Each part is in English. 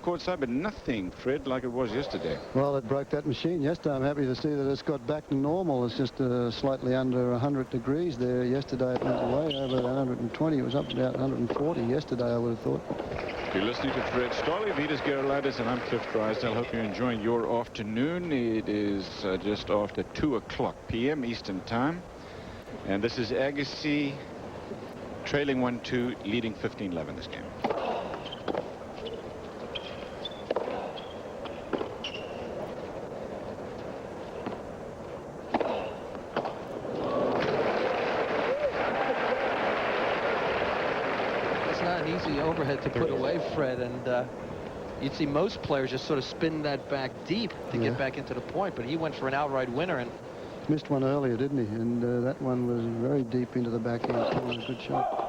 courtside, but nothing, Fred, like it was yesterday. Well, it broke that machine yesterday. I'm happy to see that it's got back to normal. It's just slightly under 100 degrees there. Yesterday it went way over 120. It was up about 140 yesterday, I would have thought. You're listening to Fred Stolley, Vitas Gerolaitis, and I'm Cliff Drysdale. Hope you're enjoying your afternoon. It is just after 2 o'clock p.m. Eastern Time. And this is Agassi trailing 1-2, leading 15-love in this game. It's not an easy overhead to put away, Fred, and you'd see most players just sort of spin that back deep to get back into the point, but he went for an outright winner and missed one earlier, didn't he? And that one was very deep into the backhand. A good shot.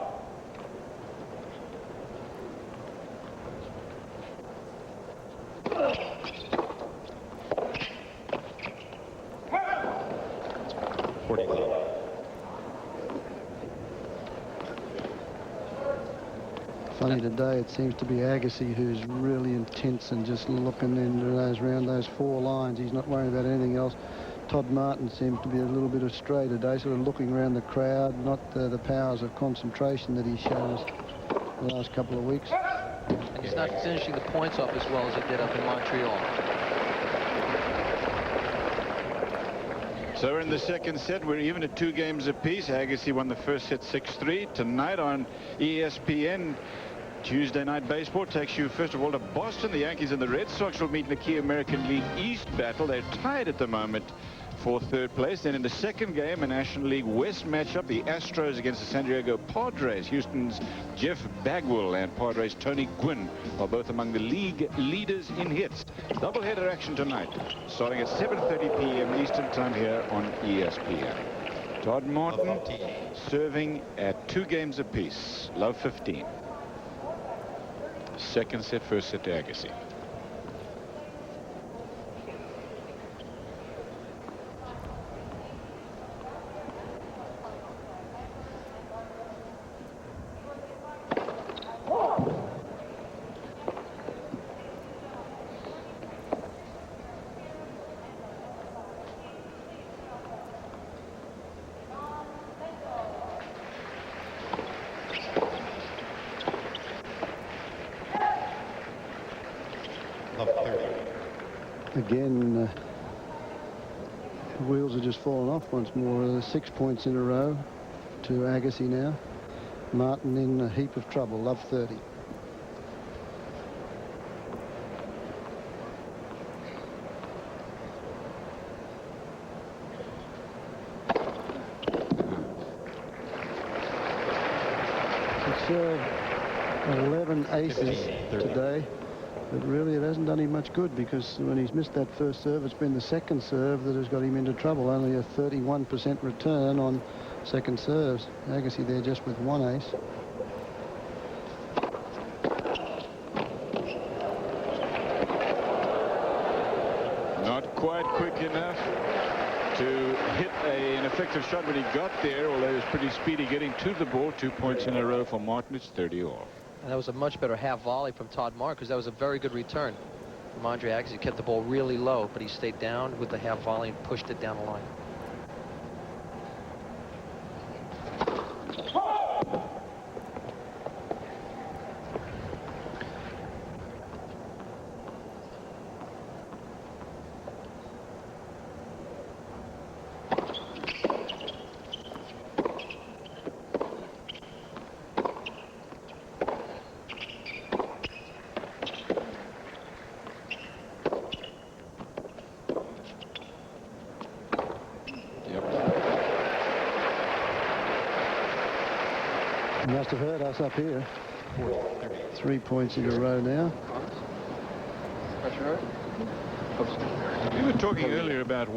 Funny today, it seems to be Agassi who's really intense and just looking into those around those 4 lines. He's not worrying about anything else. Todd Martin seems to be a little bit astray today, sort of looking around the crowd, not the powers of concentration that he shows the last couple of weeks. And he's not finishing the points off as well as he did up in Montreal. So we're in the second set. We're even at 2 games apiece. Agassi won the first set 6-3. Tonight on ESPN, Tuesday Night Baseball takes you first of all to Boston. The Yankees and the Red Sox will meet in the key American League East battle. They're tied at the moment for 3rd place. Then in the second game, a National League West matchup, the Astros against the San Diego Padres. Houston's Jeff Bagwell and Padres' Tony Gwynn are both among the league leaders in hits. Doubleheader action tonight, starting at 7:30 p.m. Eastern Time here on ESPN. Todd Martin serving at 2 games apiece. Love 15. Second set, first set to Agassi. Again, the wheels are just falling off once more. 6 points in a row to Agassi now. Martin in a heap of trouble. Love 30. He served 11 aces today. But really, it hasn't done him much good, because when he's missed that first serve, it's been the second serve that has got him into trouble. Only a 31% return on second serves. Agassi there just with 1 ace. Not quite quick enough to hit an effective shot when he got there, although he was pretty speedy getting to the ball. 2 points in a row for Martin. It's 30 all. And that was a much better half volley from Todd Martin, because that was a very good return from Andre Agassi. He kept the ball really low, but he stayed down with the half volley and pushed it down the line. You must have heard us up here. 3 points in a row now. We were talking earlier about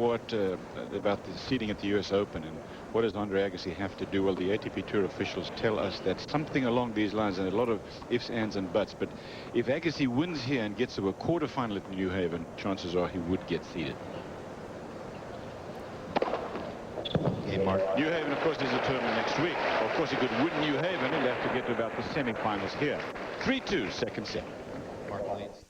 about the seating at the U.S. Open and what does Andre Agassi have to do. Well, the ATP Tour officials tell us that something along these lines, and a lot of ifs, ands, and buts. But if Agassi wins here and gets to a quarterfinal at New Haven, chances are he would get seeded. New Haven, of course, is determined next week. Of course, he could win New Haven and have to get to about the semifinals here. 3-2, second set. Mark leads.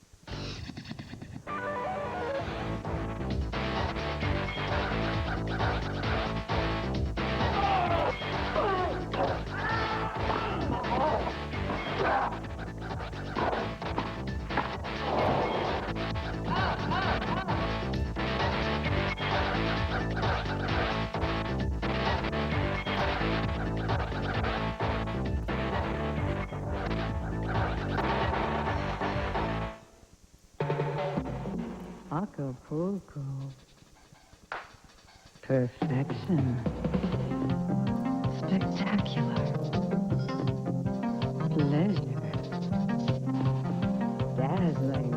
Acapulco. Perfection. Spectacular. Pleasure. Dazzling.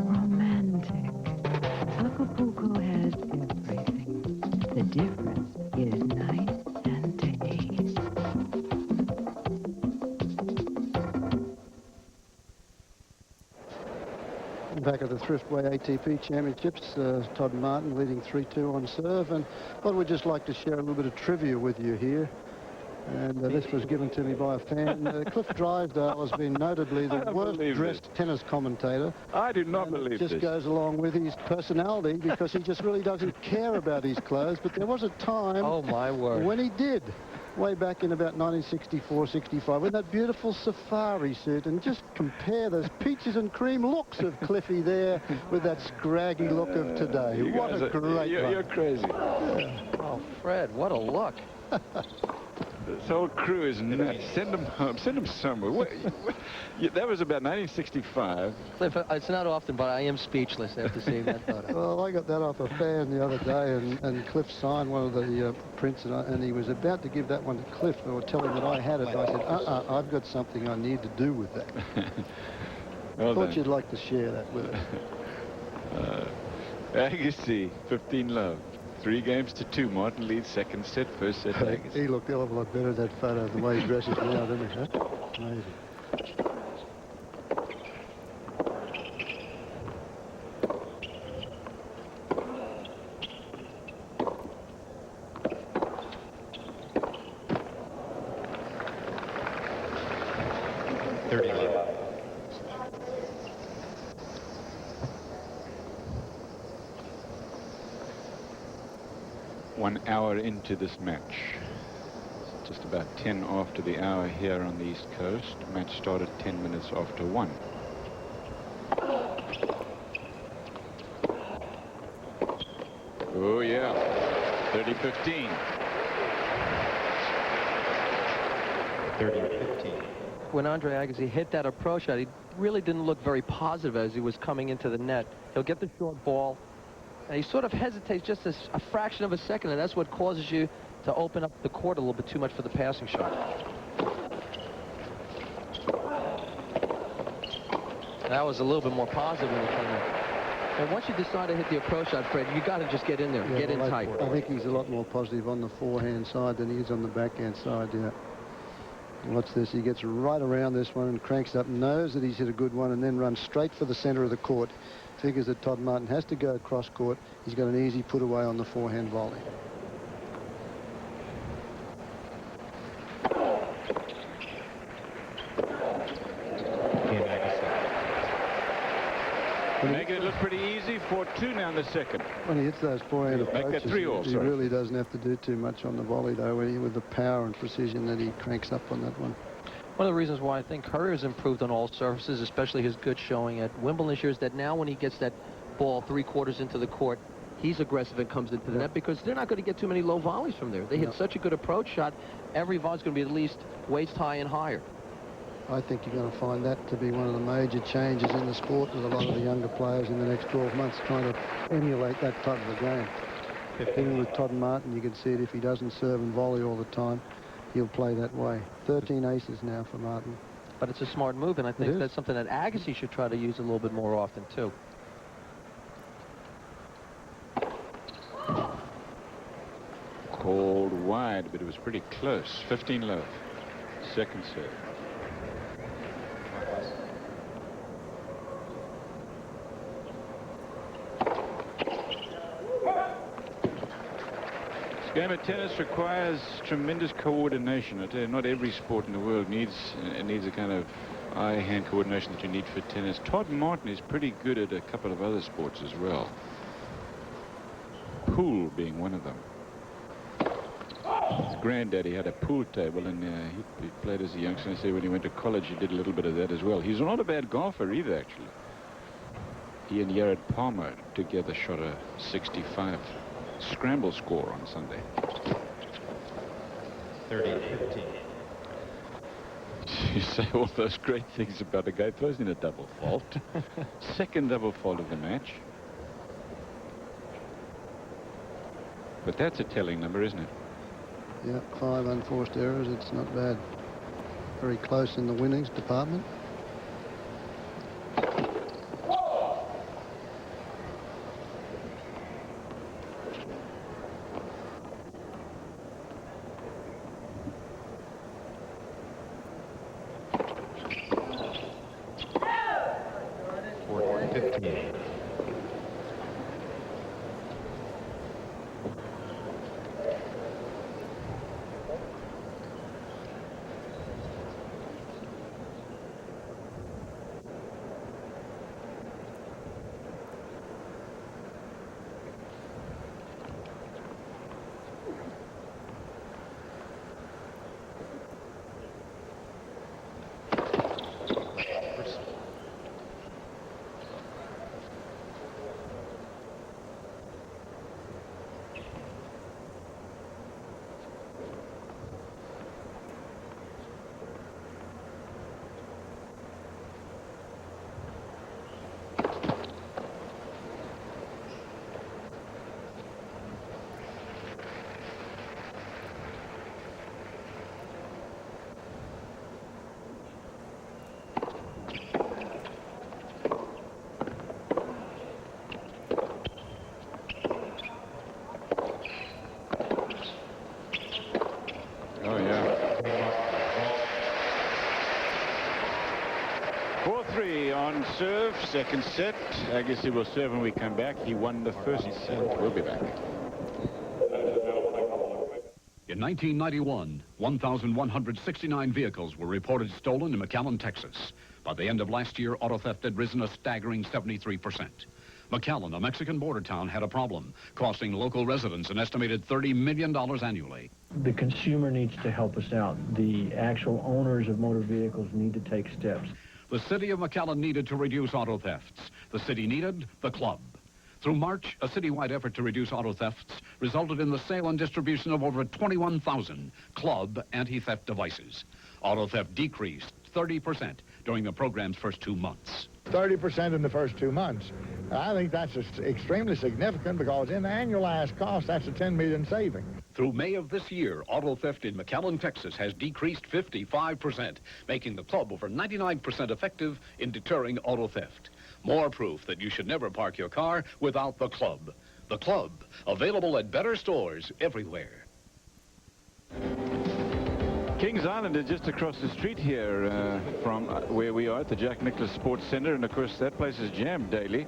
Romantic. Acapulco has everything. The difference is night and day. Back at the Thriftway ATP Championships, Todd Martin leading 3-2 on serve, and I would just like to share a little bit of trivia with you here. And this was given to me by a fan. Cliff Drysdale has been notably the worst-dressed tennis commentator. I do not and believe it just this. goes along with his personality because he just really doesn't care about his clothes. But there was a time Oh, my word. when he did, way back in about 1964-65, with that beautiful safari suit. And just compare those peaches and cream looks of Cliffy there with that scraggy look of today. You What guys a great You're one. crazy. Oh, Fred, what a look. This whole crew is nuts. Send them home. Send them somewhere. Yeah, that was about 1965. Cliff, it's not often, but I am speechless after seeing that photo. Well, I got that off a fan the other day, and Cliff signed one of the prints, and he was about to give that one to Cliff, or tell him that I had it. I said, I've got something I need to do with that. Well Thought done. you'd like to share that with us. Agassi, 15 love. 3 games to 2. Martin leads second set, first set. Agassi. He looked a hell of a lot better in that photo, the way he dresses now, doesn't he? Huh? Amazing. One hour into this match. It's just about 10 after the hour here on the East Coast. Match started 10 minutes after 1. Oh, yeah. 30-15. 30-15. When Andre Agassi hit that approach shot, he really didn't look very positive as he was coming into the net. He'll get the short ball, and he sort of hesitates just a fraction of a second, and that's what causes you to open up the court a little bit too much for the passing shot. That was a little bit more positive when he came in. And once you decide to hit the approach shot, Fred, you got to just get in there, Yeah, get in well, tight. I think he's a lot more positive on the forehand side than he is on the backhand side, yeah. Watch this. He gets right around this one and cranks up, knows that he's hit a good one, and then runs straight for the center of the court. Figures that Todd Martin has to go across court. He's got an easy put away on the forehand volley. Make it look pretty easy. 4-2 now in the second. When he hits those forehand Make that approaches, 3-all, he sorry. really doesn't have to do too much on the volley, though, with the power and precision that he cranks up on that one. One of the reasons why I think Curry has improved on all surfaces, especially his good showing at Wimbledon this year, is that now when he gets that ball 3/4 into the court, he's aggressive and comes into the net because they're not going to get too many low volleys from there. They hit such a good approach shot, every volley's going to be at least waist high and higher. I think you're going to find that to be one of the major changes in the sport with a lot of the younger players in the next 12 months trying to emulate that type of a game. Even with Todd Martin, you can see it if he doesn't serve and volley all the time, he'll play that way. 13 aces now for Martin. But it's a smart move, and I think that's something that Agassi should try to use a little bit more often, too. Called wide, but it was pretty close. 15 love. Second serve. This game of tennis requires tremendous coordination. I tell you, not every sport in the world needs a kind of eye-hand coordination that you need for tennis. Todd Martin is pretty good at a couple of other sports as well. Pool being one of them. His granddaddy had a pool table, and he played as a youngster. And I say when he went to college, he did a little bit of that as well. He's not a bad golfer either, actually. He and Jared Palmer together shot a 65 scramble score on Sunday. 30-15. You say all those great things about a guy throws in a double fault. Second double fault of the match. But that's a telling number, isn't it? Yeah, 5 unforced errors. It's not bad. Very close in the winnings department. Oh, yeah. 4-3 on serve, second set. Agassi will serve when we come back. He won the first set. We'll be back. In 1991, 1,169 vehicles were reported stolen in McAllen, Texas. By the end of last year, auto theft had risen a staggering 73%. McAllen, a Mexican border town, had a problem, costing local residents an estimated $30 million annually. The consumer needs to help us out. The actual owners of motor vehicles need to take steps. The city of McAllen needed to reduce auto thefts. The city needed the club. Through March, a citywide effort to reduce auto thefts resulted in the sale and distribution of over 21,000 club anti-theft devices. Auto theft decreased 30% during the program's first 2 months. 30% in the first 2 months. I think that's extremely significant because in the annualized cost, that's a $10 million saving. Through May of this year, auto theft in McAllen, Texas has decreased 55%, making the club over 99% effective in deterring auto theft. More proof that you should never park your car without the club. The club, available at better stores everywhere. Kings Island is just across the street here from where we are at the Jack Nicklaus Sports Center, and of course that place is jammed daily.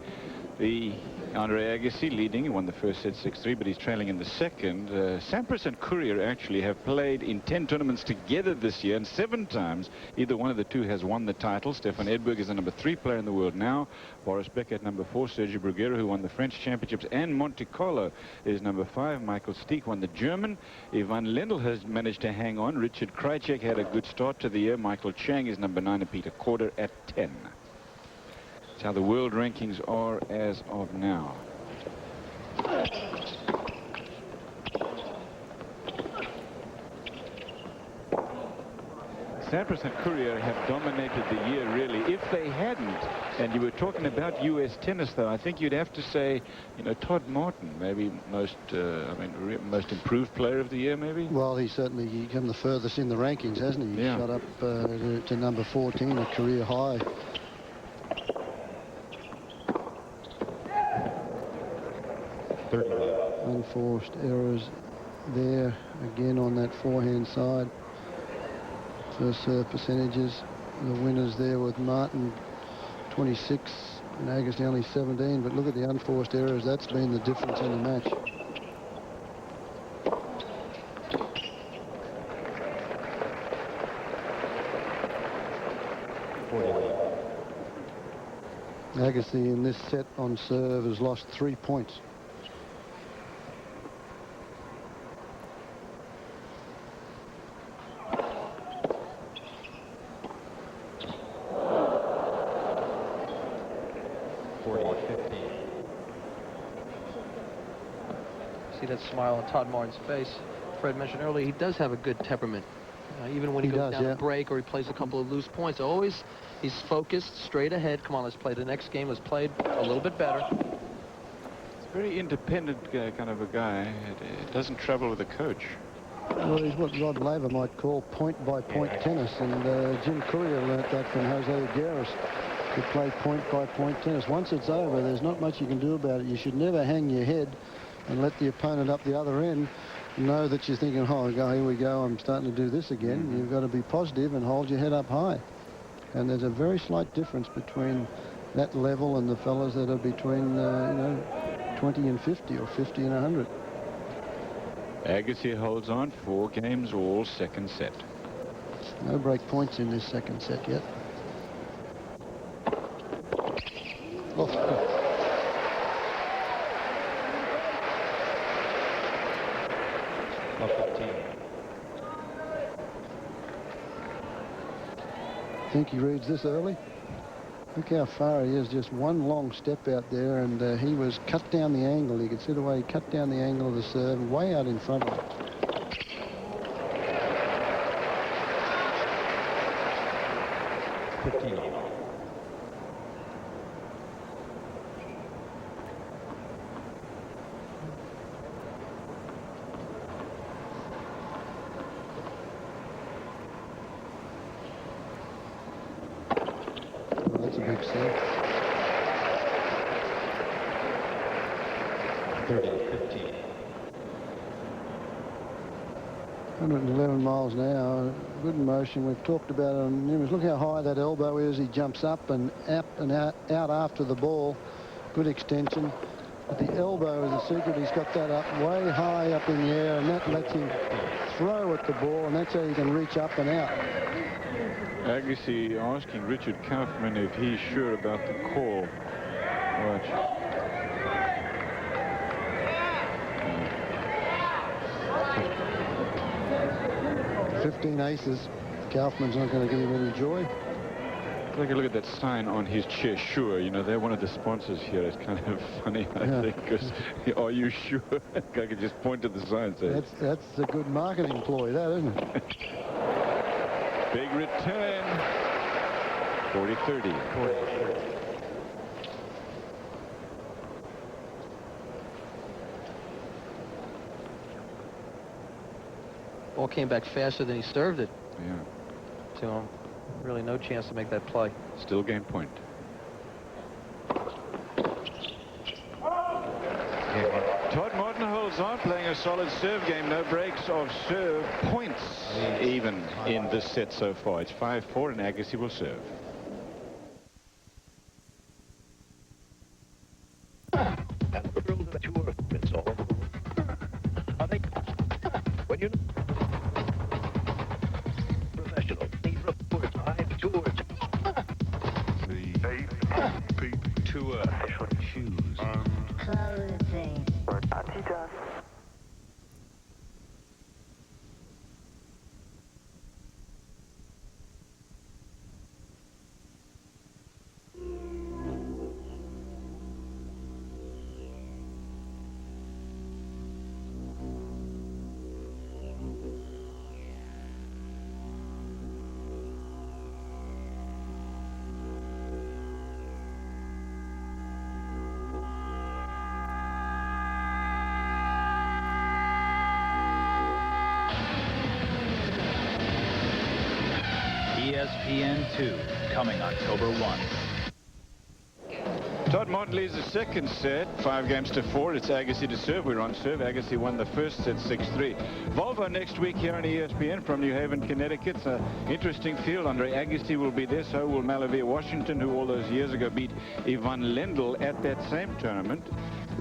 The Andre Agassi leading. He won the first set 6-3, but he's trailing in the second. Sampras and Courier actually have played in 10 tournaments together this year, and 7 times either one of the two has won the title. Stefan Edberg is the number 3 player in the world now. Boris Becker at number 4. Sergio Bruguera, who won the French Championships and Monte Carlo, is number 5. Michael Steek won the German. Ivan Lendl has managed to hang on. Richard Krajcek had a good start to the year. Michael Chang is number 9, and Peter Korda at 10. That's how the world rankings are as of now. Sampras and Courier have dominated the year, really. If they hadn't, and you were talking about U.S. tennis, though, I think you'd have to say, you know, Todd Martin, maybe most improved player of the year, maybe? Well, he's certainly come the furthest in the rankings, hasn't he? He shot up to number 14, a career high. Unforced errors there again on that forehand side. First serve percentages, the winners there with Martin 26 and Agassi only 17, but look at the unforced errors. That's been the difference in the match. Agassi in this set on serve has lost 3 points. See that smile on Todd Martin's face. Fred mentioned earlier he does have a good temperament. Even when he goes does, down a break or he plays a couple of loose points, always he's focused, straight ahead. Come on, let's play the next game. Let's play a little bit better. It's a very independent kind of a guy. It doesn't travel with a coach. Well, he's what Rod Laver might call point-by-point tennis, and Jim Courier learnt that from Jose Aguirre, to play point-by-point tennis. Once it's over, there's not much you can do about it. You should never hang your head and let the opponent up the other end know that you're thinking, oh, here we go, I'm starting to do this again. You've got to be positive and hold your head up high. And there's a very slight difference between that level and the fellas that are between, 20 and 50 or 50 and 100. Agassi holds on, 4 games all, second set. No break points in this second set yet. Oh. Think he reads this early? Look how far he is, just one long step out there, and he was cut down the angle. You could see the way he cut down the angle of the serve, way out in front of him. That's a big set. 30-15. 111 miles an hour, good motion. We've talked about it on numerous. Look how high that elbow is. He jumps up and out after the ball. Good extension. But the elbow is the secret. He's got that up way high up in the air, and that lets him throw at the ball, and that's how you can reach up and out. Agassi asking Richard Kaufman if he's sure about the call. Watch. 15 aces. Kaufman's not going to give him any joy. Take a look at that sign on his chair. Sure, they're one of the sponsors here. It's kind of funny, I think, because are you sure? I could just point to the sign and say. That's a good marketing ploy, that, isn't it? Big return. 40-30. Ball came back faster than he served it. Yeah. So really no chance to make that play. Still game point. Todd Martin holds on, playing a solid serve game. No breaks of serve points even in this set so far. It's 5-4 and Agassi will serve. When you professional, these reports, I've toured. The AP Tour shoes. Clothing. Adidas. ESPN 2, coming October 1. Todd Martin leads the second set, 5 games to 4. It's Agassi to serve. We're on serve. Agassi won the first set 6-3. Volvo next week here on ESPN from New Haven, Connecticut. It's an interesting field. Andre Agassi will be there. So will Malavia Washington, who all those years ago beat Ivan Lendl at that same tournament.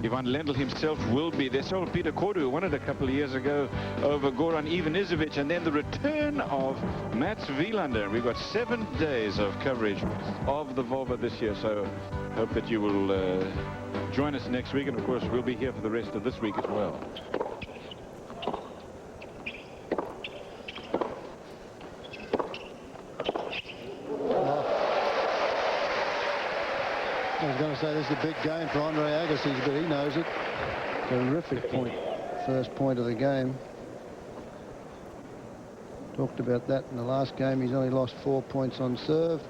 Ivan Lendl himself will be there. So will Peter Kordu, who won it a couple of years ago over Goran Ivanisevic. And then the return of Mats Wilander. We've got 7 days of coverage of the Volvo this year. So hope that you will join us next week. And, of course, we'll be here for the rest of this week as well. I was going to say this is a big game for Andre Agassi, but he knows it. Terrific point. First point of the game. Talked about that in the last game. He's only lost 4 points on serve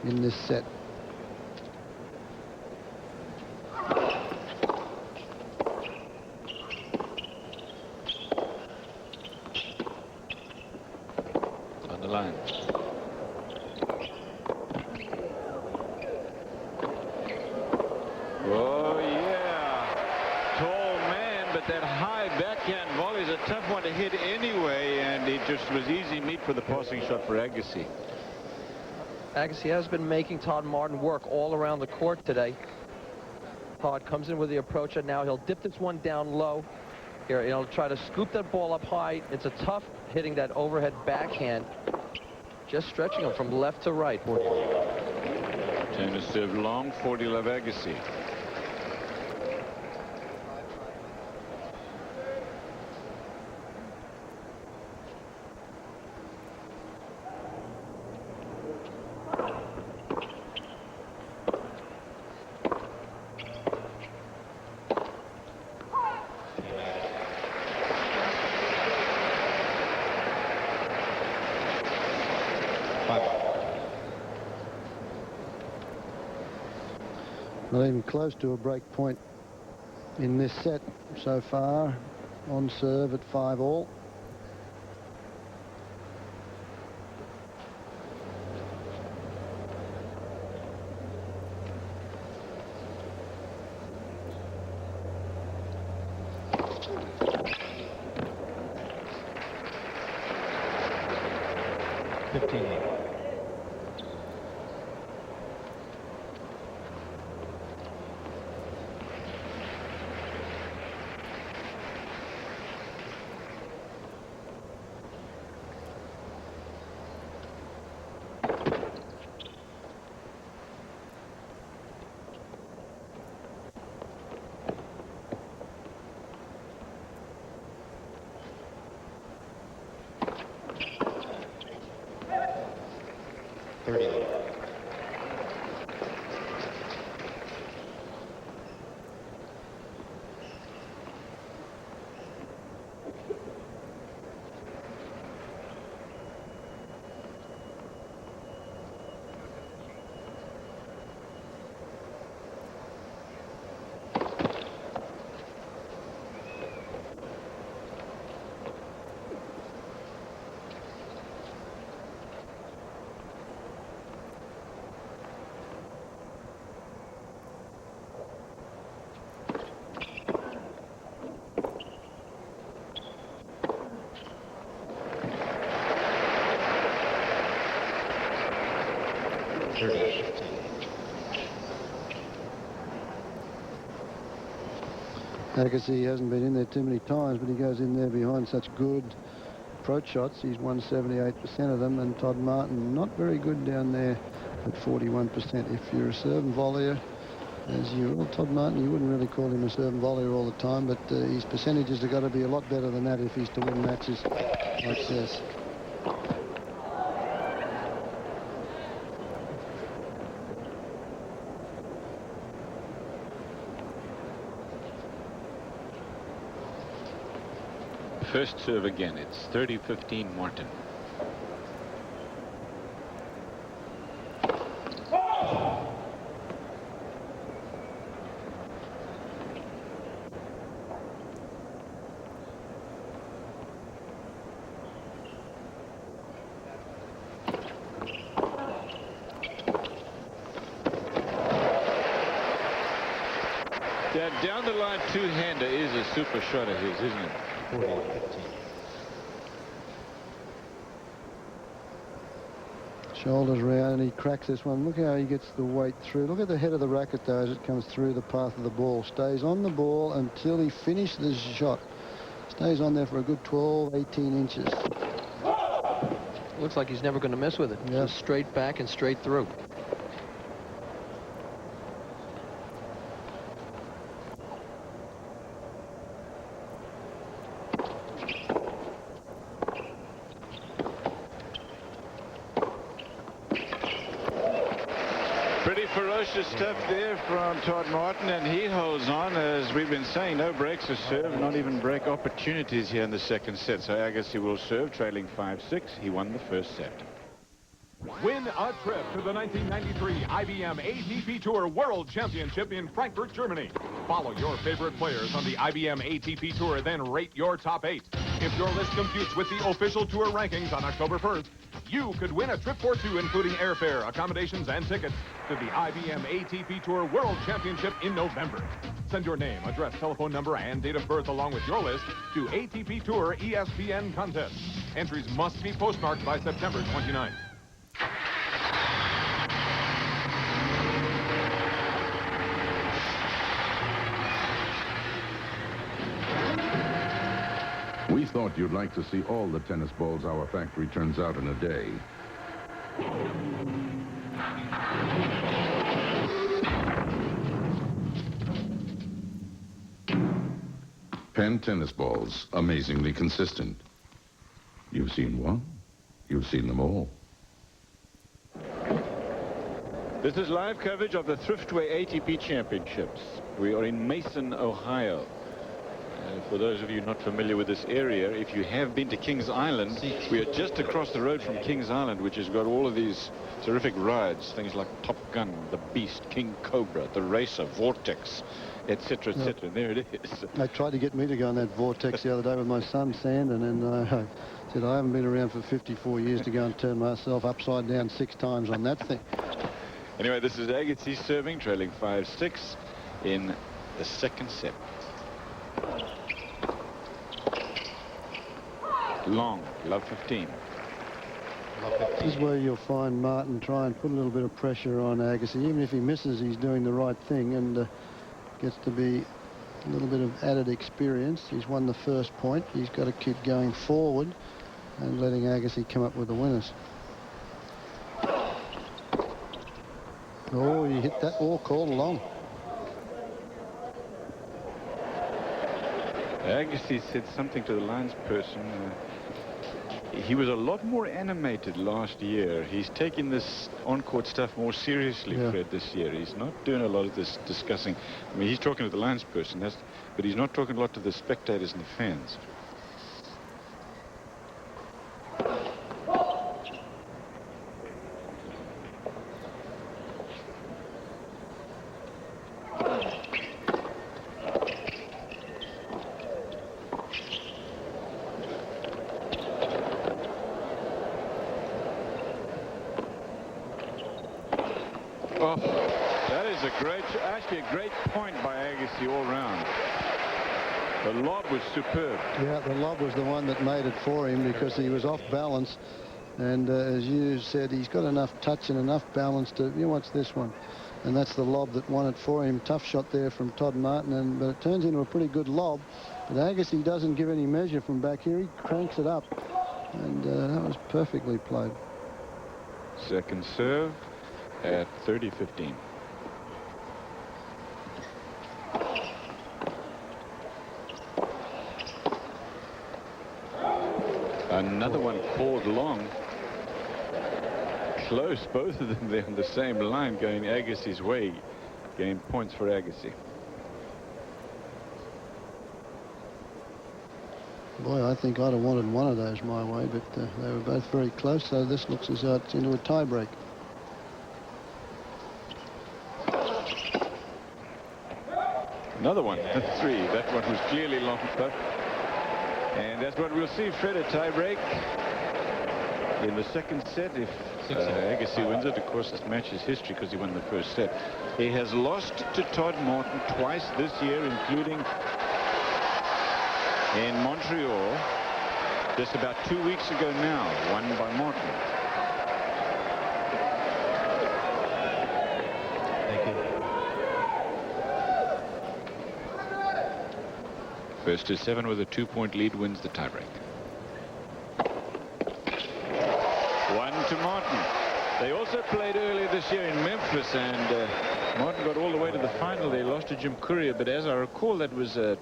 in this set. On the line. Oh, yeah. Tall man, but that high backhand volley is a tough one to hit anyway, and it just was easy meat for the passing shot for Agassi. Agassi has been making Todd Martin work all around the court today. Todd comes in with the approach, and now he'll dip this one down low. Here, he'll try to scoop that ball up high. It's a tough hitting that overhead backhand. Just stretching him from left to right. Tennis serve long, 40-love Agassi. Not even close to a break point in this set so far. On serve at 5-all. Agassi hasn't been in there too many times, but he goes in there behind such good approach shots. He's won 78% of them, and Todd Martin not very good down there at 41%. If you're a serve and volleyer, as Todd Martin, you wouldn't really call him a serve and volleyer all the time, but his percentages have got to be a lot better than that if he's to win matches like this. First serve again. It's 30-15 Martin. That down the line two-hander is a super shot of his, isn't it? 40-15. Shoulders round, and he cracks this one. Look how he gets the weight through. Look at the head of the racket, though, as it comes through the path of the ball. Stays on the ball until he finishes the shot. Stays on there for a good 12, 18 inches. Looks like he's never going to mess with it. Yeah. Just straight back and straight through. Pretty ferocious stuff there from Todd Martin, and he holds on. As we've been saying, no breaks of serve, not even break opportunities here in the second set. So Agassi will serve, trailing 5-6. He won the first set. Win a trip to the 1993 IBM ATP Tour World Championship in Frankfurt, Germany. Follow your favorite players on the IBM ATP Tour, then rate your top 8. If your list computes with the official tour rankings on October 1st, you could win a trip for 2, including airfare, accommodations, and tickets to the IBM ATP Tour World Championship in November. Send your name, address, telephone number, and date of birth along with your list to ATP Tour ESPN Contest. Entries must be postmarked by September 29th. We thought you'd like to see all the tennis balls our factory turns out in a day. Penn tennis balls, amazingly consistent. You've seen one, you've seen them all. This is live coverage of the Thriftway ATP Championships. We are in Mason, Ohio. For those of you not familiar with this area, if you have been to Kings Island, we are just across the road from Kings Island, which has got all of these terrific rides, things like Top Gun, The Beast, King Cobra, The Racer, Vortex, etc., etc. Yep. There it is. They tried to get me to go on that Vortex the other day with my son, Sand, and then I said, I haven't been around for 54 years to go and turn myself upside down 6 times on that thing. Anyway, this is Agassi serving, trailing 5-6 in the second set. Long, love 15. This is where you'll find Martin try and put a little bit of pressure on Agassi. Even if he misses, he's doing the right thing and gets to be a little bit of added experience. He's won the first point. He's got to keep going forward and letting Agassi come up with the winners. Oh, he hit that all called long. Agassi said something to the linesperson. He was a lot more animated last year. He's taking this on-court stuff more seriously, Fred, this year. He's not doing a lot of this discussing. I mean, he's talking to the linesperson, but he's not talking a lot to the spectators and the fans. Oh, that is actually a great point by Agassi all round. The lob was superb. Yeah, the lob was the one that made it for him because he was off balance. And as you said, he's got enough touch and enough balance to, watch this one. And that's the lob that won it for him. Tough shot there from Todd Martin, but it turns into a pretty good lob. But Agassi doesn't give any measure from back here. He cranks it up. And that was perfectly played. Second serve at 30-15. Another one called long. Close, both of them there on the same line, going Agassi's way. Game points for Agassi. Boy, I think I'd have wanted one of those my way, but they were both very close, so this looks as though it's into a tie-break. Another one, 3. That one was clearly long putt. And that's what we'll see, Fred, a tie-break in the second set. If Agassi wins it, of course, this match is history because he won the first set. He has lost to Todd Martin twice this year, including in Montreal just about 2 weeks ago now, won by Martin. First to 7 with a 2-point lead wins the tiebreak. 1 to Martin. They also played earlier this year in Memphis, and Martin got all the way to the final. They lost to Jim Courier, but as I recall, it was a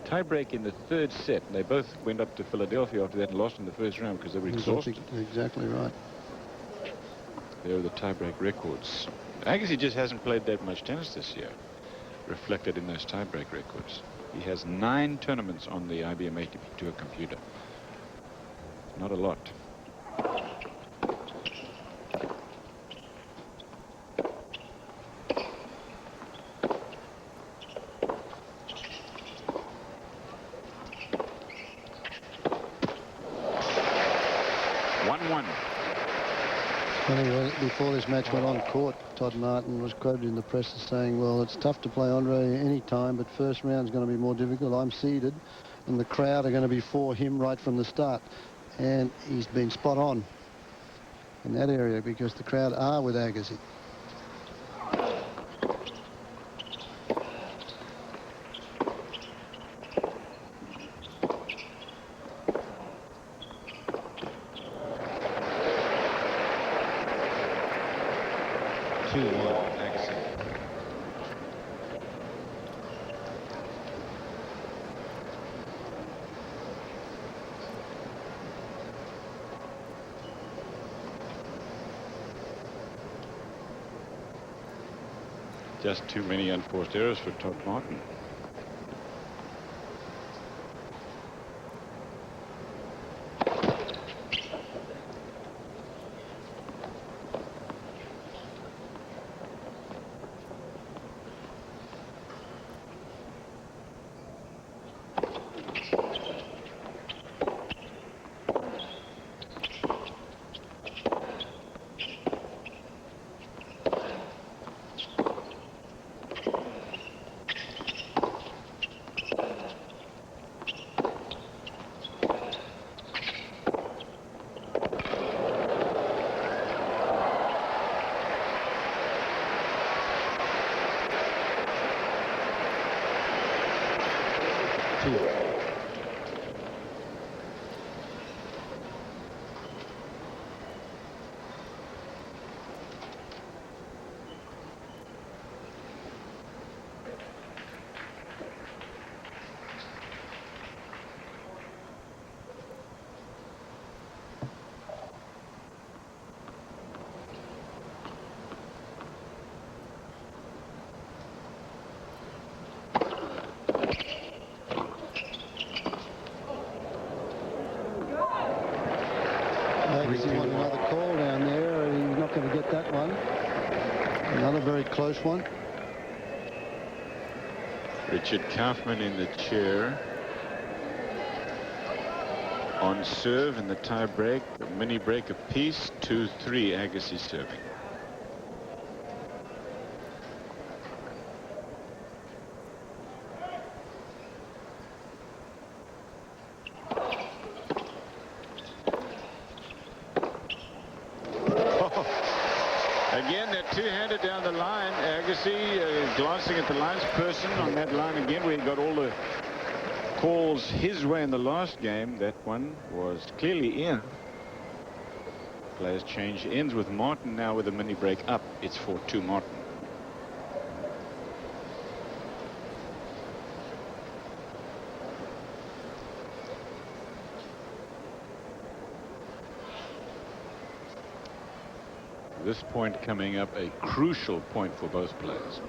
tiebreak in the third set. And they both went up to Philadelphia after that and lost in the first round because they were exhausted. Exactly right. There are the tiebreak records. Agassi just hasn't played that much tennis this year, reflected in those tiebreak records. He has 9 tournaments on the IBM ATP Tour computer. Not a lot. Anyway, before this match went on court, Todd Martin was quoted in the press as saying, well, it's tough to play Andre any time, but first round's going to be more difficult. I'm seeded, and the crowd are going to be for him right from the start. And he's been spot on in that area because the crowd are with Agassi. Just too many unforced errors for Todd Martin. Agassi won another call down there. He's not going to get that one. Another very close one. Richard Kaufman in the chair. On serve in the tie break, the mini break apiece, 2-3 Agassi serving. Again, they're two-handed down the line. Agassi glancing at the linesperson on that line again, where he got all the calls his way in the last game. That one was clearly in. Players change ends with Martin now with a mini break up. It's 4-2 Martin. This point coming up a crucial point for both players.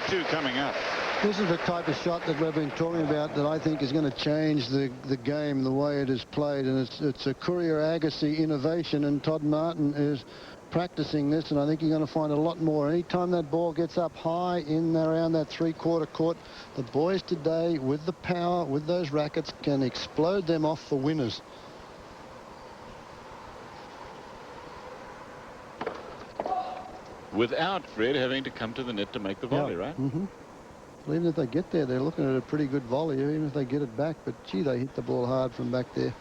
Two coming up. This is the type of shot that we've been talking about that I think is going to change the game, the way it is played, and it's a Courier Agassi innovation, and Todd Martin is practicing this, and I think you're going to find a lot more. Anytime that ball gets up high in around that three-quarter court, the boys today with the power, with those rackets, can explode them off for winners. Without Fred having to come to the net to make the volley, right? Mm-hmm. Well, even if they get there, they're looking at a pretty good volley, even if they get it back. But, gee, they hit the ball hard from back there.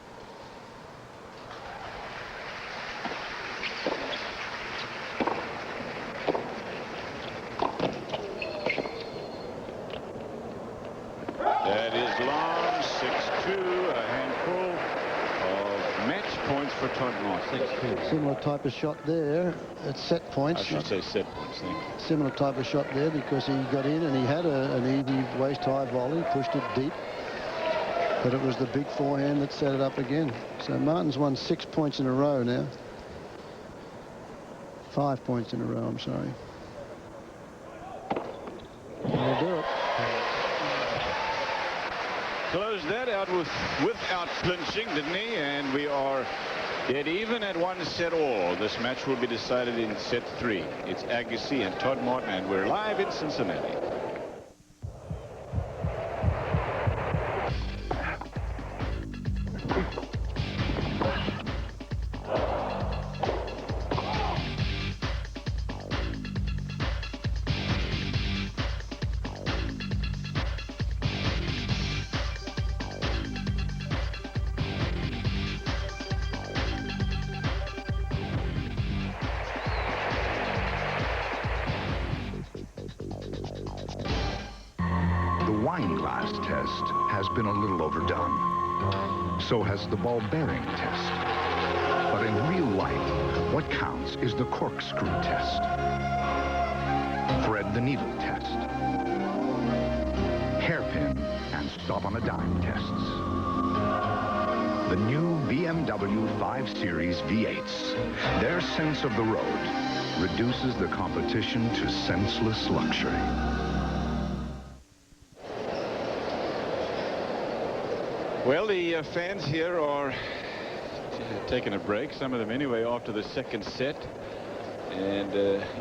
for Todd Martin. 6-2. Similar type of shot there at set points. I should say set points, thank you. Similar type of shot there because he got in and he had an easy waist-high volley, pushed it deep. But it was the big forehand that set it up again. So Martin's won 6 points in a row now. 5 points in a row, I'm sorry. He'll do it. Closed that out without flinching, didn't he? And we are dead even at 1 set all. This match will be decided in set 3. It's Agassi and Todd Martin, and we're live in Cincinnati. The wine glass test has been a little overdone. So has the ball bearing test. But in real life, what counts is the corkscrew test. Thread the needle test. Hairpin and stop on a dime tests. The new BMW 5 Series V8s, their sense of the road reduces the competition to senseless luxury. Well, the fans here are taking a break, some of them anyway, after the second set. And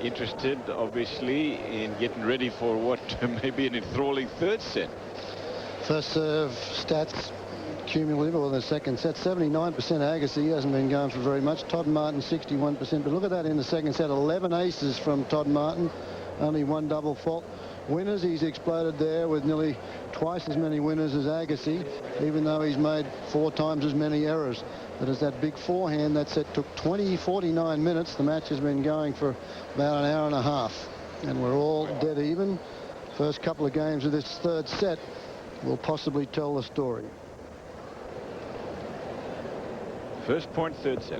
interested, obviously, in getting ready for what may be an enthralling third set. First serve stats cumulative, or the second set, 79% Agassi. He hasn't been going for very much. Todd Martin, 61%. But look at that in the second set, 11 aces from Todd Martin, only 1 double fault. Winners, he's exploded there with nearly twice as many winners as Agassi, even though he's made 4 times as many errors. But as that big forehand, that set took 49 minutes. The match has been going for about an hour and a half. And we're all dead even. First couple of games of this third set will possibly tell the story. First point, third set.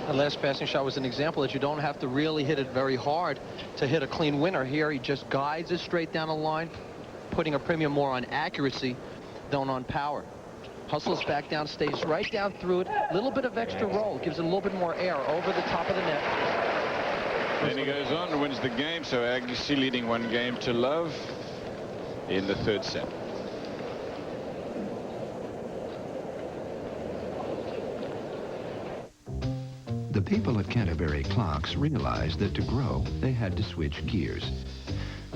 The last passing shot was an example that you don't have to really hit it very hard to hit a clean winner. Here he just guides it straight down the line, putting a premium more on accuracy than on power. Hustles back down, stays right down through it. A little bit of extra roll, gives it a little bit more air over the top of the net. Then he goes on and wins the game, so Agassi leading 1 game to love in the third set. The people at Canterbury Clocks realized that to grow, they had to switch gears.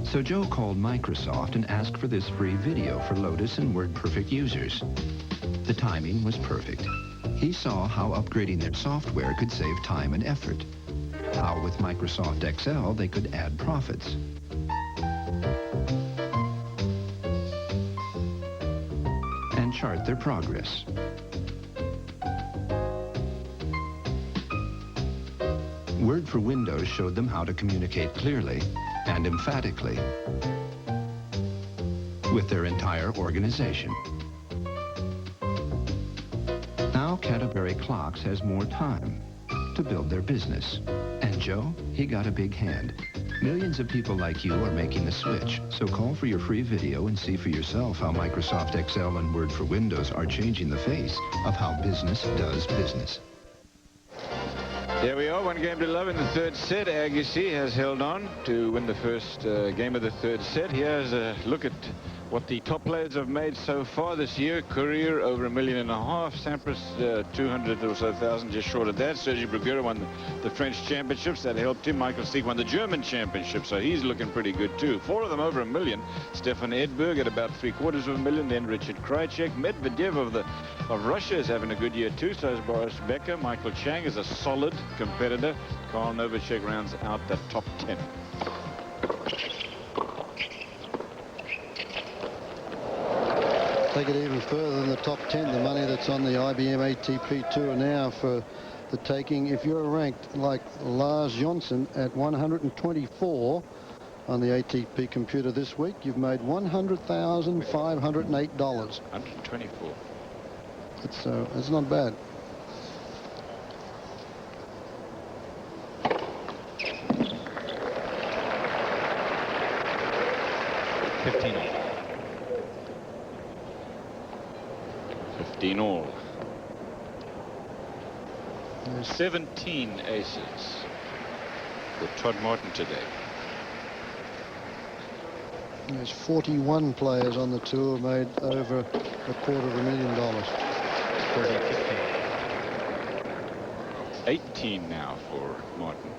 So Joe called Microsoft and asked for this free video for Lotus and WordPerfect users. The timing was perfect. He saw how upgrading their software could save time and effort. How with Microsoft Excel they could add profits. And chart their progress. Word for Windows showed them how to communicate clearly and emphatically with their entire organization. Now Canterbury Clocks has more time to build their business. And Joe, he got a big hand. Millions of people like you are making the switch, so call for your free video and see for yourself how Microsoft Excel and Word for Windows are changing the face of how business does business. There we are, 1 game to love in the third set. Agassi has held on to win the first game of the third set. Here's a look at what the top players have made so far this year. Courier over $1.5 million. Sampras 200 or so thousand, just short of that. Sergi Bruguera won the French championships. That helped him. Michael Steg won the German championship, so he's looking pretty good too. 4 of them over $1 million. Stefan Edberg at about $750,000. Then Richard Krajicek. Medvedev of Russia is having a good year too. So is Boris Becker. Michael Chang is a solid competitor. Karl Novacek rounds out the top 10. Take it even further than the top 10, the money that's on the IBM ATP Tour now for the taking. If you're ranked like Lars Jonsson at 124 on the ATP computer this week, you've made $100,508. 124. It's not bad. $15 all. 17 aces for Todd Martin today. There's 41 players on the tour made over $250,000. 18 now for Martin.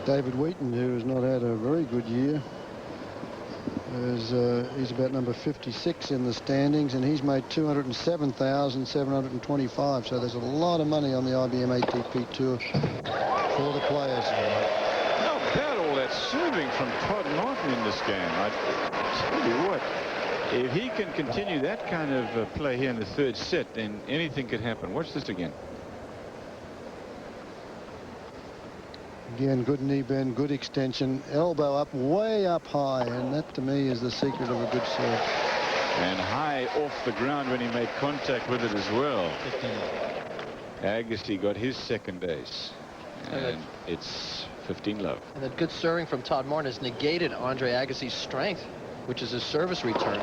David Wheaton, who has not had a very good year, he's about number 56 in the standings, and he's made $207,725. So there's a lot of money on the IBM ATP Tour for the players. Not bad, all that serving from Todd Martin in this game. I tell you what, if he can continue that kind of play here in the third set, then anything could happen. Watch this again. Again, good knee bend, good extension, elbow up, way up high, and that to me is the secret of a good serve. And high off the ground when he made contact with it as well. Agassi got his second ace, and it's 15 love. And that good serving from Todd Martin has negated Andre Agassi's strength, which is his service return.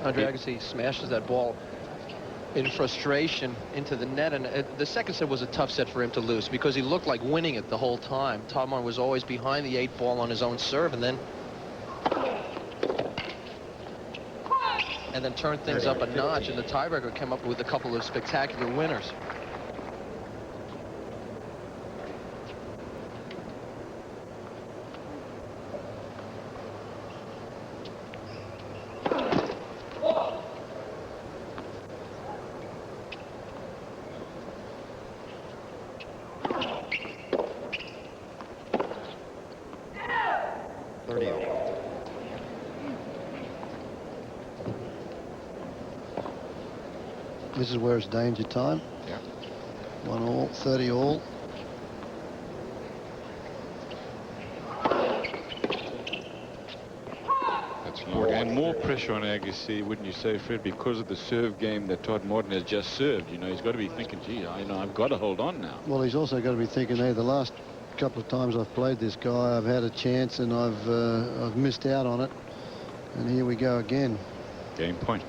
Andre Agassi smashes that ball in frustration into the net, and the second set was a tough set for him to lose because he looked like winning it the whole time. Todd Martin was always behind the 8 ball on his own serve, and then turned things up a notch, and the tiebreaker came up with a couple of spectacular winners. This is where it's danger time. Yeah. 1 all, 30 all. That's more, and more pressure on Agassi, wouldn't you say, Fred, because of the serve game that Todd Martin has just served. You know, he's got to be thinking, gee, I've got to hold on now. Well, he's also got to be thinking, hey, the last couple of times I've played this guy, I've had a chance and I've missed out on it. And here we go again. Game point.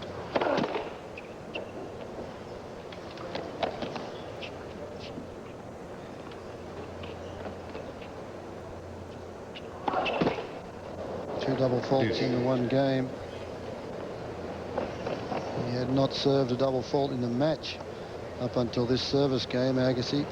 Double faults in the one game. He had not served a double fault in the match up until this service game, Agassi.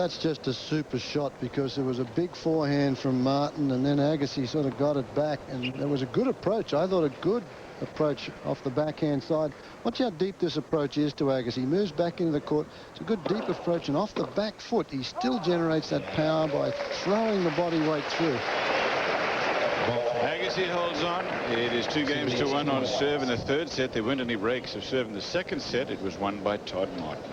that's just a super shot, because there was a big forehand from Martin, and then Agassi sort of got it back, and there was a good approach. I thought a good approach off the backhand side. Watch how deep this approach is to Agassi. He moves back into the court. It's a good deep approach, and off the back foot, he still generates that power by throwing the body weight through. Agassi holds on. It is 2-1 on serve in the third set. There weren't any breaks of serve in the second set. It was won by Todd Martin.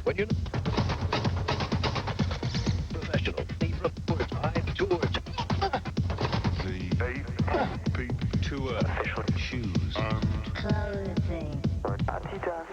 When you professional, reports live George. The ATP Tour shoes and clothing. Adidas.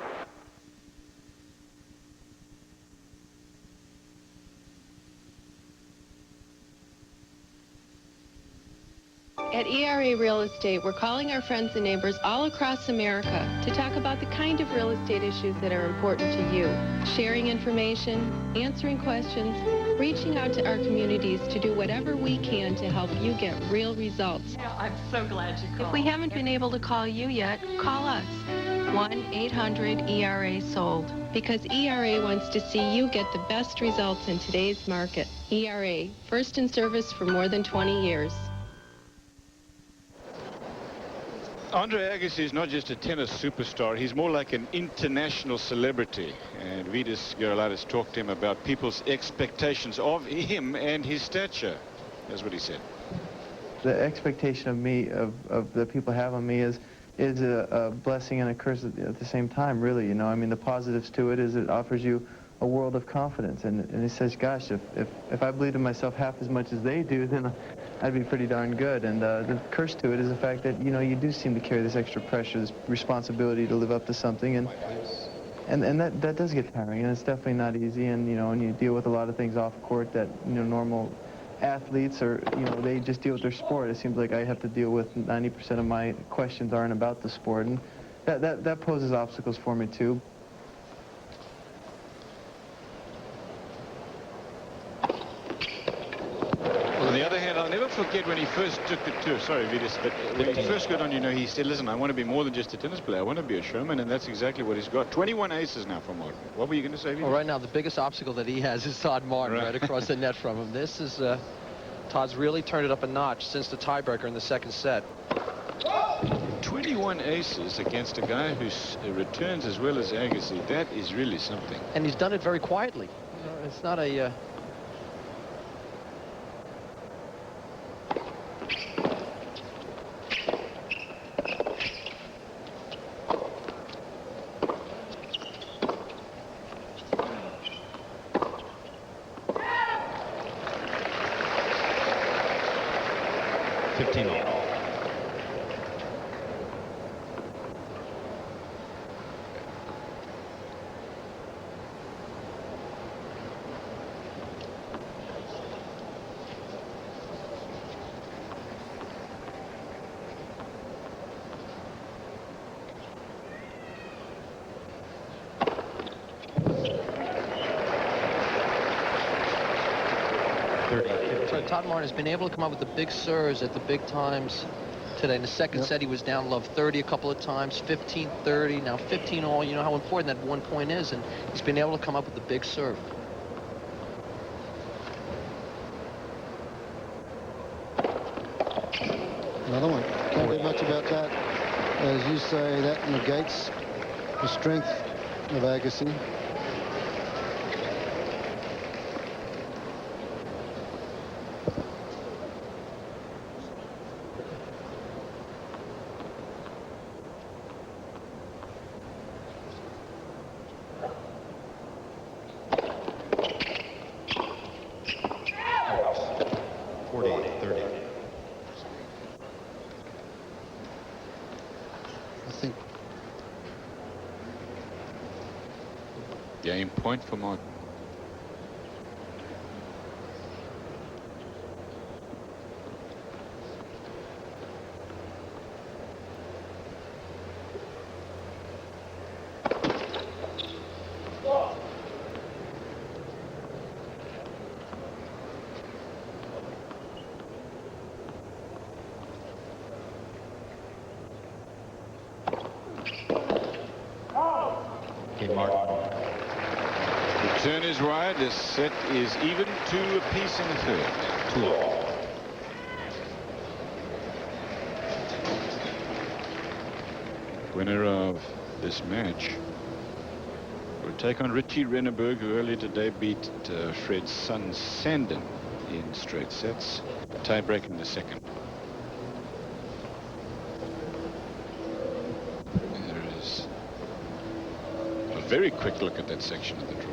At ERA Real Estate, we're calling our friends and neighbors all across America to talk about the kind of real estate issues that are important to you. Sharing information, answering questions, reaching out to our communities to do whatever we can to help you get real results. I'm so glad you called. If we haven't been able to call you yet, call us. 1-800-ERA-SOLD. Because ERA wants to see you get the best results in today's market. ERA, first in service for more than 20 years. Andre Agassi is not just a tennis superstar. He's more like an international celebrity. And Vidas Gerulaitis talked to him about people's expectations of him and his stature. That's what he said. The expectation of me, of the people have on me is a blessing and a curse at the same time, really. You know, I mean, the positives to it is it offers you a world of confidence. And he says, gosh, if I believed in myself half as much as they do, then I'd be pretty darn good. And the curse to it is the fact that, you know, you do seem to carry this extra pressure, this responsibility to live up to something. And that does get tiring, and it's definitely not easy. And, you know, and you deal with a lot of things off court that, you know, normal athletes or, you know, they just deal with their sport. It seems like I have to deal with 90% of my questions aren't about the sport. And that poses obstacles for me, too. On the other hand, I'll never forget when he first took the tour. Sorry, Vidas, but when he first got on, you know, he said, listen, I want to be more than just a tennis player. I want to be a showman, and that's exactly what he's got. 21 aces now for Martin. What were you going to say, Vidas? Well, right now, the biggest obstacle that he has is Todd Martin right across the net from him. This is, Todd's really turned it up a notch since the tiebreaker in the second set. 21 aces against a guy who returns as well as Agassi. That is really something. And he's done it very quietly. You know, it's not a... Todd Martin has been able to come up with the big serves at the big times today. In the second set, he was down love 30 a couple of times, 15-30, now 15-all. You know how important that 1 point is, and he's been able to come up with the big serve. Another one. Can't do much about that. As you say, that negates the strength of Agassi. Game point for Martin. Okay, Martin. The turn is wide. This set is even 2 apiece in the third. 2-all. Winner of this match will take on Richie Renneberg, who earlier today beat Fred's son Sandon in straight sets. Tiebreak in the second. There is a very quick look at that section of the draw.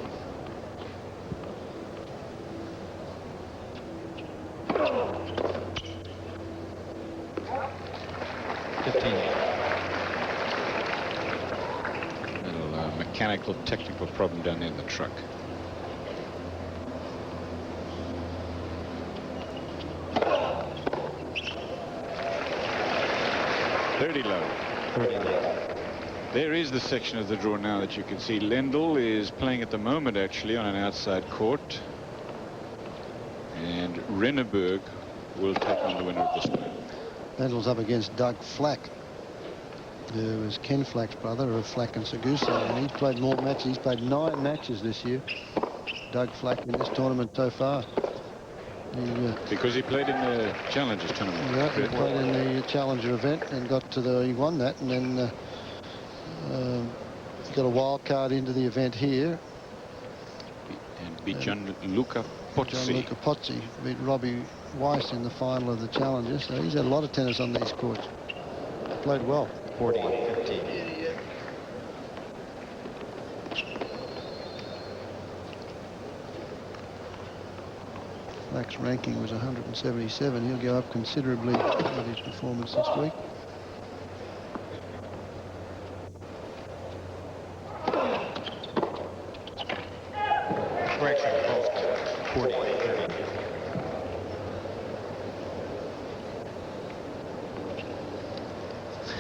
Mechanical, technical problem down there in the truck. $30 low. There is the section of the draw now that you can see. Lendl is playing at the moment actually on an outside court, and Renneberg will take on the winner of this one. Lendl's up against Doug Flack, who is Ken Flack's brother of Flack and Seguso, and he's played more matches. He's played 9 matches this year, Doug Flack, in this tournament so far. Because he played in the Challengers tournament. Yeah, he played in the Challenger event and got to he won that, and then he got a wild card into the event here. And beat Gianluca Pozzi. Gianluca Pozzi beat Robbie Weiss in the final of the Challenger, so he's had a lot of tennis on these courts. Played well. 40-15. Flack's ranking was 177. He'll go up considerably with his performance this week. Correction, 40.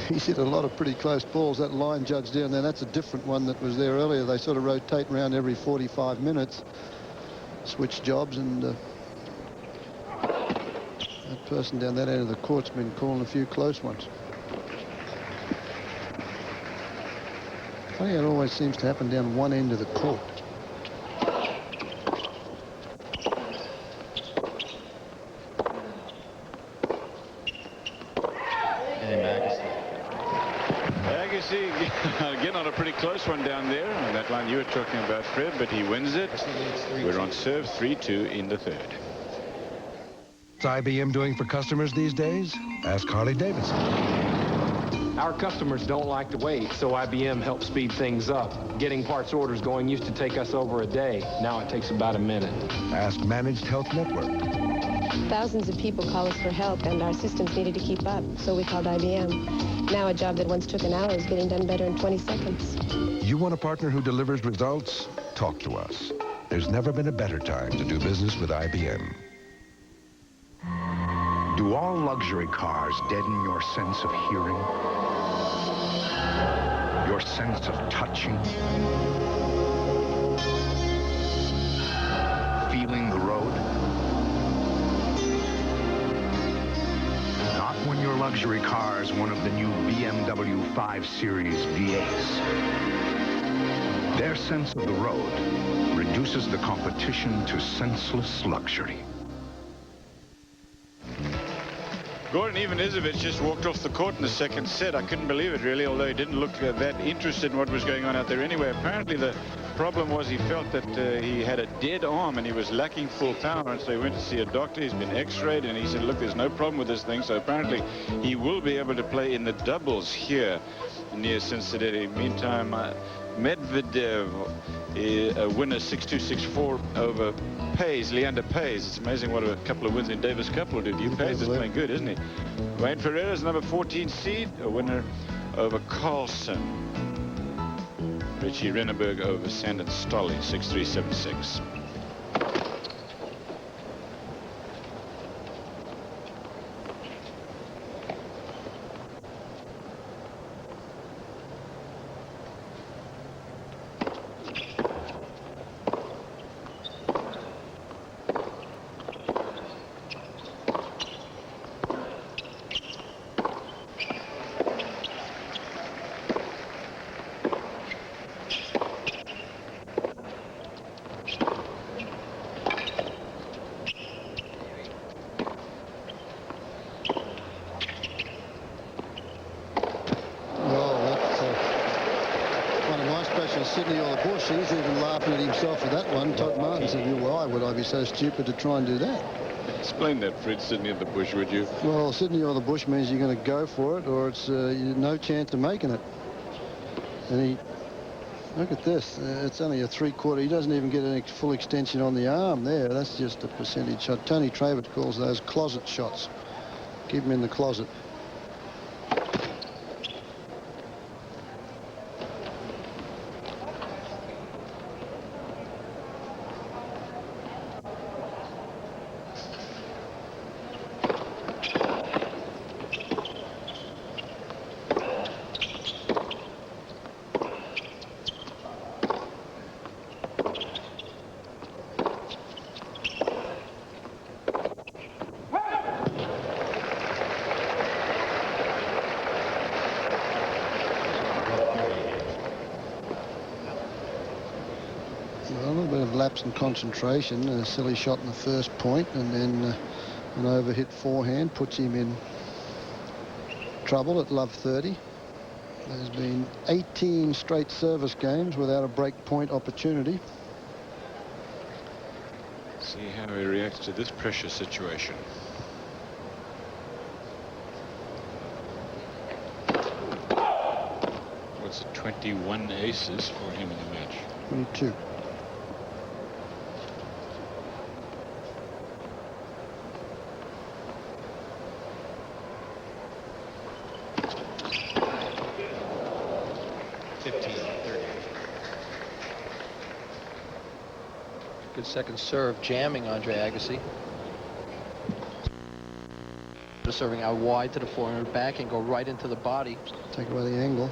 He's hit a lot of pretty close balls. That line judge down there, that's a different one that was there earlier. They sort of rotate around every 45 minutes, switch jobs, and that person down that end of the court's been calling a few close ones. Funny, it always seems to happen down one end of the court. Agassi again on a pretty close one down there on that line you were talking about, Fred, but he wins it. We're on serve 3-2 in the third. What's IBM doing for customers these days? Ask Harley Davidson. Our customers don't like to wait, so IBM helps speed things up. Getting parts orders going used to take us over a day. Now it takes about a minute. Ask Managed Health Network. Thousands of people call us for help, and our systems needed to keep up, so we called IBM. Now a job that once took an hour is getting done better in 20 seconds. You want a partner who delivers results? Talk to us. There's never been a better time to do business with IBM. Do all luxury cars deaden your sense of hearing? Your sense of touching? Feeling the road? Not when your luxury car is one of the new BMW 5 Series V8s. Their sense of the road reduces the competition to senseless luxury. Gordon Ivanisevic just walked off the court in the second set. I couldn't believe it, really, although he didn't look that interested in what was going on out there anyway. Apparently, the problem was he felt that he had a dead arm and he was lacking full power, and so he went to see a doctor. He's been x-rayed, and he said, look, there's no problem with this thing. So apparently, he will be able to play in the doubles here near Cincinnati. Meantime, Medvedev, a winner 6-2, 6-4 over Leander Paes. It's amazing what a couple of wins in Davis Cup will do. Paes is playing good, isn't he? Wayne Ferreira's number 14 seed, a winner over Carlson. Richie Renneberg over Sandon Stolly, 6-3, 7-6. Sydney or the Bush. He's even laughing at himself for that one. Todd Martin said, well, why would I be so stupid to try and do that? Explain that, Fred. Sydney or the Bush, would you? Well, Sydney or the Bush means you're going to go for it, or it's no chance of making it. And he, look at this. It's only a 3/4. He doesn't even get a full extension on the arm there. That's just a percentage shot. Tony Travitt calls those closet shots. Keep him in the closet. Lapse in concentration, a silly shot in the first point, and then an overhit forehand puts him in trouble at love 30. There's been 18 straight service games without a break point opportunity. See how he reacts to this pressure situation. What's it, 21 aces for him in the match? 22. Good second serve, jamming Andre Agassi. Just serving out wide to the forehand back and go right into the body. Take away the angle.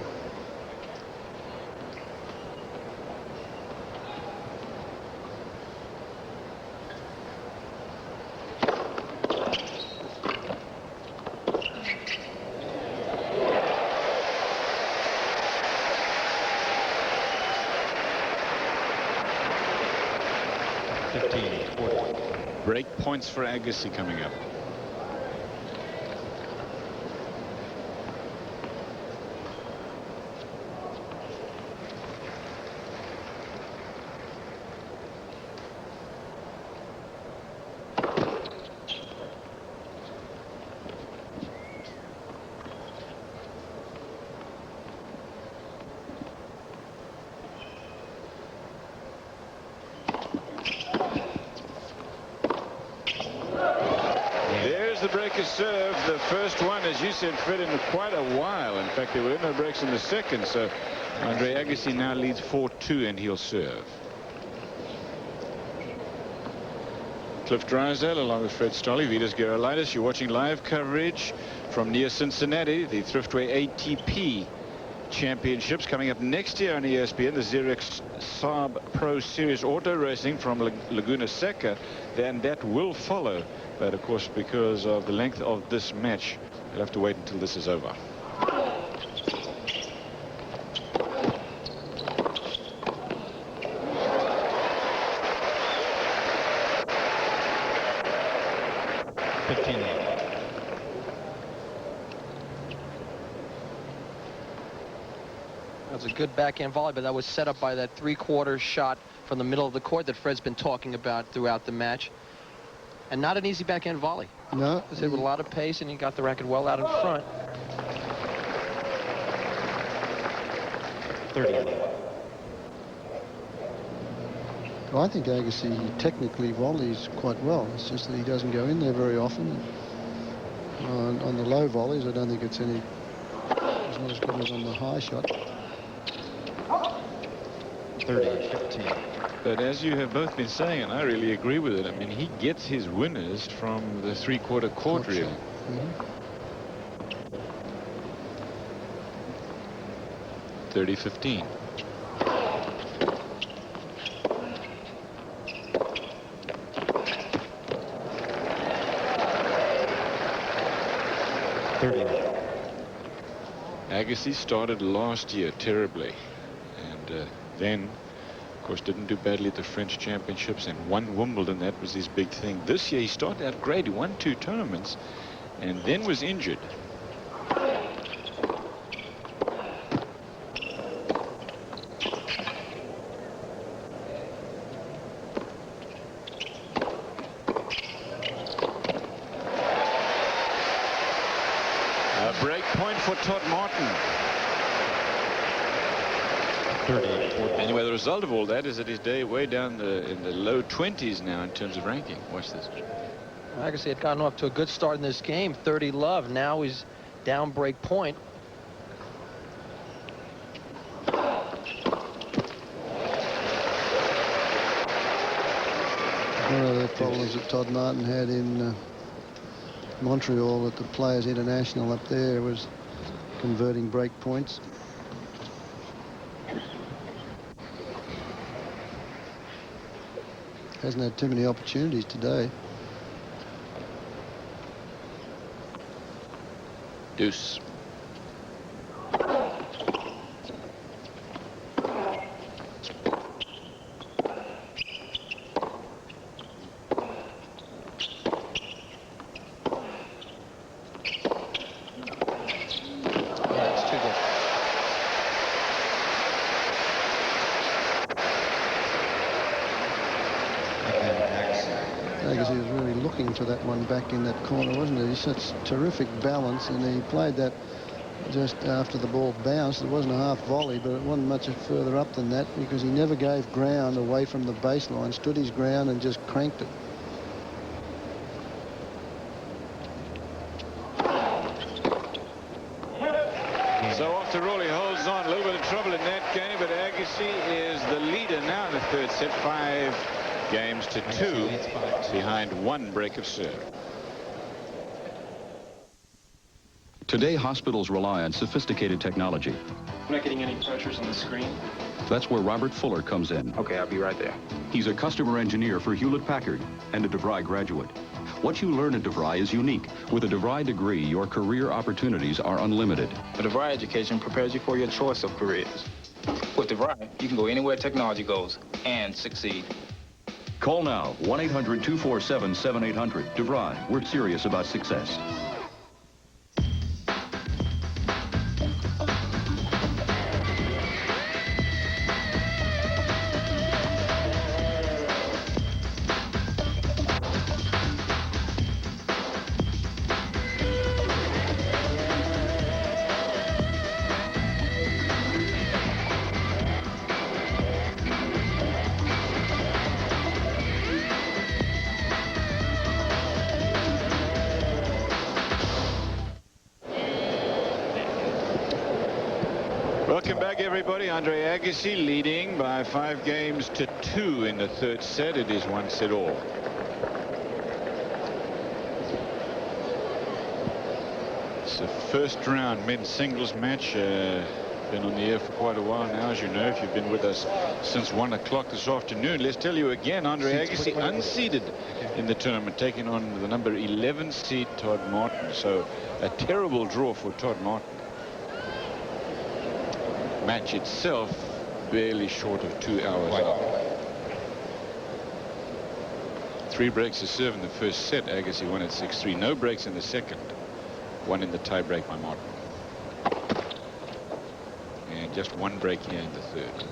Break points for Agassi coming up. Serve, the first one, as you said, Fred, in quite a while. In fact, there were no breaks in the second, so Andre Agassi now leads 4-2, and he'll serve. Cliff Drysdale along with Fred Stolle, Vitas Gerolaitis. You're watching live coverage from near Cincinnati, the Thriftway ATP Championships coming up next year on ESPN, the Xerox Saab Pro Series Auto Racing from Laguna Seca. Then that will follow. But of course, because of the length of this match, you'll have to wait until this is over. That was a good backhand volley, but that was set up by that 3/4 shot from the middle of the court that Fred's been talking about throughout the match. And not an easy backhand volley. No. It was hit with a lot of pace, and he got the racket well out in front. 30. Well, I think Agassi technically volleys quite well. It's just that he doesn't go in there very often. On the low volleys, I don't think it's any. It's not as good as on the high shot. 30-15. But as you have both been saying, and I really agree with it, I mean, he gets his winners from the 3/4 court reel. 30-15. Agassi started last year terribly, and then, of course, didn't do badly at the French Championships and won Wimbledon. That was his big thing. This year he started out great. He won 2 tournaments and then was injured. for Todd Martin. 30. Anyway, the result of all that is that he's way down in the low 20s now in terms of ranking. Watch this. Agassi had gotten off to a good start in this game, 30 love. Now he's down break point. One of the problems that Todd Martin had in Montreal at the Players International up there was converting break points. Hasn't had too many opportunities today. Deuce. Agassi was really looking for that one back in that corner, wasn't it? He's such terrific balance, and he played that just after the ball bounced. It wasn't a half volley, but it wasn't much further up than that because he never gave ground away from the baseline, stood his ground and just cranked it. So after all, he holds on. A little bit of trouble in that game, but Agassi is the leader now in the third set. 5 games to 2 behind 1 break of serve. Today, hospitals rely on sophisticated technology. I'm not getting any pressures on the screen. That's where Robert Fuller comes in. Okay, I'll be right there. He's a customer engineer for Hewlett-Packard and a DeVry graduate. What you learn at DeVry is unique. With a DeVry degree, your career opportunities are unlimited. The DeVry education prepares you for your choice of careers. With DeVry, you can go anywhere technology goes and succeed. Call now, 1-800-247-7800. DeVry, we're serious about success. Welcome back, everybody. Andre Agassi leading by 5 games to 2 in the third set. It is 1 set all. It's the first round men's singles match. Been on the air for quite a while now, as you know, if you've been with us since 1 o'clock this afternoon. Let's tell you again, Andre Agassi unseeded in the tournament, taking on the number 11 seed Todd Martin. So a terrible draw for Todd Martin. Match itself barely short of 2 hours out. 3 breaks to serve in the first set. Agassi won at 6-3. No breaks in the second. 1 in the tie break by Martin. And just 1 break here in the third.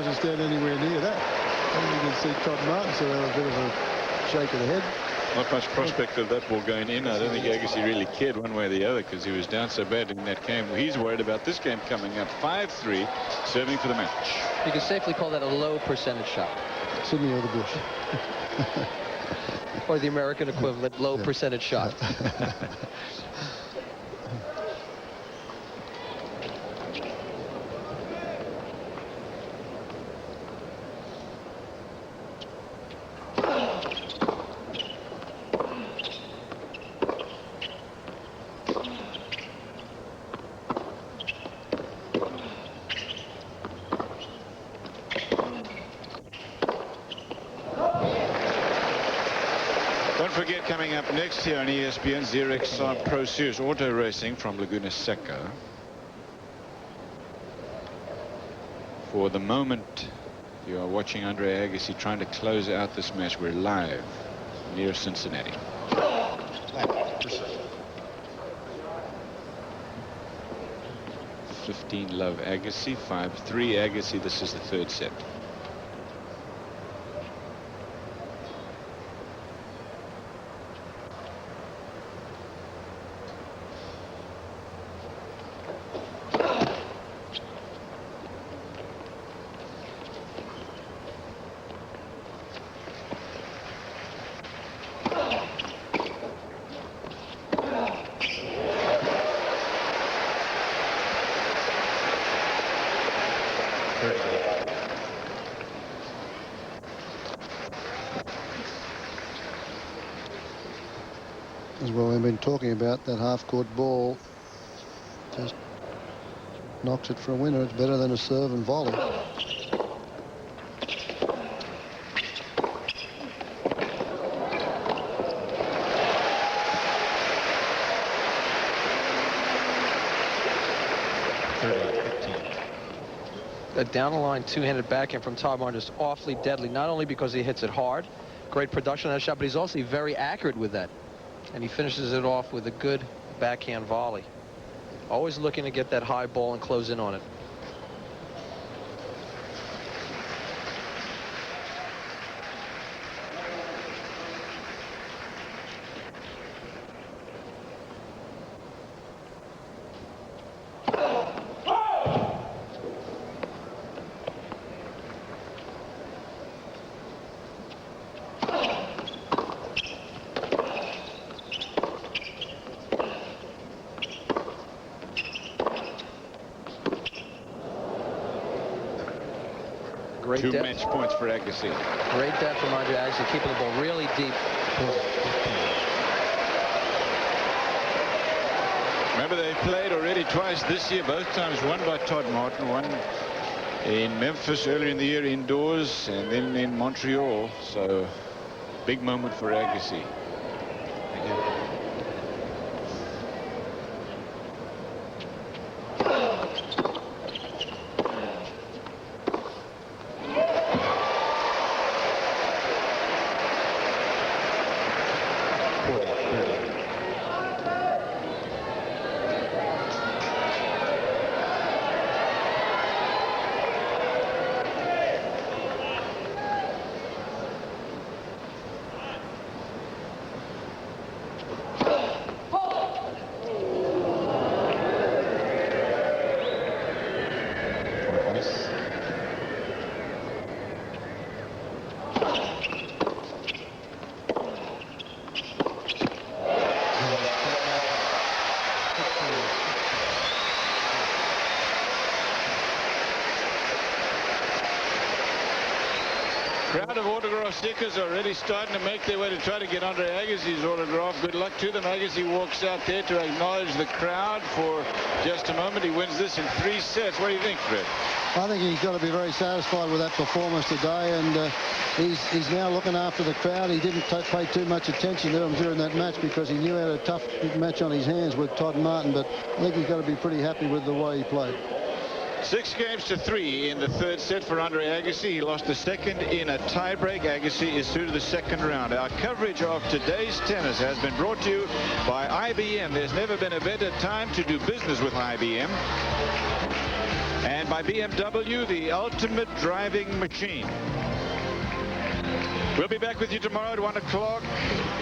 doesn't stand anywhere near that. And you can see Todd Martin sort of have a bit of a shake of the head. Not much prospect of that ball going in. I don't think Agassi really cared one way or the other because he was down so bad in that game. He's worried about this game coming up. 5-3, serving for the match. You can safely call that a low percentage shot. Sydney or the Bush. Or the American equivalent, low percentage shot. Don't forget, coming up next here on ESPN, Xerox Saab Pro Series Auto Racing from Laguna Seca. For the moment, you are watching Andre Agassi trying to close out this match. We're live near Cincinnati. 15 love Agassi, 5-3 Agassi. This is the third set. As well, we've been talking about that half-court ball. Just knocks it for a winner. It's better than a serve and volley. A down the line two-handed backhand from Todd Martin is awfully deadly, not only because he hits it hard, great production on that shot, but he's also very accurate with that. And he finishes it off with a good backhand volley. Always looking to get that high ball and close in on it. Great Two depth. match points for Agassi. Great depth from Andre Agassi, keeping the ball really deep. Remember, they played already twice this year, both times won by Todd Martin, one in Memphis earlier in the year indoors and then in Montreal. So big moment for Agassi. Crowd of autograph stickers are already starting to make their way to try to get Andre Agassi's autograph. Good luck to them. Agassi walks out there to acknowledge the crowd for just a moment. He wins this in 3 sets. What do you think, Fred? I think he's got to be very satisfied with that performance today, and he's now looking after the crowd. He didn't pay too much attention to them during that match because he knew he had a tough match on his hands with Todd Martin, but I think he's got to be pretty happy with the way he played. 6-3 in the third set for Andre Agassi. He lost the second in a tiebreak. Agassi is through to the second round. Our coverage of today's tennis has been brought to you by IBM. There's never been a better time to do business with IBM. And by BMW, the ultimate driving machine. We'll be back with you tomorrow at 1 o'clock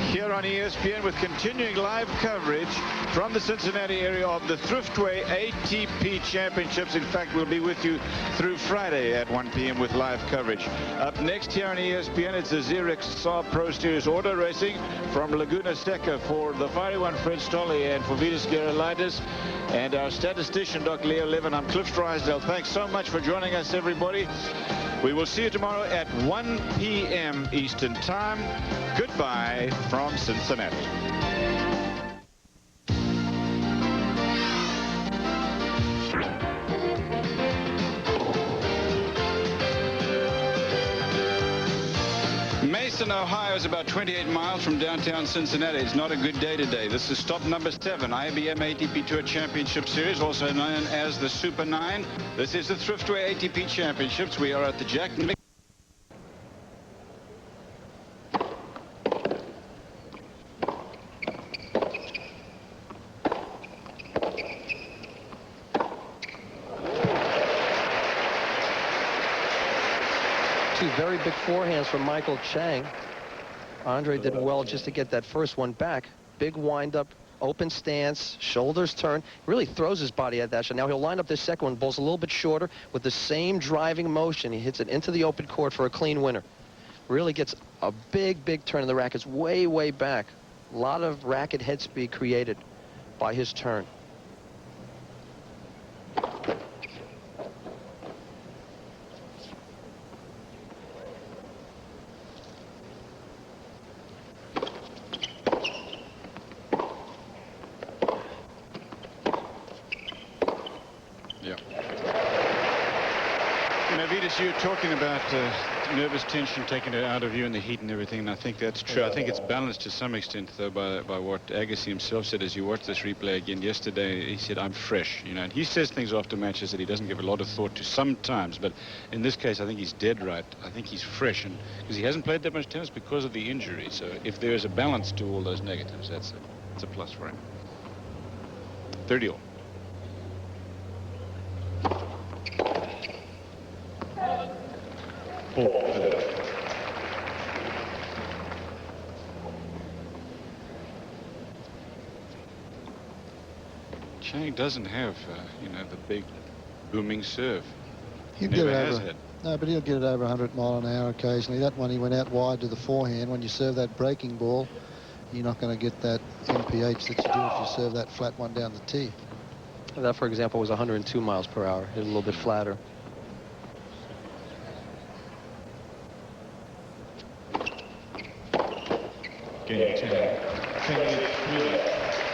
here on ESPN with continuing live coverage from the Cincinnati area of the Thriftway ATP Championships. In fact, we'll be with you through Friday at 1 p.m. with live coverage. Up next here on ESPN, it's the Xerox Saab Pro Series Auto Racing from Laguna Seca for the fiery one, Fred Stolle, and for Vitas Gerolaitis. And our statistician, Dr. Leo Levin. I'm Cliff Drysdale. Thanks so much for joining us, everybody. We will see you tomorrow at 1 p.m. Eastern Time. Goodbye from Cincinnati. Mason, Ohio is about 28 miles from downtown Cincinnati. It's not a good day today. This is stop number 7, IBM ATP Tour Championship Series, also known as the Super 9. This is the Thriftway ATP Championships. We are at the Jack Nick. Two very big forehands from Michael Chang. Andre did well just to get that first one back. Big wind-up, open stance, shoulders turn. Really throws his body at that shot. Now he'll line up this second one, bowls a little bit shorter with the same driving motion. He hits it into the open court for a clean winner. Really gets a big, big turn, and the racket's way, way back. A lot of racket head speed created by his turn. You're talking about nervous tension taking it out of you in the heat and everything, and I think that's true. I think it's balanced to some extent, though, by what Agassi himself said as you watched this replay again yesterday. He said, I'm fresh, you know, and he says things after matches that he doesn't give a lot of thought to sometimes, but in this case, I think he's dead right. I think he's fresh, and because he hasn't played that much tennis because of the injury, so if there is a balance to all those negatives, that's a plus for him. 30 all. Chang doesn't have, you know, the big booming serve. He'll get it over. No, but he'll get it over 100 mile an hour occasionally. That one, he went out wide to the forehand. When you serve that breaking ball, you're not going to get that MPH that you do if you serve that flat one down the tee. That, for example, was 102 miles per hour. It was a little bit flatter.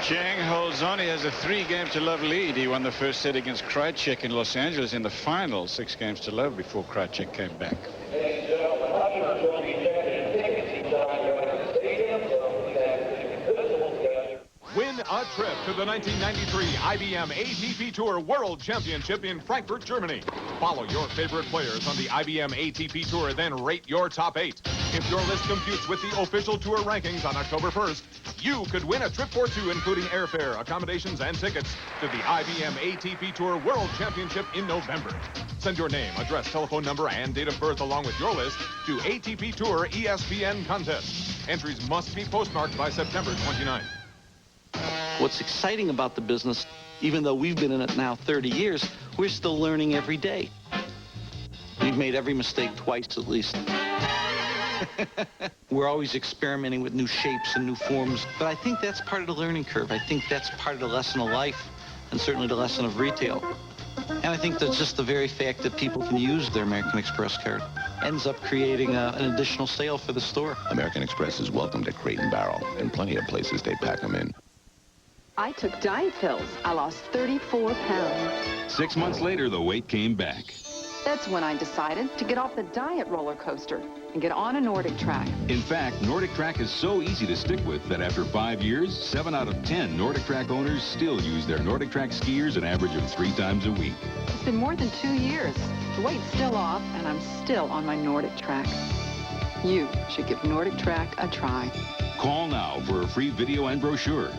Chang holds on. He has a 3-game-to-love lead. He won the first set against Krajicek in Los Angeles in the final, 6 games to love before Krajicek came back. Win a trip to the 1993 IBM ATP Tour World Championship in Frankfurt, Germany. Follow your favorite players on the IBM ATP Tour, then rate your top 8. If your list computes with the official tour rankings on October 1st, you could win a trip for 2, including airfare, accommodations, and tickets to the IBM ATP Tour World Championship in November. Send your name, address, telephone number, and date of birth along with your list to ATP Tour ESPN Contest. Entries must be postmarked by September 29th. What's exciting about the business, even though we've been in it now 30 years, we're still learning every day. We've made every mistake twice at least. We're always experimenting with new shapes and new forms, but I think that's part of the learning curve. I think that's part of the lesson of life, and certainly the lesson of retail. And I think that's just the very fact that people can use their American Express card ends up creating an additional sale for the store. American Express is welcomed at Crate and Barrel, and plenty of places they pack them in. I took diet pills. I lost 34 pounds. 6 months later, the weight came back. That's when I decided to get off the diet roller coaster and get on a Nordic Track. In fact, Nordic Track is so easy to stick with that after 5 years, 7 out of 10 Nordic Track owners still use their Nordic Track skiers an average of 3 times a week. It's been more than 2 years. The weight's still off, and I'm still on my Nordic Track. You should give Nordic Track a try. Call now for a free video and brochure.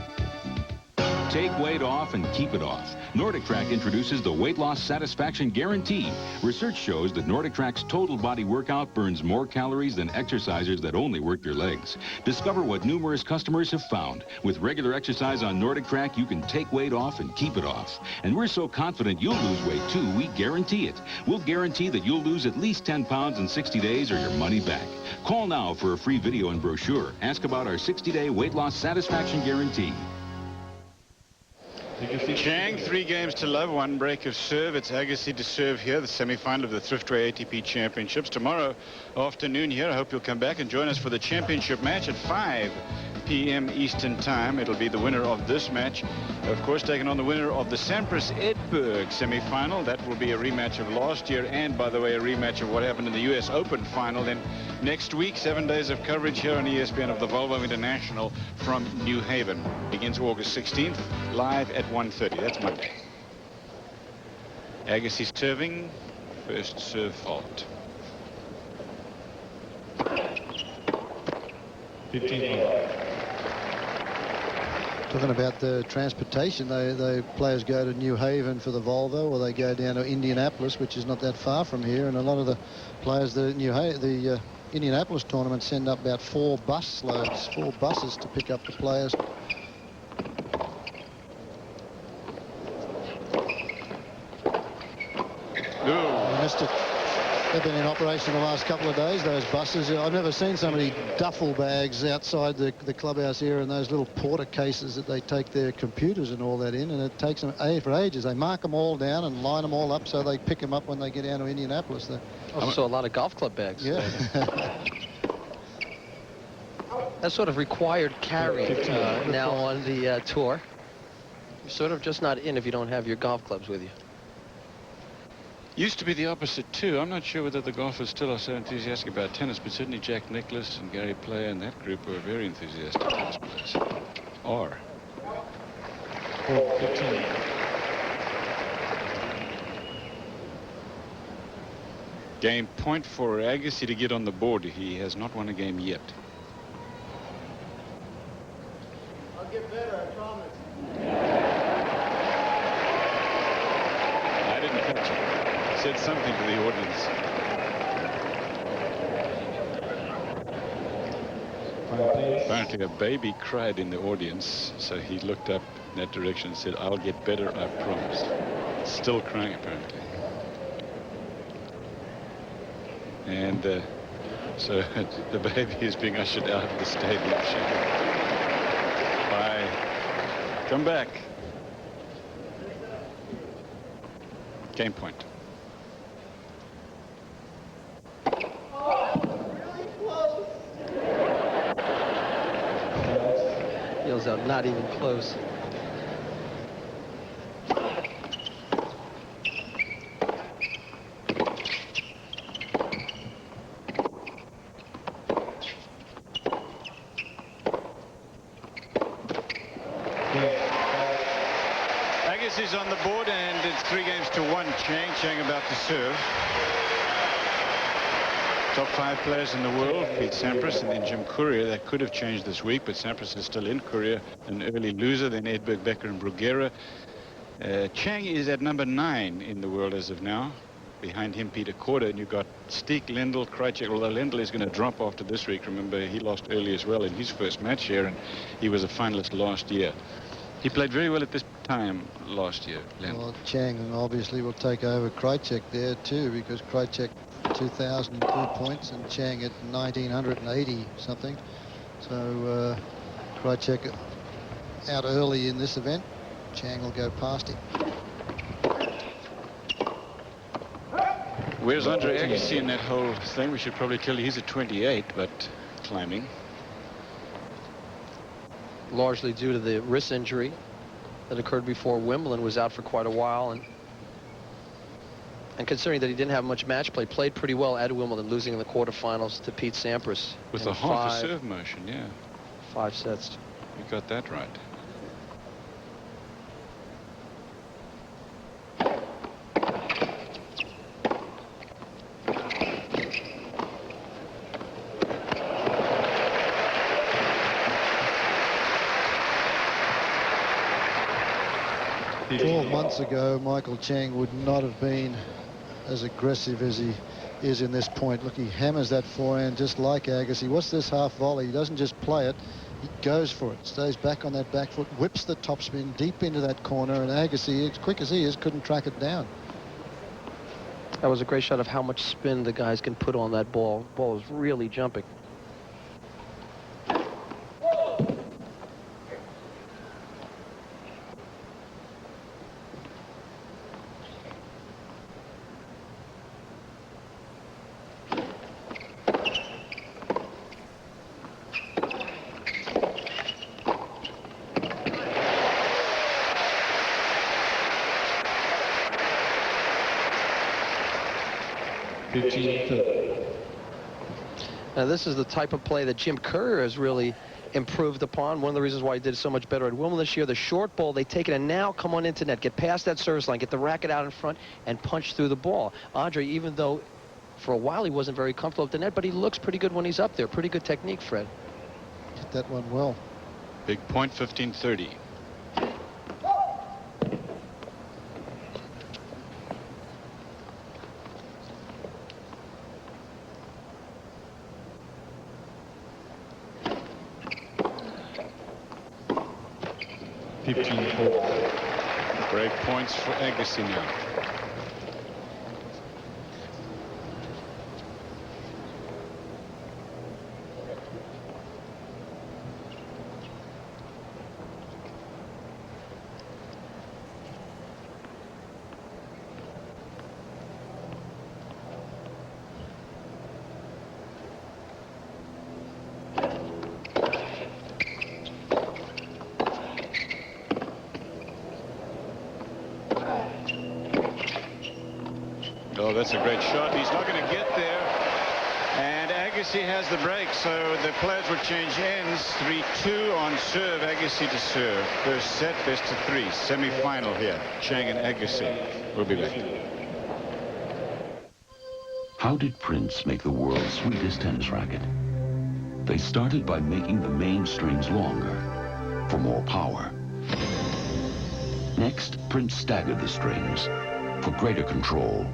Take weight off and keep it off. Nordic Track introduces the Weight Loss Satisfaction Guarantee. Research shows that Nordic Track's total body workout burns more calories than exercisers that only work their legs. Discover what numerous customers have found. With regular exercise on Nordic Track, you can take weight off and keep it off. And we're so confident you'll lose weight too, we guarantee it. We'll guarantee that you'll lose at least 10 pounds in 60 days or your money back. Call now for a free video and brochure. Ask about our 60-day weight loss satisfaction guarantee. Chang, 3 games to love, 1 break of serve. It's Agassi to serve here, the semi-final of the Thriftway ATP Championships. Tomorrow afternoon here, I hope you'll come back and join us for the championship match at 5 p.m. Eastern Time. It'll be the winner of this match, of course, taking on the winner of the Sampras Edberg semi-final. That will be a rematch of last year and, by the way, a rematch of what happened in the U.S. Open final. Then next week, 7 days of coverage here on ESPN of the Volvo International from New Haven. Begins August 16th, live at 1:30. That's Monday. Agassi serving, first serve fault. 15. Talking about the transportation, the players go to New Haven for the Volvo, or they go down to Indianapolis, which is not that far from here. And a lot of the players, the Indianapolis tournament, send up about 4 bus loads, 4 buses to pick up the players. Ooh. Missed it. They've been in operation the last couple of days, those buses. I've never seen so many duffel bags outside the clubhouse here, and those little porter cases that they take their computers and all that in, and it takes them for ages. They mark them all down and line them all up so they pick them up when they get down to Indianapolis. Also a lot of golf club bags. Yeah. That's sort of required carry now on the tour. You're sort of just not in if you don't have your golf clubs with you. Used to be the opposite, too. I'm not sure whether the golfers still are so enthusiastic about tennis, but certainly Jack Nicklaus and Gary Player and that group were very enthusiastic tennis players. Or. 15. Game point for Agassi to get on the board. He has not won a game yet. I'll get better, I promise. I didn't catch it. Said something to the audience. Apparently a baby cried in the audience, so he looked up in that direction and said, "I'll get better, I promise." Still crying, apparently. And so the baby is being ushered out of the stadium. Bye. Come back. Game point. Yells out, not even close. Agassi's on the board, and it's 3-1. Chang about to serve. Top 5 players in the world, Pete Sampras and then Jim Courier. That could have changed this week, but Sampras is still in. Courier, an early loser, then Edberg, Becker, and Bruguera. Chang is at number 9 in the world as of now. Behind him, Peter Korda, and you've got Steek, Lendl, Krajcek, although Lendl is going to drop after this week. Remember, he lost early as well in his first match here, and he was a finalist last year. He played very well at this time last year, Lendl. Well, Chang obviously will take over Krajcek there, too, because Krajcek 2,002 points and Chang at 1,980 something. So Krajcek out early in this event. Chang will go past him. Where's Andre Agassi in that whole thing? We should probably tell you he's at 28, but climbing. Largely due to the wrist injury that occurred before Wimbledon, was out for quite a while, and considering that he didn't have much match play, played pretty well at Wimbledon, losing in the quarterfinals to Pete Sampras. With a half a serve motion, yeah. 5 sets. You got that right. 12 months ago, Michael Chang would not have been as aggressive as he is in this point. Look, he hammers that forehand just like Agassi. What's this half volley? He doesn't just play it, he goes for it. Stays back on that back foot, whips the topspin deep into that corner, and Agassi, as quick as he is, couldn't track it down. That was a great shot of how much spin the guys can put on that ball. The ball is really jumping. Now, this is the type of play that Jim Courier has really improved upon. One of the reasons why he did so much better at Wimbledon this year, the short ball, they take it and now come on into net, get past that service line, get the racket out in front, and punch through the ball. Andre, even though for a while he wasn't very comfortable at the net, but he looks pretty good when he's up there. Pretty good technique, Fred. Hit that one well. Big point, 15-30. Break points for Agassi now. Oh, that's a great shot. He's not going to get there. And Agassi has the break, so the players will change ends. 3-2 on serve, Agassi to serve. First set, best of 3. Semi-final here. Chang and Agassi. We'll be back. How did Prince make the world's sweetest tennis racket? They started by making the main strings longer, for more power. Next, Prince staggered the strings, for greater control.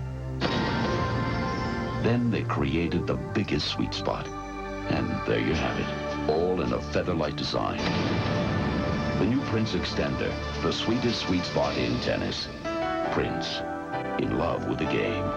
Then they created the biggest sweet spot. And there you have it, all in a featherlight design. The new Prince Extender, the sweetest sweet spot in tennis. Prince, in love with the game.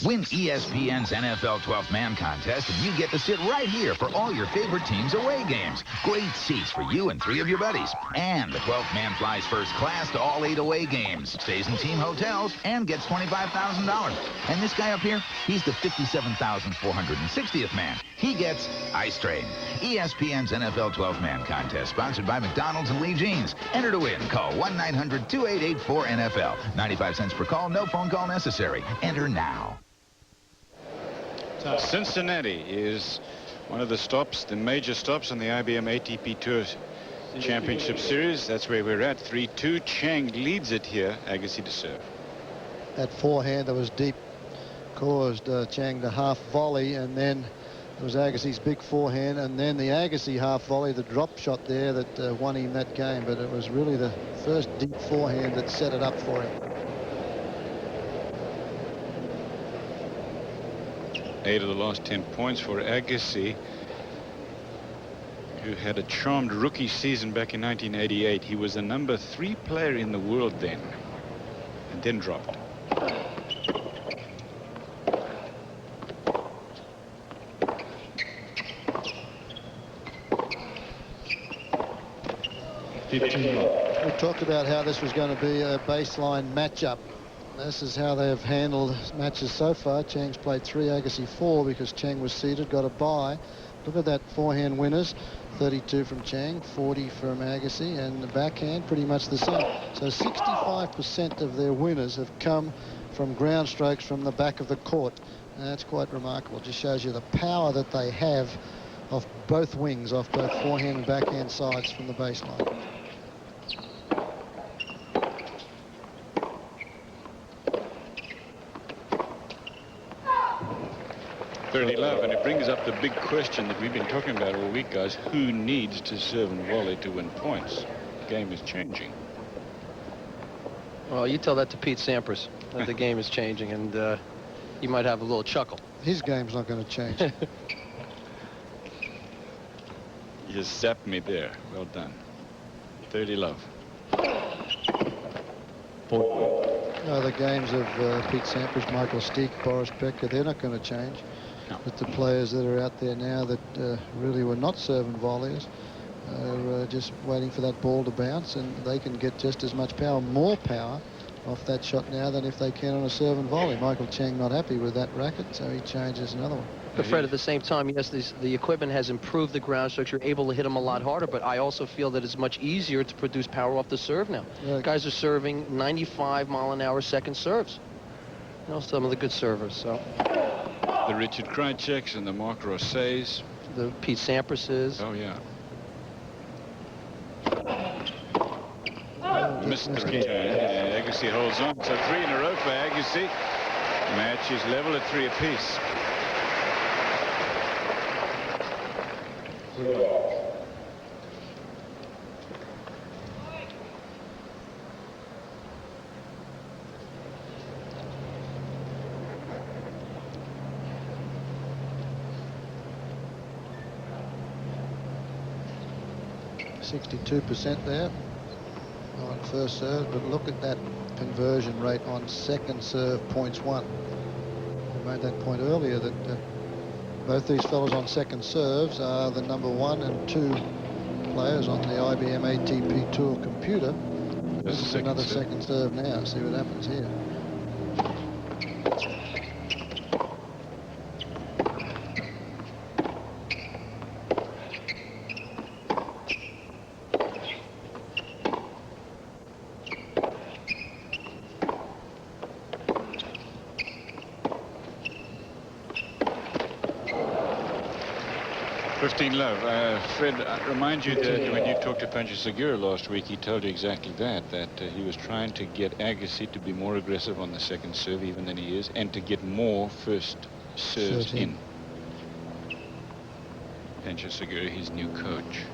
Win ESPN's NFL 12th Man Contest and you get to sit right here for all your favorite teams' away games. Great seats for you and 3 of your buddies. And the 12th man flies first class to all 8 away games, stays in team hotels, and gets $25,000. And this guy up here, he's the 57,460th man. He gets Ice Train. ESPN's NFL 12th Man Contest, sponsored by McDonald's and Lee Jeans. Enter to win. Call 1-900-2884-NFL. 95 cents per call, no phone call necessary. Enter now. Cincinnati is one of the stops, the major stops on the IBM ATP Tour Championship Series. That's where we're at. 3-2. Chang leads it here. Agassi to serve. That forehand that was deep caused Chang to half volley, and then it was Agassi's big forehand, and then the Agassi half volley, the drop shot there that won him that game. But it was really the first deep forehand that set it up for him. 8 of the last 10 points for Agassi, who had a charmed rookie season back in 1988. He was the number 3 player in the world then, and then dropped. We talked about how this was going to be a baseline matchup. This is how they have handled matches so far. Chang's played 3, Agassi 4, because Chang was seated, got a bye. Look at that forehand winners. 32 from Chang, 40 from Agassi, and the backhand pretty much the same. So 65% of their winners have come from ground strokes from the back of the court. And that's quite remarkable. Just shows you the power that they have off both wings, off both forehand and backhand sides from the baseline. 30-love, and it brings up the big question that we've been talking about all week, guys. Who needs to serve and volley to win points? The game is changing. Well, you tell that to Pete Sampras that the game is changing, and you might have a little chuckle. His game's not going to change. You just zapped me there. Well done. 30 love. No, the games of Pete Sampras, Michael Steek, Boris Becker, they're not going to change. No. But the players that are out there now that really were not serving volleys are just waiting for that ball to bounce, and they can get just as much power, more power, off that shot now than if they can on a serve and volley. Michael Chang not happy with that racket, so he changes another one. But Fred, at the same time, yes, the equipment has improved the ground structure, able to hit them a lot harder, but I also feel that it's much easier to produce power off the serve now. Right. Guys are serving 95-mile-an-hour second serves. You know, some of the good servers, so. The Richard Krajceks and the Mark Rosses. The Pete Samprases. Oh, yeah. Missed the return. Agassi holds on. So 3 in a row for Agassi. Match is level at 3 apiece. %62% there on first serve, but look at that conversion rate on second serve, points 1. I made that point earlier that both these fellows on second serves are the number 1 and 2 players on the IBM ATP Tour computer. This is another second serve now. See what happens here. Fred, I remind you that when you talked to Pancho Segura last week, he told you exactly that he was trying to get Agassi to be more aggressive on the second serve even than he is, and to get more first serves in. Pancho Segura, his new coach.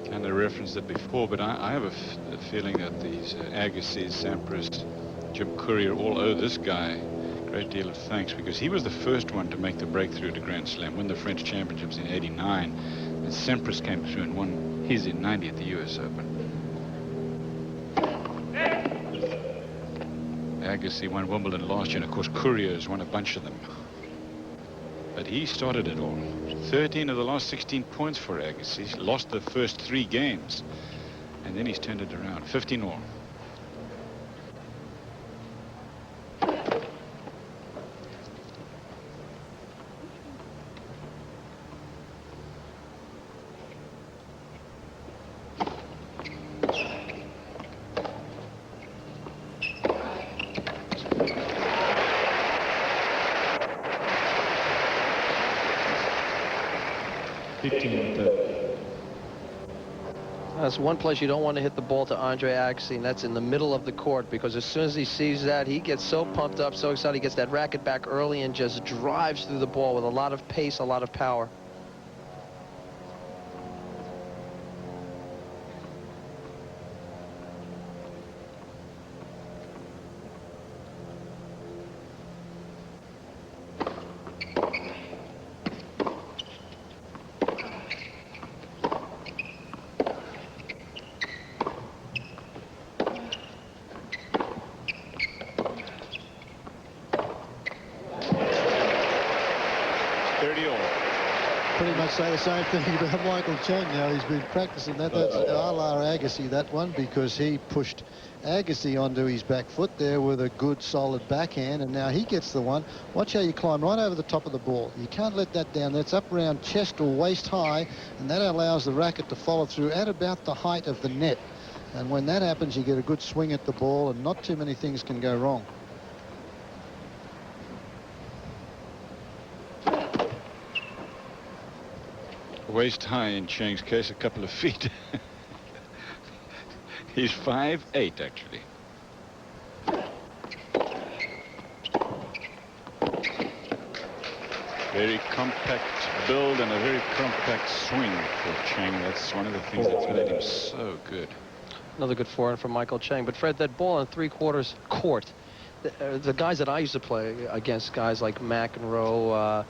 And I referenced it before, but I have a feeling that these Agassi, Sampras, Jim Courier all owe this guy a great deal of thanks, because he was the first one to make the breakthrough to Grand Slam, win the French Championships in '89, and Sampras came through and won his in '90 at the US Open. Agassi won Wimbledon last year, and of course Courier's won a bunch of them. But he started it all. 13 of the last 16 points for Agassi. He's lost the first 3 games, and then he's turned it around. 15 all. That's one place you don't want to hit the ball to Andre Agassi, and that's in the middle of the court, because as soon as he sees that, he gets so pumped up, so excited. He gets that racket back early and just drives through the ball with a lot of pace, a lot of power. say the same thing about Michael Chang now. He's been practicing that. That's a la Agassi, that one, because he pushed Agassi onto his back foot there with a good, solid backhand, and now he gets the one. Watch how you climb right over the top of the ball. You can't let that down. That's up around chest or waist high, and that allows the racket to follow through at about the height of the net. And when that happens, you get a good swing at the ball, and not too many things can go wrong. Waist high in Chang's case, a couple of feet. He's 5'8", actually. Very compact build and a very compact swing for Chang. That's one of the things that's made him so good. Another good forehand from Michael Chang. But Fred, that ball on 3/4 court, the guys that I used to play against, guys like McEnroe,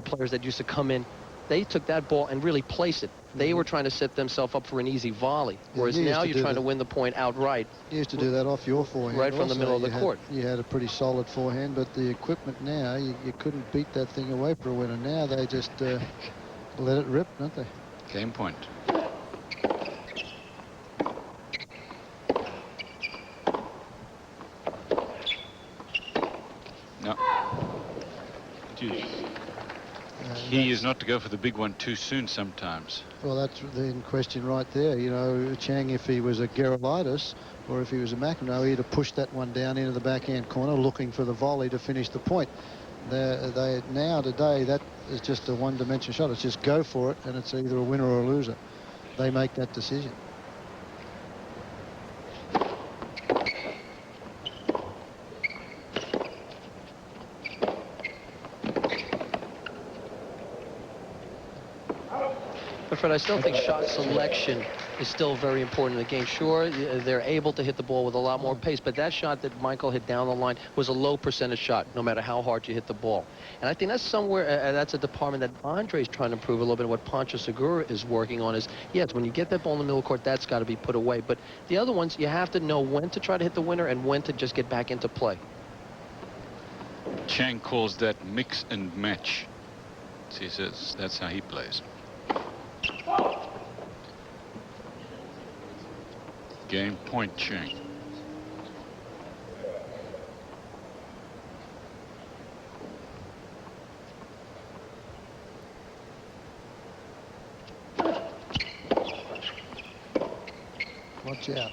players that used to come in, they took that ball and really placed it. They were trying to set themselves up for an easy volley, whereas now you're trying to win the point outright. You used to do that off your forehand. Right from the middle of the court. You had a pretty solid forehand, but the equipment now, you couldn't beat that thing away for a winner. Now they just let it rip, don't they? Game point. No. Key is not to go for the big one too soon sometimes. Well, that's the question right there. You know, Chang, if he was a Gerolaitis or if he was a McEnroe, he'd have pushed that one down into the backhand corner looking for the volley to finish the point. Now, today, that is just a one-dimensional shot. It's just go for it, and it's either a winner or a loser. They make that decision. Fred, I still think shot selection is still very important in the game. Sure, they're able to hit the ball with a lot more pace, but that shot that Michael hit down the line was a low percentage shot, no matter how hard you hit the ball. And I think that's somewhere, that's a department that Andre's trying to improve a little bit. What Pancho Segura is working on is, yes, when you get that ball in the middle of the court, that's got to be put away. But the other ones, you have to know when to try to hit the winner and when to just get back into play. Chang calls that mix and match. He says that's how he plays. Game point, Chang. Watch out.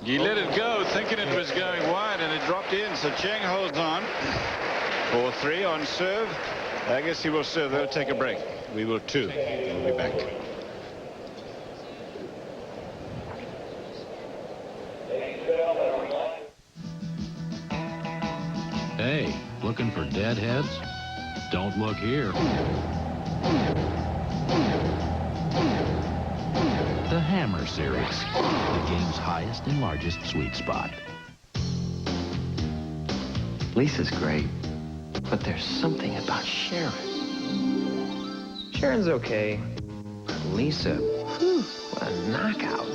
He let it go, thinking it was going wide, and it dropped in, so Chang holds on. 4-3 on serve. Agassi will serve. They'll take a break. We will too. We'll be back. Hey, looking for deadheads? Don't look here. The Hammer Series, the game's highest and largest sweet spot. Lisa's great, but there's something about Sharon. Sharon's okay, but Lisa, whew, what a knockout.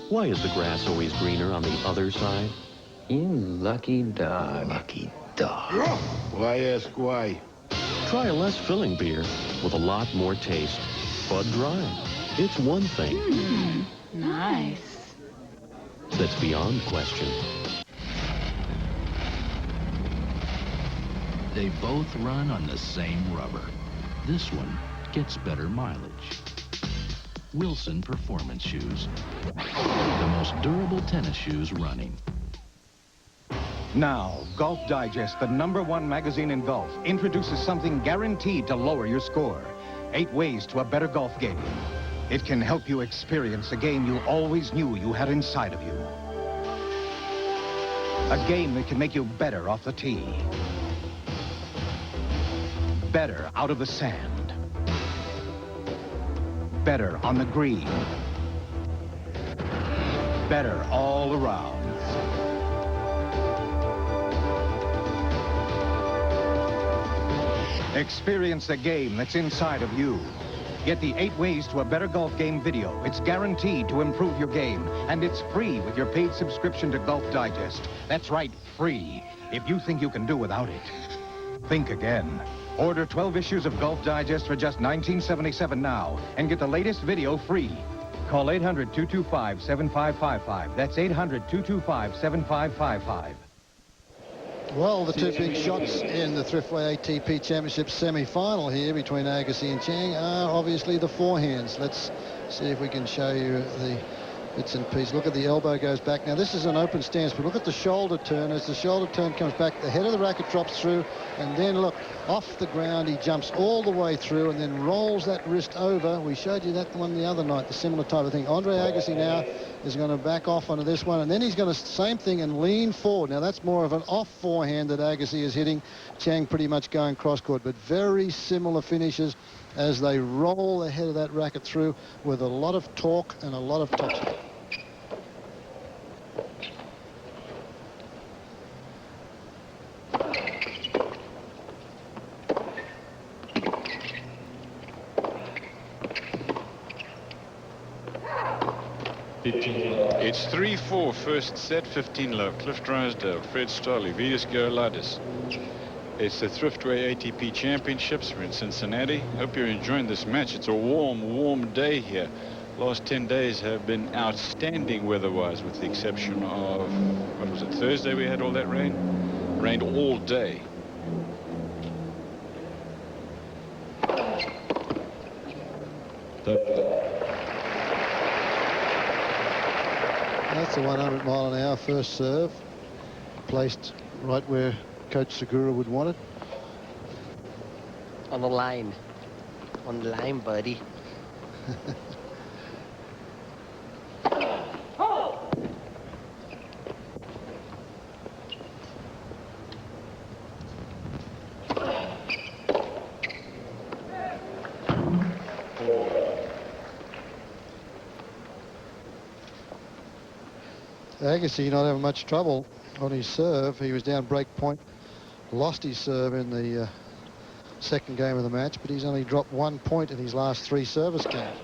Why is the grass always greener on the other side? You lucky dog. Lucky dog. Why ask why? Try a less filling beer with a lot more taste. Bud Dry. It's one thing. Nice. That's beyond question. They both run on the same rubber. This one gets better mileage. Wilson Performance Shoes. The most durable tennis shoes running. Now, Golf Digest, the #1 magazine in golf, introduces something guaranteed to lower your score. 8 ways to a better golf game. It can help you experience a game you always knew you had inside of you. A game that can make you better off the tee. Better out of the sand. Better on the green. Better all around. Experience the game that's inside of you. Get the 8 Ways to a Better Golf Game video. It's guaranteed to improve your game, and it's free with your paid subscription to Golf Digest. That's right, free. If you think you can do without it, think again. Order 12 issues of Golf Digest for just $19.77 now and get the latest video free. Call 800-225-7555. That's 800-225-7555. Well, the two big shots in the Thriftway ATP Championship semi-final here between Agassi and Chang are obviously the forehands. Let's see if we can show you the bits and pieces. Look at the elbow goes back. Now, this is an open stance, but look at the shoulder turn. As the shoulder turn comes back, the head of the racket drops through, and then look, off the ground, he jumps all the way through and then rolls that wrist over. We showed you that one the other night, the similar type of thing. Andre Agassi now is going to back off onto this one, and then he's going to same thing and lean forward. Now, that's more of an off forehand that Agassi is hitting. Chang pretty much going cross-court, but very similar finishes as they roll the head of that racket through with a lot of torque and a lot of topspin. It's 3-4 first set, 15 love. Cliff Drysdale, Fred Starley, Vitas Gerulaitis. It's the Thriftway ATP Championships. We're in Cincinnati. Hope you're enjoying this match. It's a warm day here. Last 10 days have been outstanding weather-wise, with the exception of, what was it, Thursday we had all that rain? Rained all day. That's a 100-mile-an-hour first serve, placed right where Coach Segura would want it. On the line. On the line, buddy. Agassi not having much trouble on his serve. He was down break point, lost his serve in the second game of the match, but he's only dropped 1 point in his last 3 service games.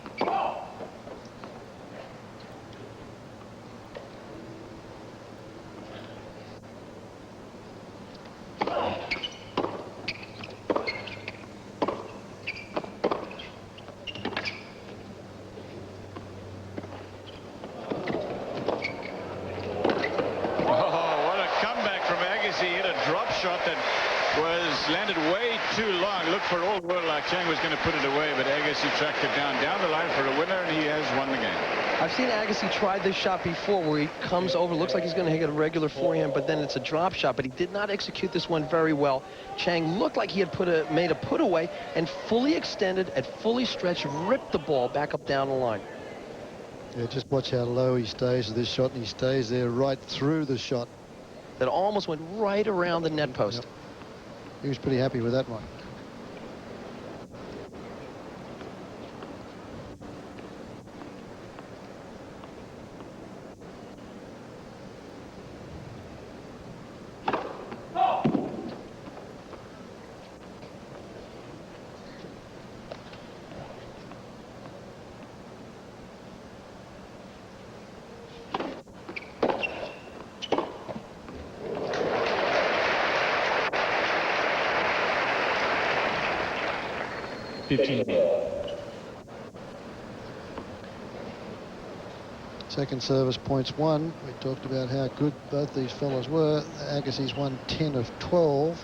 Landed way too long. Looked for all the world like Chang was going to put it away, but Agassi tracked it down the line for a winner, and he has won the game. I've seen Agassi try this shot before where he comes over, looks like he's going to hit a regular forehand, but then it's a drop shot, but he did not execute this one very well. Chang looked like he had made a put away and fully extended and fully stretched, ripped the ball back up down the line. Yeah, just watch how low he stays with this shot, and he stays there right through the shot. That almost went right around the net post. Yep. He was pretty happy with that one. Second service points won. We talked about how good both these fellas were. Agassi's won 10 of 12,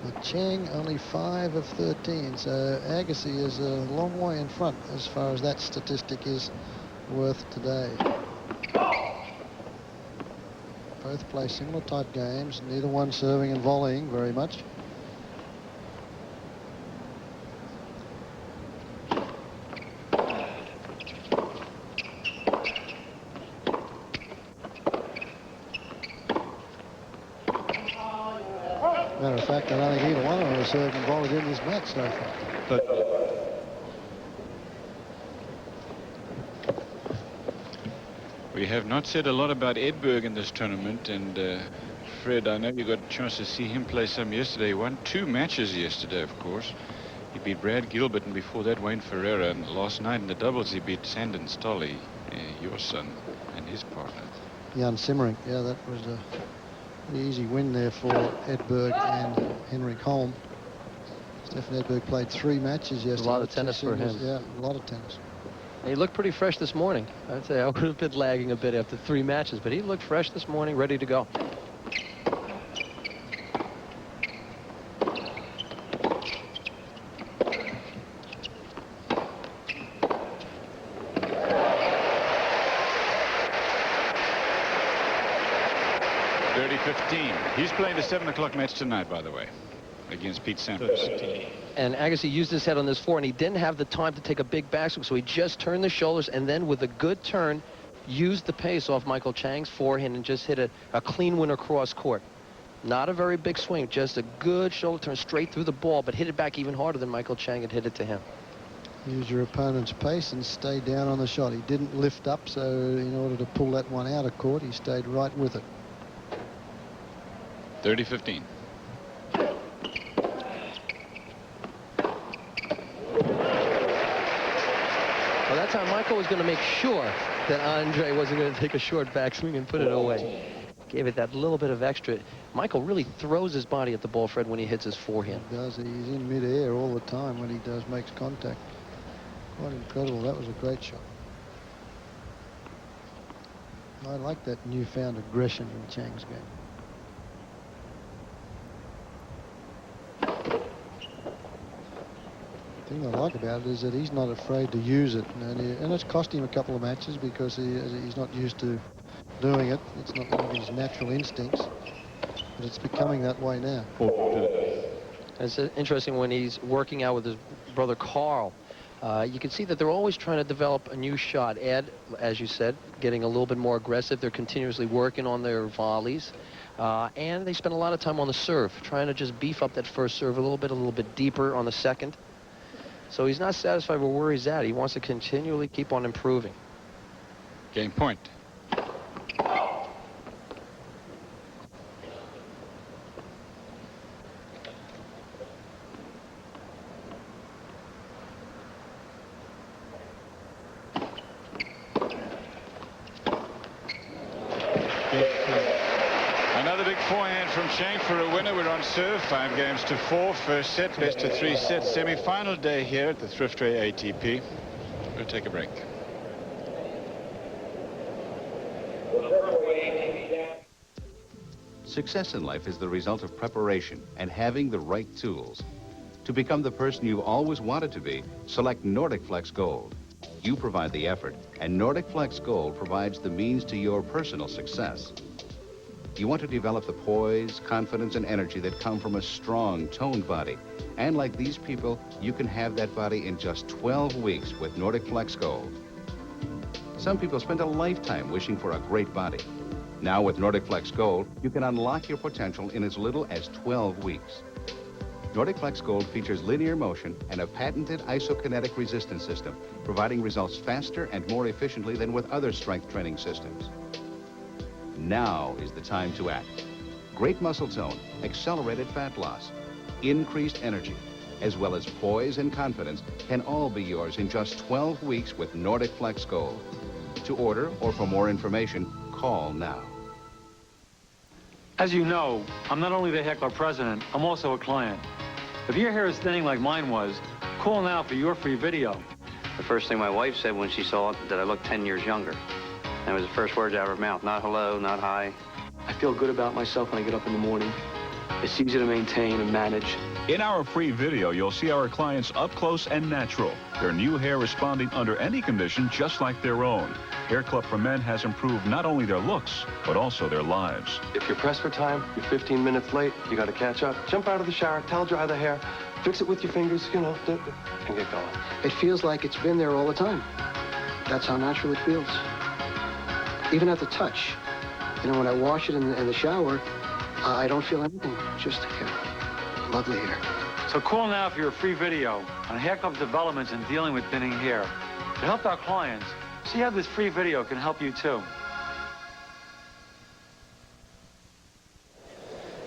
but Chang only 5 of 13. So Agassi is a long way in front as far as that statistic is worth today. Both play similar type games, neither one serving and volleying very much. Matter of fact, I don't think either one of them has served and volleyed in this match so far. But we have not said a lot about Edberg in this tournament, and Fred, I know you got a chance to see him play some yesterday. He won 2 matches yesterday, of course. He beat Brad Gilbert, and before that Wayne Ferreira, and last night in the doubles he beat Sandon Stolle, your son, and his partner. Jan Simmering, yeah, that was a pretty easy win there for Edberg and Henrik Holm. Stefan Edberg played 3 matches yesterday. A lot of tennis for him. Yeah, a lot of tennis. He looked pretty fresh this morning. I'd say I would have been lagging a bit after 3 matches, but he looked fresh this morning, ready to go. He's playing the 7 o'clock match tonight, by the way, against Pete Sampras. And Agassi used his head on this 4, and he didn't have the time to take a big backswing, so he just turned the shoulders, and then with a good turn, used the pace off Michael Chang's forehand and just hit a clean winner cross court. Not a very big swing, just a good shoulder turn straight through the ball, but hit it back even harder than Michael Chang had hit it to him. Use your opponent's pace and stay down on the shot. He didn't lift up, so in order to pull that one out of court, he stayed right with it. 30-15. Well, that time Michael was going to make sure that Andre wasn't going to take a short backswing and put it away. Gave it that little bit of extra. Michael really throws his body at the ball, Fred, when he hits his forehand. He does. He's in midair all the time when he makes contact. Quite incredible. That was a great shot. I like that newfound aggression in Chang's game. The thing I like about it is that he's not afraid to use it, and it's cost him a couple of matches because he's not used to doing it. It's not one of his natural instincts, but it's becoming that way now. It's interesting when he's working out with his brother Carl. You can see that they're always trying to develop a new shot. Ed, as you said, getting a little bit more aggressive. They're continuously working on their volleys. And they spend a lot of time on the serve, trying to just beef up that first serve a little bit deeper on the second. So he's not satisfied with where he's at. He wants to continually keep on improving. Game point. Another big forehand from Chang for a winner. We're on serve, 5-4. First set, best of 3 sets. Semi-final day here at the Thriftway ATP. We'll take a break. Success in life is the result of preparation and having the right tools. To become the person you always wanted to be, select Nordic Flex Gold. You provide the effort, and Nordic Flex Gold provides the means to your personal success. You want to develop the poise, confidence, and energy that come from a strong, toned body. And like these people, you can have that body in just 12 weeks with Nordic Flex Gold. Some people spend a lifetime wishing for a great body. Now with Nordic Flex Gold, you can unlock your potential in as little as 12 weeks. Nordic Flex Gold features linear motion and a patented isokinetic resistance system, providing results faster and more efficiently than with other strength training systems. Now is the time to act. Great muscle tone, accelerated fat loss, increased energy, as well as poise and confidence can all be yours in just 12 weeks with Nordic Flex Gold. To order or for more information, call now. As you know, I'm not only the heckler president, I'm also a client. If your hair is thinning like mine was, call now for your free video. The first thing my wife said when she saw it, that I looked 10 years younger. That was the first words out of her mouth. Not hello, not hi. I feel good about myself when I get up in the morning. It's easy to maintain and manage. In our free video, you'll see our clients up close and natural. Their new hair responding under any condition just like their own. Hair Club for Men has improved not only their looks, but also their lives. If you're pressed for time, you're 15 minutes late, you got to catch up. Jump out of the shower, towel dry the hair, fix it with your fingers, you know, and get going. It feels like it's been there all the time. That's how natural it feels. Even at the touch. You know, when I wash it in the shower, I don't feel anything, just hair. Lovely hair. So call now for your free video on Hair Club's developments in dealing with thinning hair. To help our clients, see how this free video can help you too.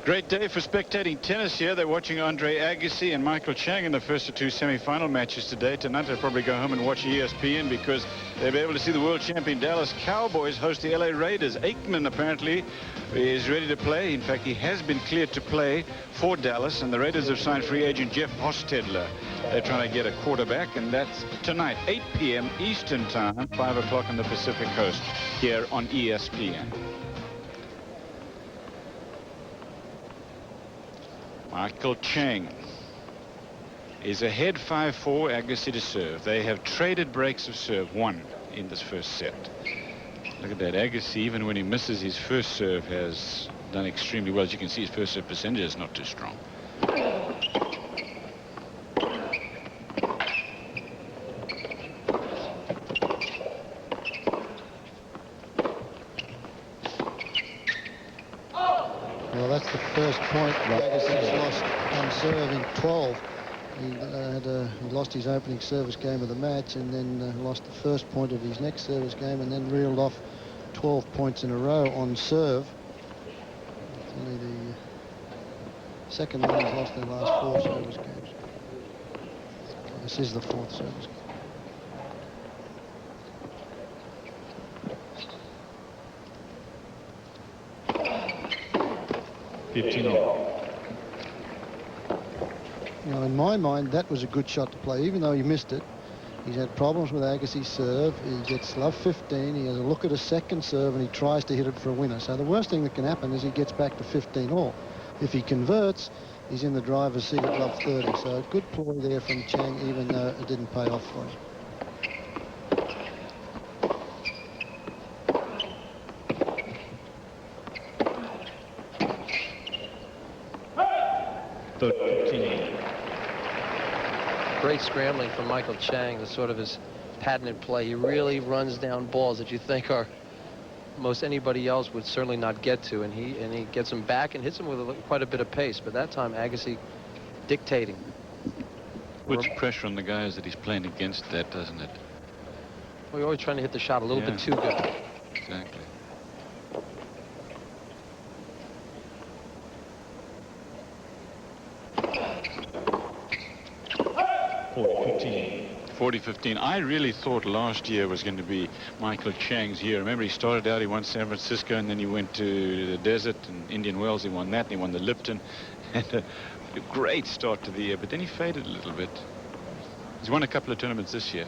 Great day for spectating tennis here. They're watching Andre Agassi and Michael Chang in the first of two semi-final matches today. Tonight they'll probably go home and watch ESPN because they'll be able to see the world champion Dallas Cowboys host the LA Raiders. Aikman apparently is ready to play. In fact, he has been cleared to play for Dallas, and the Raiders have signed free agent Jeff Hostetler. They're trying to get a quarterback, and that's tonight, 8 p.m. Eastern Time, 5 o'clock on the Pacific Coast here on ESPN. Michael Chang is ahead 5-4, Agassi to serve. They have traded breaks of serve, 1 in this first set. Look at that. Agassi, even when he misses his first serve, has done extremely well. As you can see, his first serve percentage is not too strong. Well, that's the first point Agassi's lost on serve in 12. He lost his opening service game of the match and then lost the first point of his next service game and then reeled off 12 points in a row on serve. It's only the second one he's lost in the last 4 service games. This is the 4th service game. You know, in my mind, that was a good shot to play, even though he missed it. He's had problems with Agassi's serve. He gets love 15. He has a look at a second serve, and he tries to hit it for a winner. So the worst thing that can happen is he gets back to 15 all. If he converts, he's in the driver's seat at love 30. So a good ploy there from Chang, even though it didn't pay off for him. Great scrambling from Michael Chang, the sort of his patented play. He really runs down balls that you think are most anybody else would certainly not get to, and he gets them back and hits them with quite a bit of pace. But that time, Agassi dictating. Puts pressure on the guys that he's playing against, that doesn't it? Well, you're always trying to hit the shot a little bit too good. Exactly. .40-15. I really thought last year was going to be Michael Chang's year. Remember, he started out, he won San Francisco, and then he went to the desert and Indian Wells. He won that, and he won the Lipton. And a great start to the year, but then he faded a little bit. He's won a couple of tournaments this year.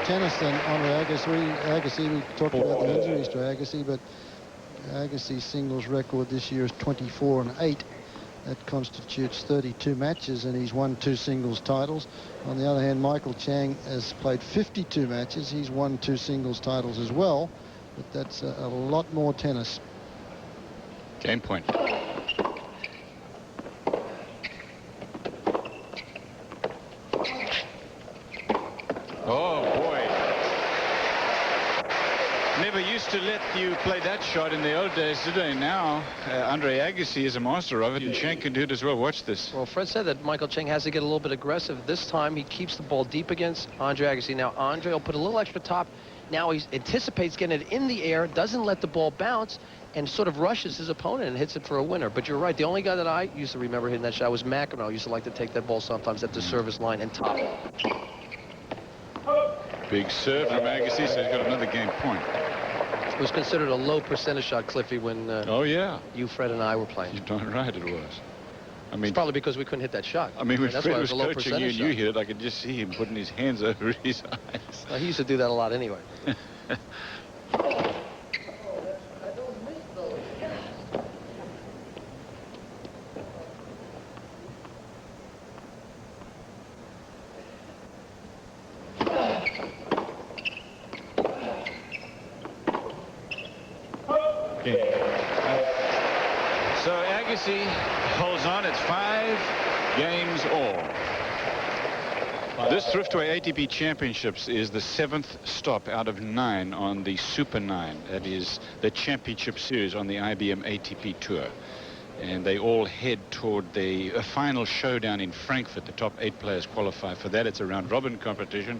Tennis than Andre Agassi. We talked about the injuries to Agassi, but Agassi's singles record this year is 24-8. That constitutes 32 matches, and he's won 2 singles titles. On the other hand, Michael Chang has played 52 matches. He's won 2 singles titles as well, but that's a lot more tennis. Game point. To let you play that shot in the old days today. Now Andre Agassi is a master of it, and Chang can do it as well. Watch this. Well, Fred said that Michael Chang has to get a little bit aggressive. This time he keeps the ball deep against Andre Agassi. Now Andre will put a little extra top. Now he anticipates getting it in the air, doesn't let the ball bounce, and sort of rushes his opponent and hits it for a winner. But you're right, the only guy that I used to remember hitting that shot was McEnroe. Used to like to take that ball sometimes at the service line and top. Big serve from Agassi, so he's got another game point. It was considered a low percentage shot, Cliffy, when you, Fred, and I were playing. You're darn right it was. I mean, it's probably because we couldn't hit that shot. I mean, when that's Fred why was it was a low coaching you and you hit it, I could just see him putting his hands over his eyes. Well, he used to do that a lot anyway. So Agassi holds on. It's 5 games all. This Thriftway ATP Championships is the 7th stop out of 9 on the Super 9. That is the championship series on the IBM ATP Tour. And they all head toward the final showdown in Frankfurt. The top 8 players qualify for that. It's a round-robin competition.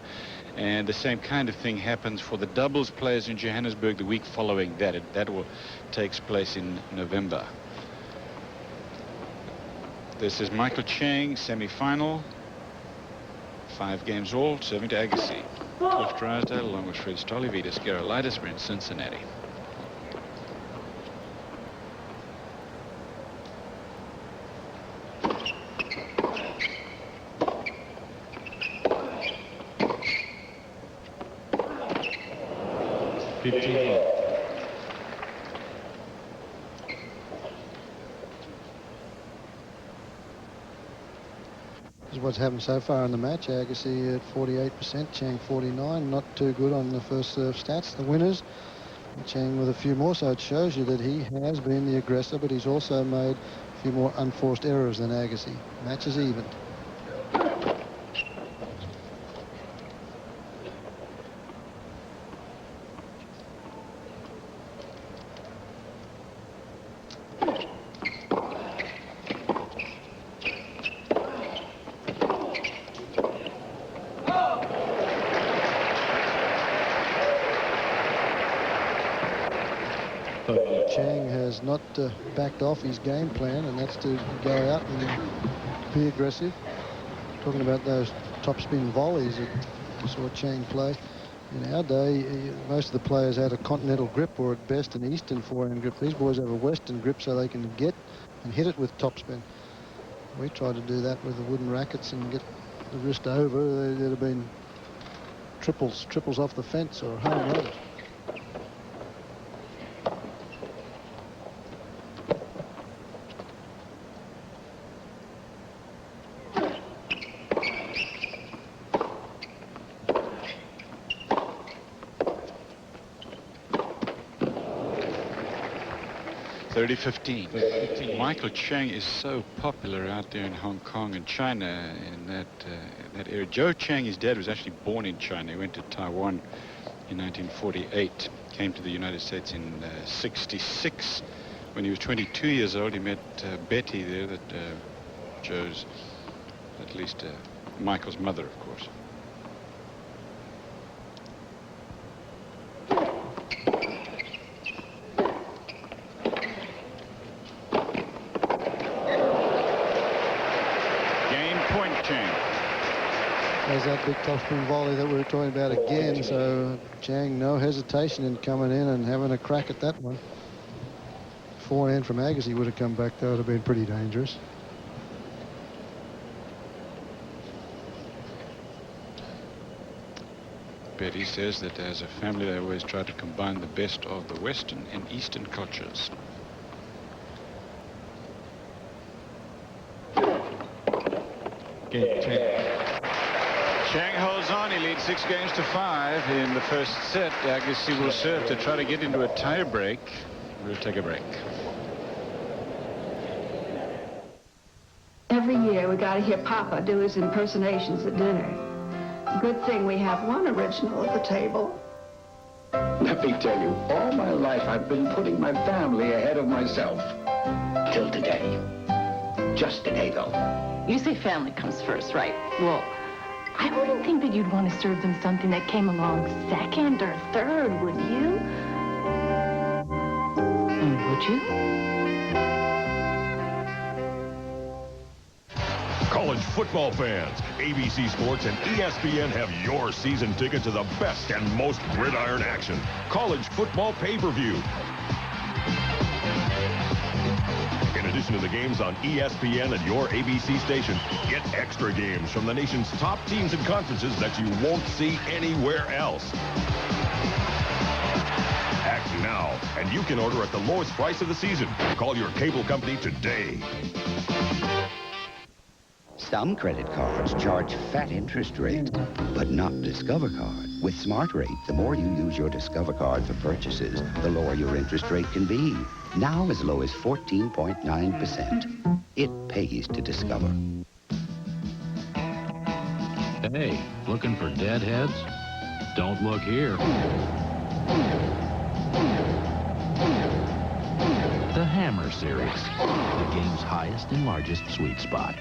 And the same kind of thing happens for the doubles players in Johannesburg the week following that. That will takes place in November. This is Michael Chang, semi-final. 5 games all, serving to Agassi. Cliff Drysdale along with Fred Stolivides, Gerolaitis. We're in Cincinnati. This is what's happened so far in the match. Agassi at 48%, Chang 49. Not too good on the first serve stats. The winners, Chang with a few more, so it shows you that he has been the aggressor, but he's also made a few more unforced errors than Agassi. Match is even. Chang has not backed off his game plan, and that's to go out and be aggressive. Talking about those topspin volleys that you saw Chang play. In our day, most of the players had a continental grip, or at best an eastern forehand grip. These boys have a western grip so they can get and hit it with topspin. We tried to do that with the wooden rackets and get the wrist over. There'd have been triples off the fence or home runs. Michael Chang is so popular out there in Hong Kong and China in that area. Joe Chang, his dad, was actually born in China. He went to Taiwan in 1948, came to the United States in 66. When he was 22 years old, he met Betty there, that Joe's, at least Michael's mother, of course. There's that big topspin volley that we were talking about again, so Chang, no hesitation in coming in and having a crack at that one. Forehand from Agassi would have come back. That would have been pretty dangerous. Betty says that as a family they always try to combine the best of the Western and Eastern cultures. Game 10. Chang holds on. He leads 6 games to 5 in the first set. Agassi will serve to try to get into a tie break. We'll take a break. Every year we got to hear Papa do his impersonations at dinner. Good thing we have one original at the table. Let me tell you, all my life I've been putting my family ahead of myself. Till today. Just today, though. You say family comes first, right? Well, I wouldn't think that you'd want to serve them something that came along second or third, would you? Would you? College football fans, ABC Sports and ESPN have your season ticket to the best and most gridiron action. College football pay-per-view. In addition to the games on ESPN and your ABC station, get extra games from the nation's top teams and conferences that you won't see anywhere else. Act now, and you can order at the lowest price of the season. Call your cable company today. Some credit cards charge fat interest rates, but not Discover Card. With Smart Rate, the more you use your Discover Card for purchases, the lower your interest rate can be. Now as low as 14.9%. It pays to Discover. Hey, looking for deadheads? Don't look here. The Hammer Series, the game's highest and largest sweet spot.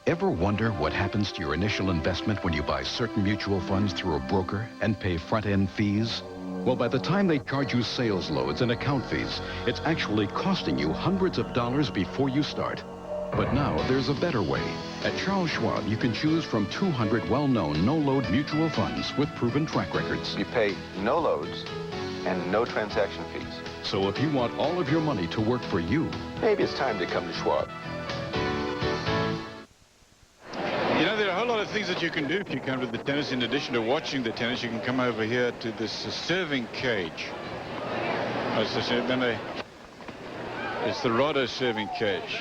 Ever wonder what happens to your initial investment when you buy certain mutual funds through a broker and pay front-end fees? Well, by the time they charge you sales loads and account fees, it's actually costing you hundreds of dollars before you start. But now there's a better way. At Charles Schwab, you can choose from 200 well-known no-load mutual funds with proven track records. You pay no loads and no transaction fees. So if you want all of your money to work for you, maybe it's time to come to Schwab. You know, there are a whole lot of things that you can do if you come to the tennis. In addition to watching the tennis, you can come over here to this serving cage. As I said, it's the Rado serving cage,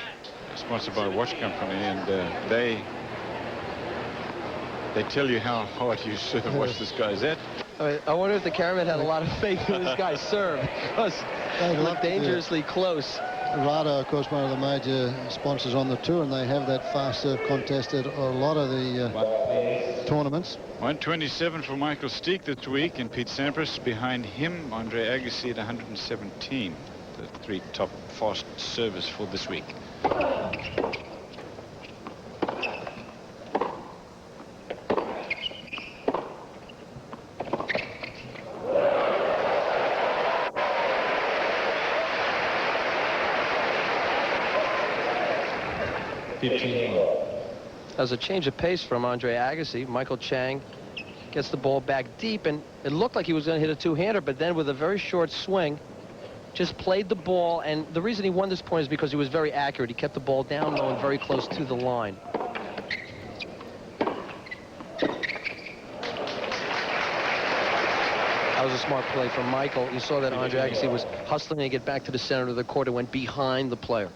sponsored by a watch company, and they tell you how hard you serve. Watch this guy's at. I wonder if the cameraman had a lot of faith in this guy's serve, because they look dangerously close. Rado, of course, one of the major sponsors on the tour, and they have that fast serve contest at a lot of the tournaments. 127 for Michael Steek this week, and Pete Sampras behind him. Andre Agassi at 117. The three top fast servers for this week. As a change of pace from Andre Agassi, Michael Chang gets the ball back deep, and it looked like he was going to hit a two-hander, but then with a very short swing, just played the ball, and the reason he won this point is because he was very accurate. He kept the ball down low and very close to the line. That was a smart play from Michael. You saw that Andre Agassi was hustling to get back to the center of the court and went behind the player.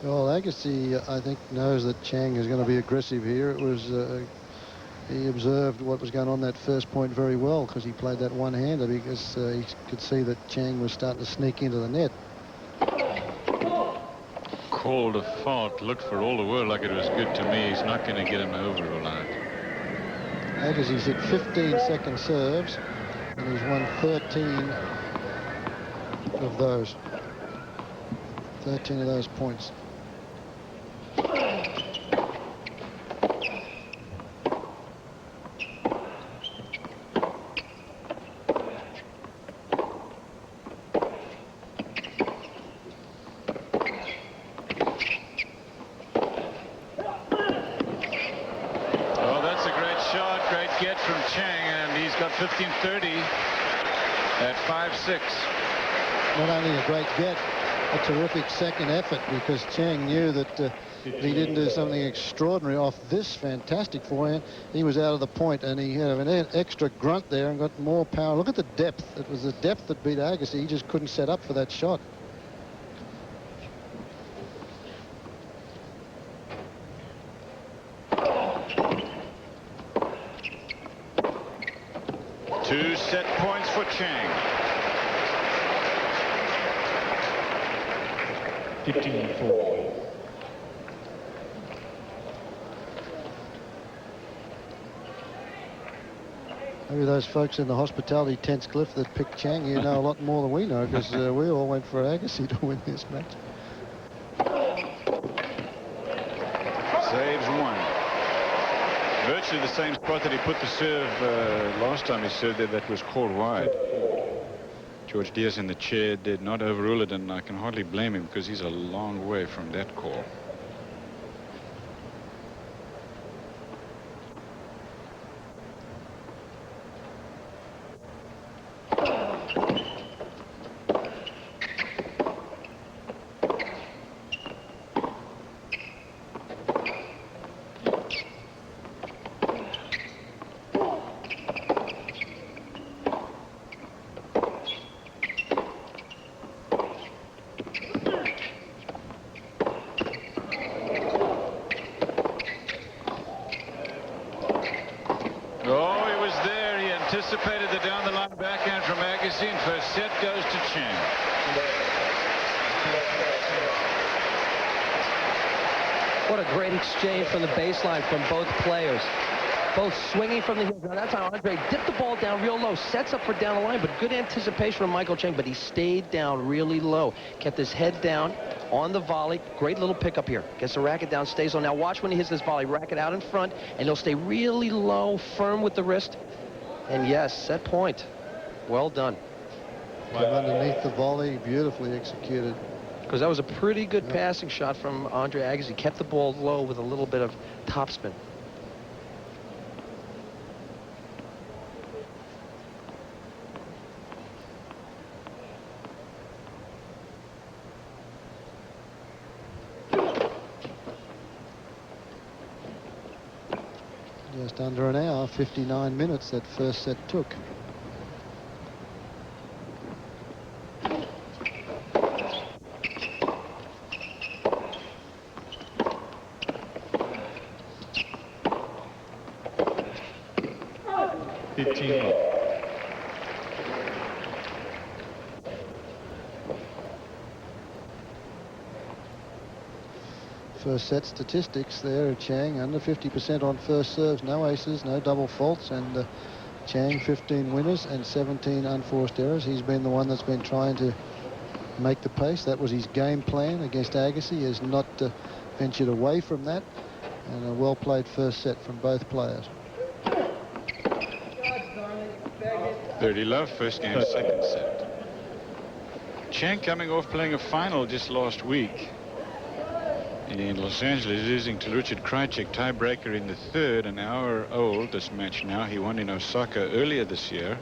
Well, Agassi, I think, knows that Chang is going to be aggressive here. It was he observed what was going on that first point very well, because he played that one-hander, because he could see that Chang was starting to sneak into the net. Called a fault. Looked for all the world like it was good to me. He's not going to get him over all right. Agassi's hit 15 second serves, and he's won 13 of those. 13 of those points. Get from Chang, and he's got 15-30 at 5-6. Not only a great get, a terrific second effort, because Chang knew that if he didn't do something extraordinary off this fantastic forehand, he was out of the point, and he had an extra grunt there and got more power. Look at the depth. It was the depth that beat Agassi. He just couldn't set up for that shot. Two set points for Chang. 15-4. Maybe those folks in the hospitality tents, Cliff, that picked Chang, you know a lot more than we know, because we all went for Agassi to win this match. Saves one. Virtually the same spot that he put the serve last time he served there. That was called wide. George Diaz in the chair did not overrule it, and I can hardly blame him, because he's a long way from that call. Anticipated the down-the-line backhand from Agassi, and first set goes to Chang. What a great exchange from the baseline from both players. Both swinging from the heels. Now that time, Andre dipped the ball down real low, sets up for down the line, but good anticipation from Michael Chang, but he stayed down really low. Kept his head down on the volley. Great little pickup here. Gets the racket down, stays on. Now watch when he hits this volley. Racket out in front, and he'll stay really low, firm with the wrist. And yes, set point. Well done. Came underneath the volley, beautifully executed. Because that was a pretty good passing shot from Andre Agassi. Kept the ball low with a little bit of topspin. Just under an hour, 59 minutes that first set took. First set statistics there at Chang, under 50% on first serves, no aces, no double faults, and Chang 15 winners and 17 unforced errors. He's been the one that's been trying to make the pace. That was his game plan against Agassi. He has not ventured away from that, and a well-played first set from both players. 30 love, first game, second set. Chang coming off playing a final just last week in Los Angeles, losing to Richard Krajcik, tiebreaker in the third, an hour old this match now. He won in Osaka earlier this year.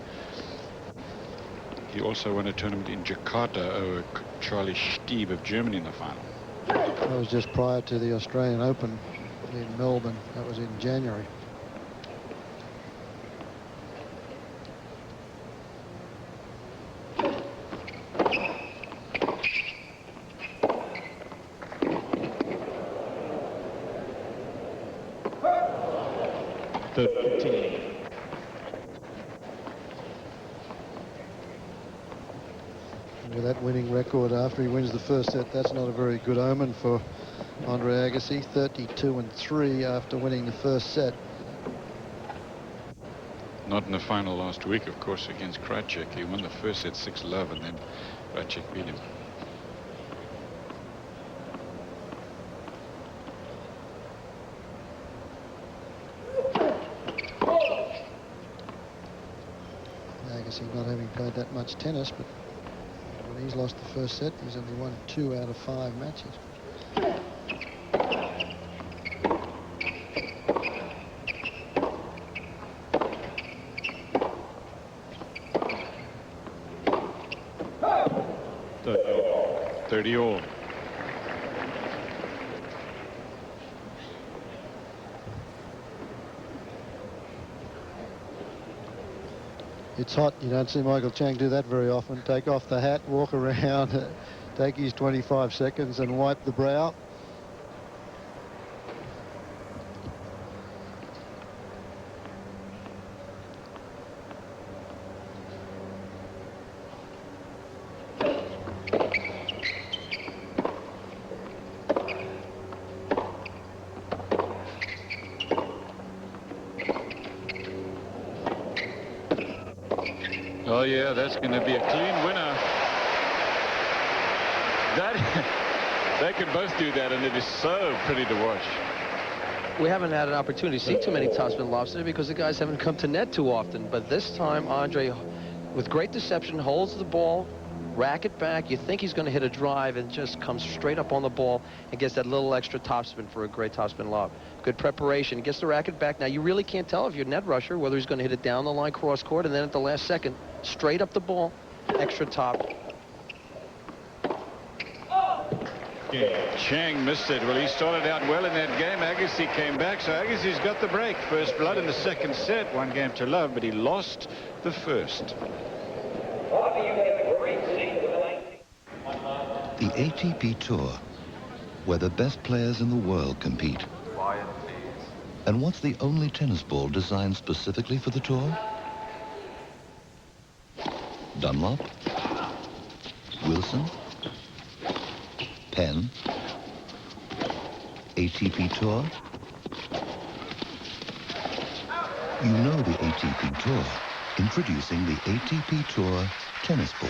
He also won a tournament in Jakarta over Charlie Stieb of Germany in the final. That was just prior to the Australian Open in Melbourne. That was in January. With that winning record after he wins the first set, that's not a very good omen for Andre Agassi. 32-3 after winning the first set. Not in the final last week, of course, against Krajcik. He won the first set 6-love, and then Krajcik beat him. Agassi not having played that much tennis, but when he's lost the first set, he's only won 2 out of 5 matches. Oh. 30 all. It's hot. You don't see Michael Chang do that very often. Take off the hat, walk around, take his 25 seconds and wipe the brow. Oh yeah, that's going to be a clean winner. They can both do that, and it is so pretty to watch. We haven't had an opportunity to see too many topspin lobs today because the guys haven't come to net too often. But this time, Andre, with great deception, holds the ball, racket back. You think he's going to hit a drive and just comes straight up on the ball and gets that little extra topspin for a great topspin lob. Good preparation. He gets the racket back. Now, you really can't tell if you're a net rusher whether he's going to hit it down the line, cross court, and then at the last second, straight up the ball, extra top. Chang missed it. Well, he started out well in that game. Agassi came back, so Agassi's got the break. First blood in the second set, 1-0 but he lost the first. The ATP Tour, where the best players in the world compete. And what's the only tennis ball designed specifically for the tour? Dunlop? Wilson? Penn? ATP Tour? You know the ATP Tour. Introducing the ATP Tour Tennis Ball.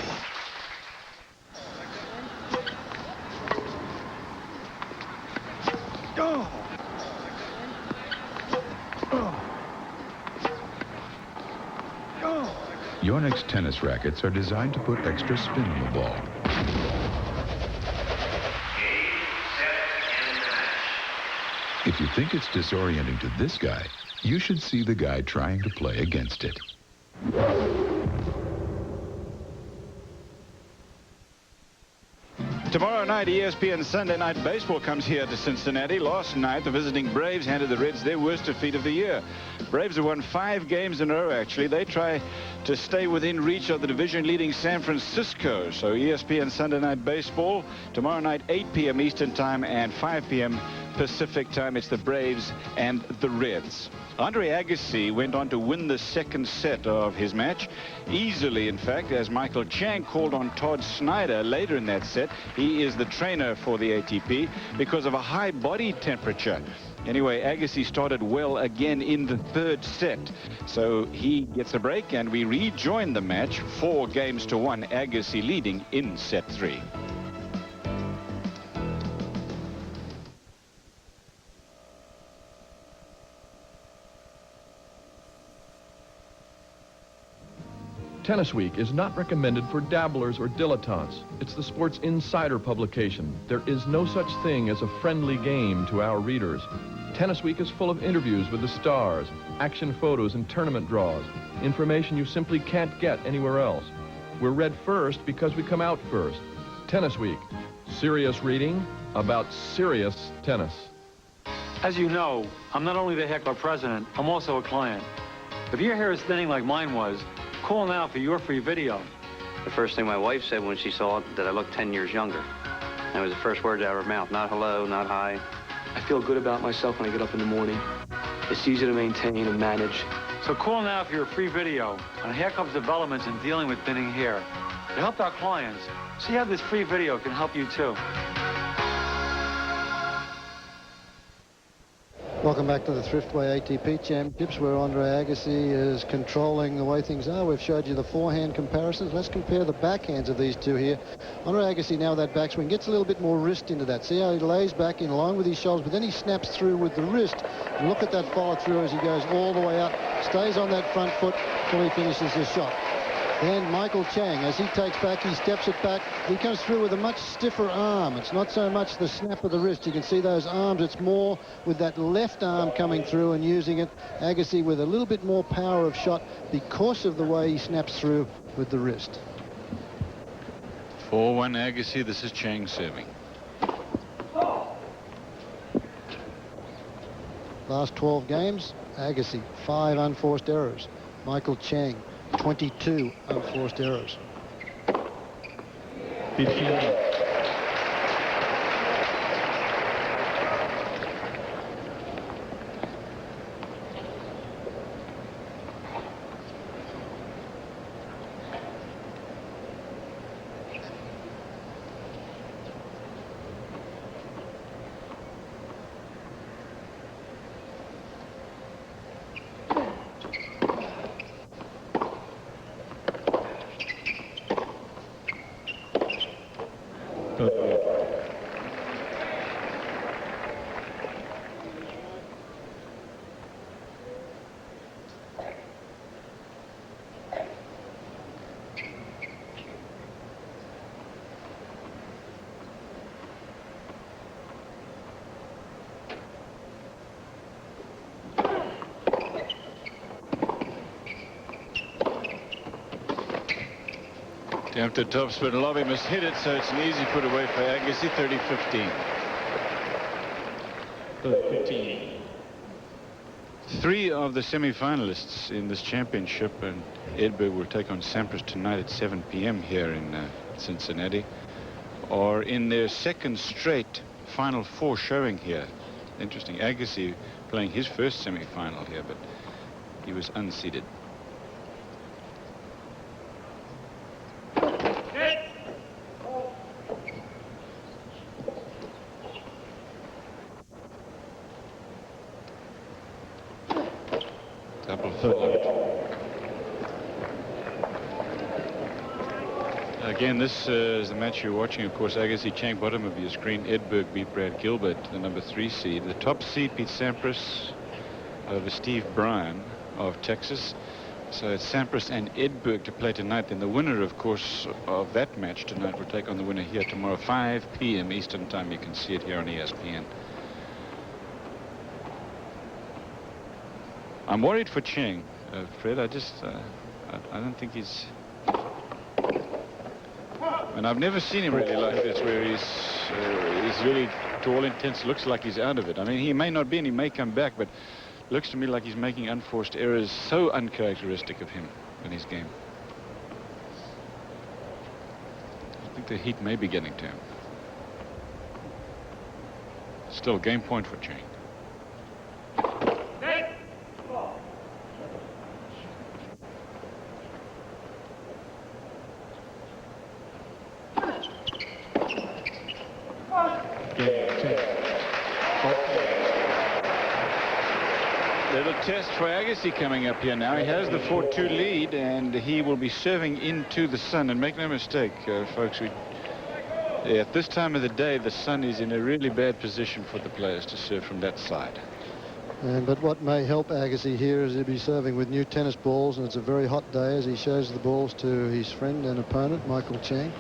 Yonex tennis rackets are designed to put extra spin on the ball. If you think it's disorienting to this guy, you should see the guy trying to play against it. Tomorrow night, ESPN Sunday Night Baseball comes here to Cincinnati. Last night, the visiting Braves handed the Reds their worst defeat of the year. Braves have won 5 games in a row, actually. They try to stay within reach of the division-leading San Francisco. So ESPN Sunday Night Baseball, tomorrow night, 8 p.m. Eastern Time and 5 p.m. Pacific Time. It's the Braves and the Reds. Andre Agassi went on to win the second set of his match, easily, in fact, as Michael Chang called on Todd Snyder later in that set. He is the trainer for the ATP because of a high body temperature. Anyway, Agassi started well again in the third set. So he gets a break, and we rejoin the match 4-1, Agassi leading in set 3. Tennis Week is not recommended for dabblers or dilettantes. It's the Sports Insider publication. There is no such thing as a friendly game to our readers. Tennis Week is full of interviews with the stars, action photos and tournament draws, information you simply can't get anywhere else. We're read first because we come out first. Tennis Week, serious reading about serious tennis. As you know, I'm not only the Heckler president, I'm also a client. If your hair is thinning like mine was, call now for your free video. The first thing my wife said when she saw it, that I looked 10 years younger. That was the first words out of her mouth. Not hello, not hi. I feel good about myself when I get up in the morning. It's easy to maintain and manage. So call now for your free video on haircut developments and dealing with thinning hair. To help our clients, see how this free video can help you too. Welcome back to the Thriftway ATP Championships, where Andre Agassi is controlling the way things are. We've showed you the forehand comparisons. Let's compare the backhands of these two here. Andre Agassi, now with that backswing, gets a little bit more wrist into that. See how he lays back in line with his shoulders, but then he snaps through with the wrist. And look at that follow-through as he goes all the way out, stays on that front foot till he finishes his shot. Then Michael Chang, as he takes back, he steps it back. He comes through with a much stiffer arm. It's not so much the snap of the wrist. You can see those arms. It's more with that left arm coming through and using it. Agassi with a little bit more power of shot because of the way he snaps through with the wrist. 4-1 Agassi. This is Chang serving. Last 12 games, Agassi, 5 unforced errors. Michael Chang, 22 unforced errors. 15. Down to top spin. Lobby must hit it, so it's an easy put away for Agassi. 30-15. 15. 3 of the semi-finalists in this championship, and Edberg will take on Sampras tonight at 7 p.m. here in Cincinnati, are in their second straight Final Four showing here. Interesting. Agassi playing his first semi-final here, but he was unseeded. Double Again, this is the match you're watching. Of course, Agassi, Chang, bottom of your screen. Edberg beat Brad Gilbert, the number 3 seed. The top seed, Pete Sampras over Steve Bryan of Texas. So it's Sampras and Edberg to play tonight. Then the winner, of course, of that match tonight will take on the winner here tomorrow, 5 p.m. Eastern Time. You can see it here on ESPN. I'm worried for Chang, Fred. I don't think he's... And I've never seen him really like this, where he's really, to all intents, looks like he's out of it. I mean, he may not be, and he may come back, but looks to me like he's making unforced errors so uncharacteristic of him in his game. I think the heat may be getting to him. Still, game point for Chang. Little test for Agassi coming up here now. He has the 4-2 lead, and he will be serving into the sun. And make no mistake, folks, at this time of the day, the sun is in a really bad position for the players to serve from that side. But what may help Agassi here is he'll be serving with new tennis balls, and it's a very hot day as he shows the balls to his friend and opponent, Michael Chang.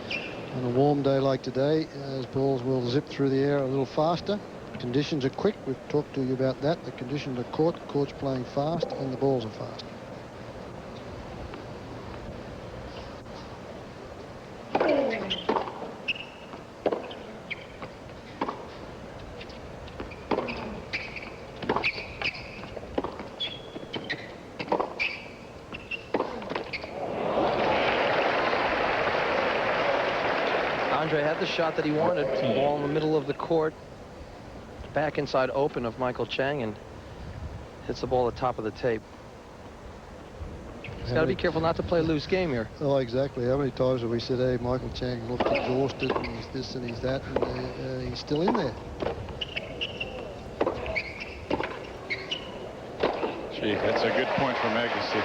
On a warm day like today, his balls will zip through the air a little faster. Conditions are quick. We've talked to you about that. The conditions are court. The court's playing fast, and the balls are fast. Andre had the shot that he wanted. Ball in the middle of the court. Back inside open of Michael Chang, and hits the ball at the top of the tape. He's got to be careful not to play a loose game here. Oh, exactly. How many times have we said, hey, Michael Chang looked exhausted, and he's this and he's that, and he's still in there. Gee, that's a good point from Agassi.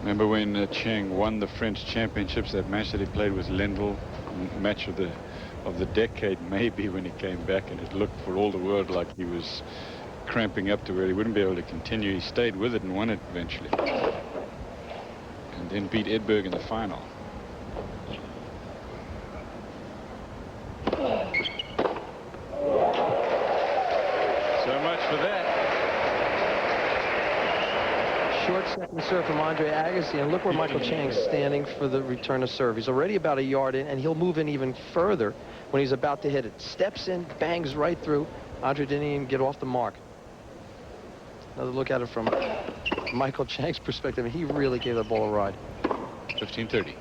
Remember when Chang won the French championships, that match that he played with Lendl, match of the decade maybe, when he came back, and it looked for all the world like he was cramping up to where he wouldn't be able to continue. He stayed with it and won it eventually. And then beat Edberg in the final. So much for that. Short second serve from Andre Agassi, and look where Michael Chang's standing for the return of serve. He's already about a yard in, and he'll move in even further when he's about to hit it. Steps in, bangs right through. Andre didn't even get off the mark. Another look at it from Michael Chang's perspective, and he really gave the ball a ride. 15-30.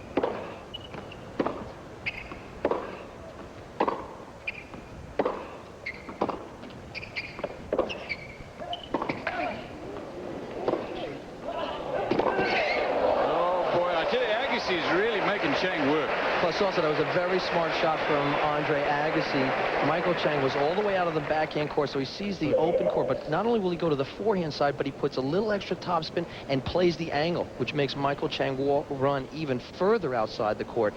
Plus, also, that was a very smart shot from Andre Agassi. Michael Chang was all the way out of the backhand court, so he sees the open court. But not only will he go to the forehand side, but he puts a little extra topspin and plays the angle, which makes Michael Chang run even further outside the court,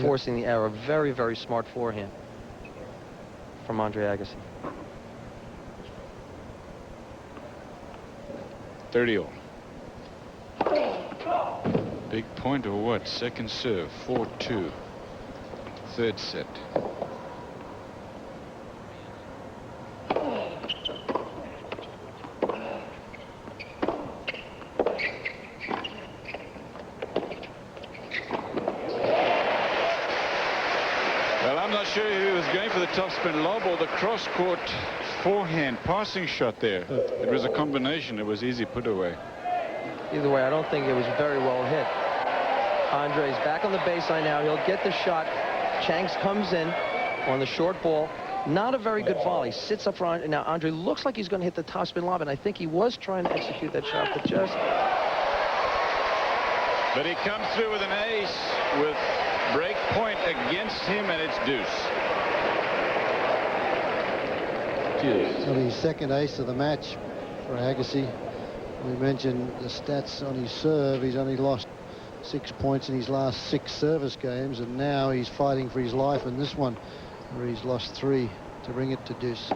forcing the error. Very, very smart forehand from Andre Agassi. 30-all. Big point or what? Second serve, 4-2. Third set. Well, I'm not sure who was going for the topspin lob or the cross-court forehand passing shot there. It was a combination. It was easy put away. Either way, I don't think it was very well hit. Andre's back on the baseline now. He'll get the shot. Chang comes in on the short ball. Not a very good volley. Sits up front. Now, Andre looks like he's going to hit the topspin lob, and I think he was trying to execute that shot, but just... But he comes through with an ace with break point against him, and it's deuce. So his second ace of the match for Agassi. We mentioned the stats on his serve. He's only lost 6 points in his last 6 service games, and now he's fighting for his life in this one, where he's lost 3 to bring it to deuce.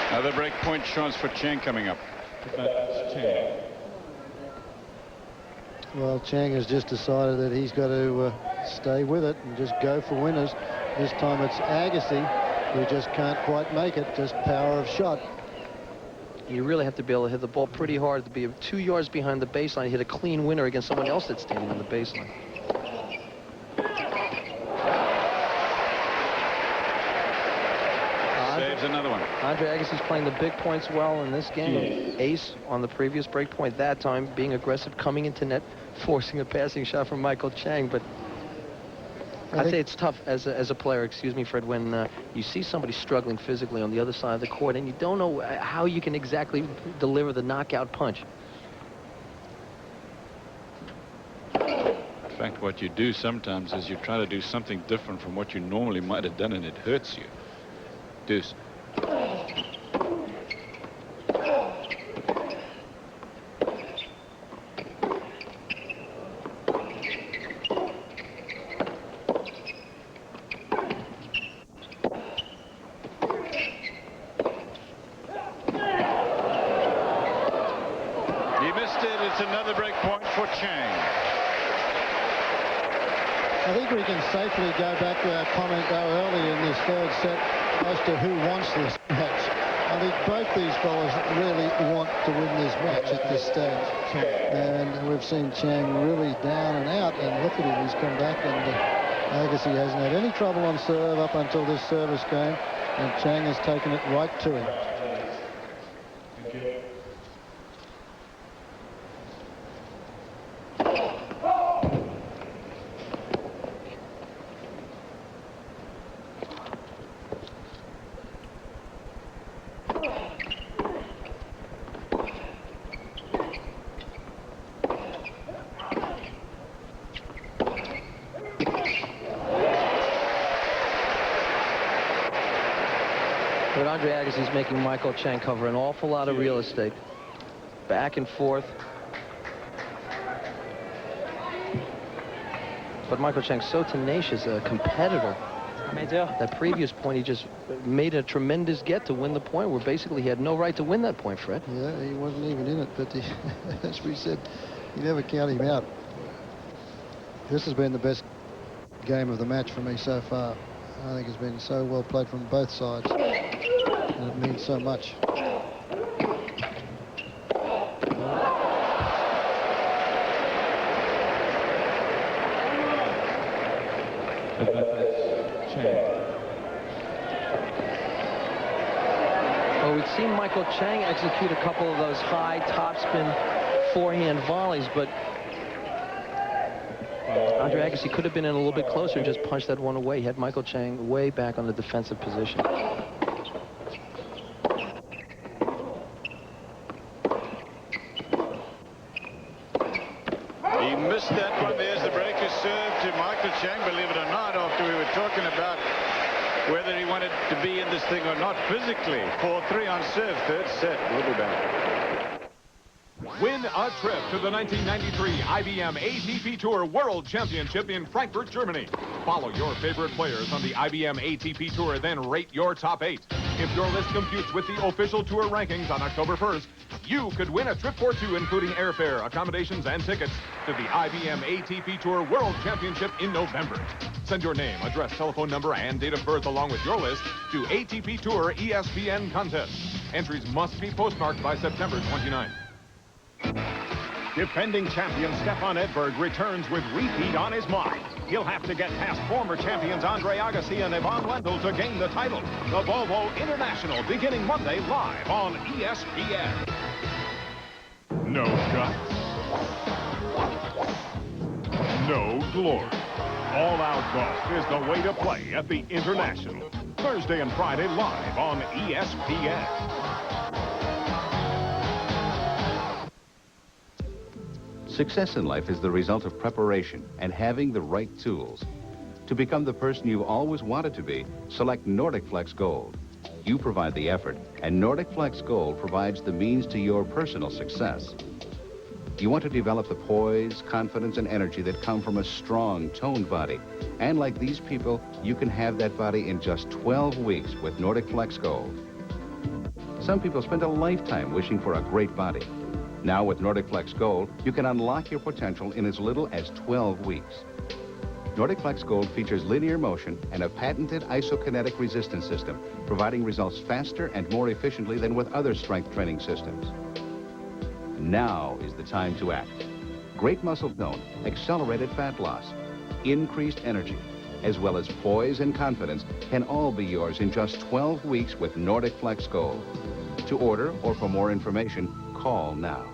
Another break point chance for Chang coming up. Well, Chang has just decided that he's got to stay with it and just go for winners. This time it's Agassi who just can't quite make it, just power of shot. You really have to be able to hit the ball pretty hard to be 2 yards behind the baseline, hit a clean winner against someone else that's standing on the baseline. Saves another one. Andre Agassi's playing the big points well in this game. Ace on the previous break point, that time being aggressive, coming into net, forcing a passing shot from Michael Chang. But I'd say it's tough as a player, excuse me, Fred, when you see somebody struggling physically on the other side of the court and you don't know how you can exactly deliver the knockout punch. In fact, what you do sometimes is you try to do something different from what you normally might have done, and it hurts you. Deuce. He missed it. It's another break point for Chang. I think we can safely go back to our comment earlier in this third set as to who wants this match. I think both these fellas really want to win this match at this stage. And we've seen Chang really down and out, and look at him, he's come back, and Agassi hasn't had any trouble on serve up until this service game, and Chang has taken it right to him. But Andre Agassi's making Michael Chang cover an awful lot of real estate. Back and forth. But Michael Chang's so tenacious, a competitor. That previous point, he just made a tremendous get to win the point where basically he had no right to win that point, Fred. Yeah, he wasn't even in it, but as we said, you never count him out. This has been the best game of the match for me so far. I think it's been so well played from both sides, and it means so much. Well, we've seen Michael Chang execute a couple of those high topspin forehand volleys, but Andre Agassi could have been in a little bit closer and just punched that one away. He had Michael Chang way back on the defensive position. He missed that one. There's the breaker serve to Michael Chang, believe it or not, after we were talking about whether he wanted to be in this thing or not physically. 4-3 on serve, third set. We'll be back. Win a trip to the 1993 IBM ATP Tour World Championship in Frankfurt, Germany. Follow your favorite players on the IBM ATP Tour, then rate your top 8. If your list computes with the official tour rankings on October 1st, you could win a trip for 2, including airfare, accommodations, and tickets to the IBM ATP Tour World Championship in November. Send your name, address, telephone number, and date of birth along with your list to ATP Tour ESPN Contest. Entries must be postmarked by September 29th. Defending champion Stefan Edberg returns with repeat on his mind. He'll have to get past former champions Andre Agassi and Ivan Lendl to gain the title. The Volvo International beginning Monday live on ESPN. No guts. No glory. All-out golf is the way to play at the International. Thursday and Friday live on ESPN. Success in life is the result of preparation and having the right tools. To become the person you've always wanted to be, select Nordic Flex Gold. You provide the effort, and Nordic Flex Gold provides the means to your personal success. You want to develop the poise, confidence, and energy that come from a strong, toned body. And like these people, you can have that body in just 12 weeks with Nordic Flex Gold. Some people spend a lifetime wishing for a great body. Now with Nordic Flex Gold, you can unlock your potential in as little as 12 weeks. Nordic Flex Gold features linear motion and a patented isokinetic resistance system, providing results faster and more efficiently than with other strength training systems. Now is the time to act. Great muscle tone, accelerated fat loss, increased energy, as well as poise and confidence can all be yours in just 12 weeks with Nordic Flex Gold. To order or for more information, call now.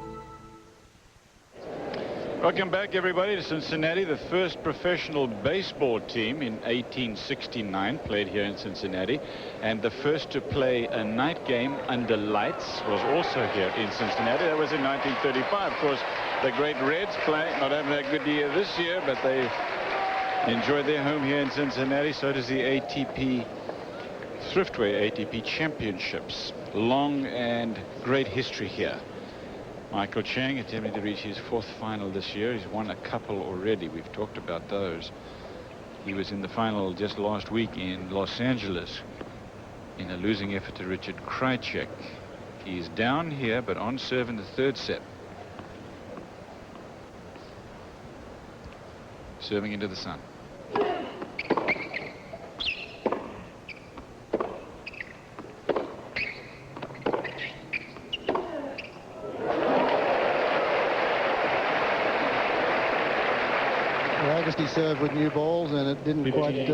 Welcome back, everybody, to Cincinnati. The first professional baseball team in 1869 played here in Cincinnati, and the first to play a night game under lights was also here in Cincinnati. That was in 1935. Of course, the great Reds not having a good year this year, but they enjoyed their home here in Cincinnati. So does the ATP Thriftway ATP Championships. Long and great history here. Michael Chang attempting to reach his 4th final this year. He's won a couple already. We've talked about those. He was in the final just last week in Los Angeles in a losing effort to Richard Krajicek. He's down here, but on serve in the 3rd set. Serving into the sun. Agassi served with new balls, and it didn't quite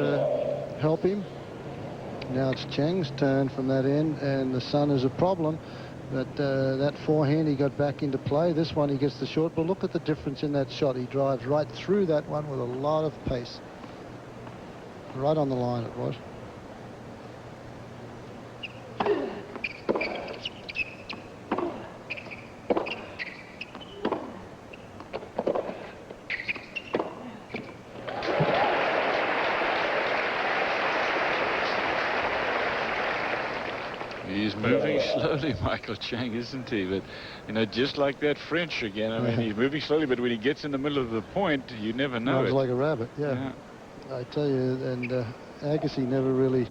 help him. Now it's Chang's turn from that end, and the sun is a problem. But that forehand, he got back into play. This one, he gets the short. But look at the difference in that shot. He drives right through that one with a lot of pace. Right on the line it was. He's moving slowly, Michael Chang, isn't he? But, you know, just like that French again. I mean, he's moving slowly, but when he gets in the middle of the point, you never know. Runs like a rabbit, yeah. I tell you, and Agassi never really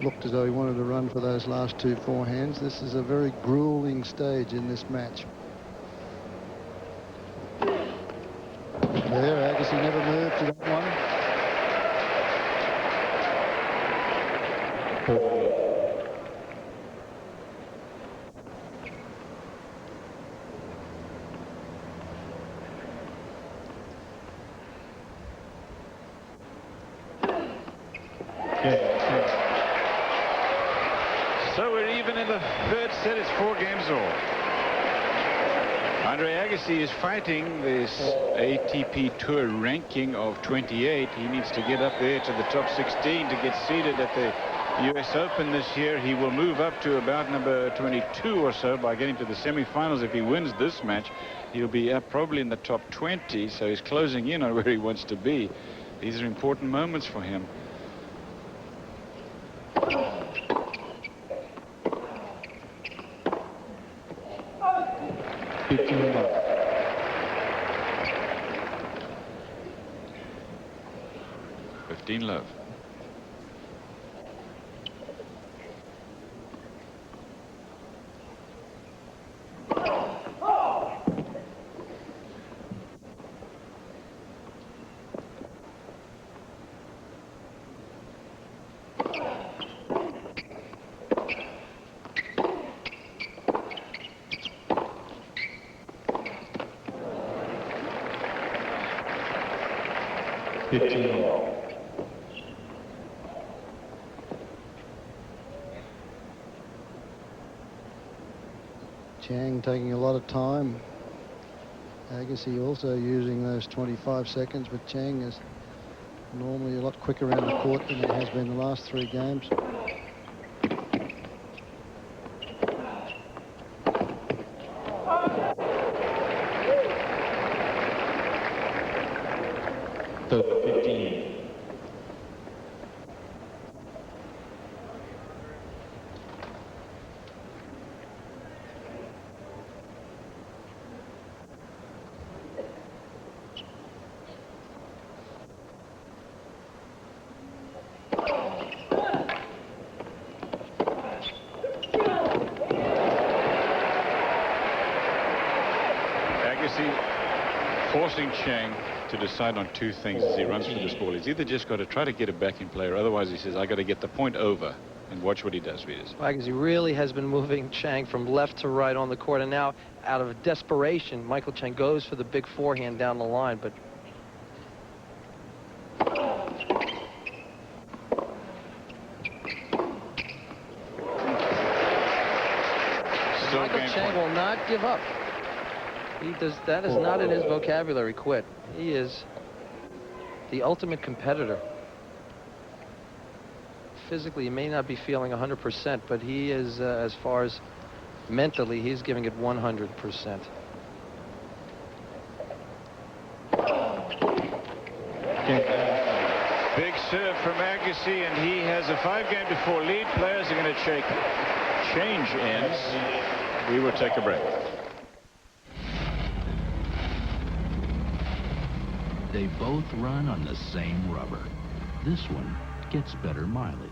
looked as though he wanted to run for those last 2 forehands. This is a very grueling stage in this match. There, Agassi never moved to that one. So we're even in the 3rd set. It's 4 games all. Andre Agassi is fighting this ATP Tour ranking of 28. He needs to get up there to the top 16 to get seated at the U.S. Open this year. He will move up to about number 22 or so by getting to the semifinals. If he wins this match, he'll be up probably in the top 20. So he's closing in on where he wants to be. These are important moments for him. Love. Chang taking a lot of time. Agassi also using those 25 seconds, but Chang is normally a lot quicker around the court than it has been the last 3 games. Forcing Chang to decide on 2 things as he runs through this ball. He's either just got to try to get a backing player, otherwise he says, I got to get the point over, and watch what he does, readers. Agassi really has been moving Chang from left to right on the court, and now out of desperation, Michael Chang goes for the big forehand down the line, but Michael Chang will not give up. That is not in his vocabulary, quit. He is the ultimate competitor. Physically, he may not be feeling 100%, but he is, as far as mentally, he's giving it 100%. Big serve from Agassi, and he has a 5-game-to-4 lead. Players are going to change ends. We will take a break. They both run on the same rubber. This one gets better mileage.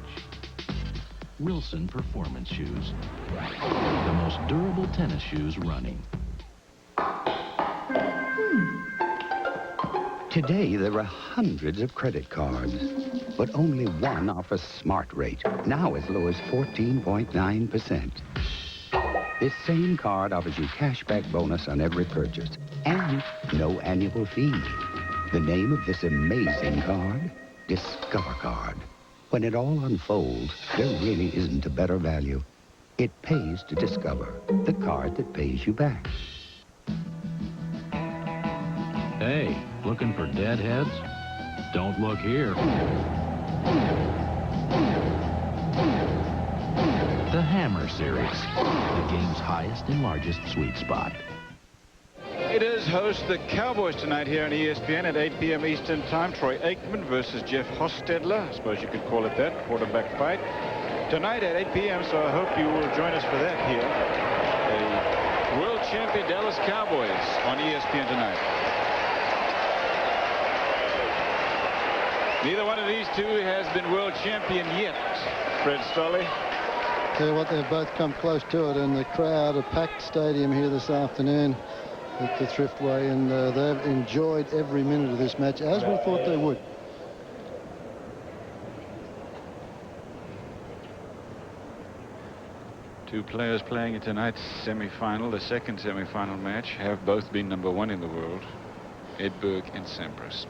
Wilson Performance Shoes. The most durable tennis shoes running. Today, there are hundreds of credit cards, but only one offers Smart Rate, now as low as 14.9%. This same card offers you cashback bonus on every purchase and no annual fee. The name of this amazing card? Discover Card. When it all unfolds, there really isn't a better value. It pays to discover, the card that pays you back. Hey, looking for deadheads? Don't look here. The Hammer Series, the game's highest and largest sweet spot. Raiders host the Cowboys tonight here on ESPN at 8 p.m. Eastern Time. Troy Aikman versus Jeff Hostetler. I suppose you could call it that. Quarterback fight. Tonight at 8 p.m., so I hope you will join us for that here. The world champion Dallas Cowboys on ESPN tonight. Neither one of these two has been world champion yet, Fred Stolle. Tell you what, they've both come close to it, and the crowd, a packed stadium here this afternoon at the Thriftway, and they've enjoyed every minute of this match, as we thought they would. Two players playing in tonight's semi-final, the second semi-final match, have both been #1 in the world, Edberg and Sampras.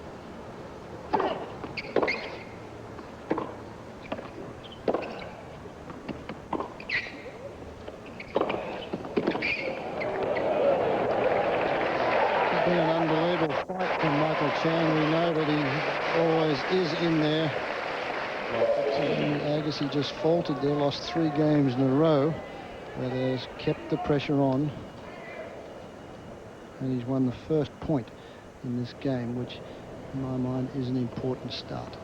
Chang, we know that he always is in there. And Agassi just faltered there, lost 3 games in a row, but has kept the pressure on. And he's won the first point in this game, which in my mind is an important start.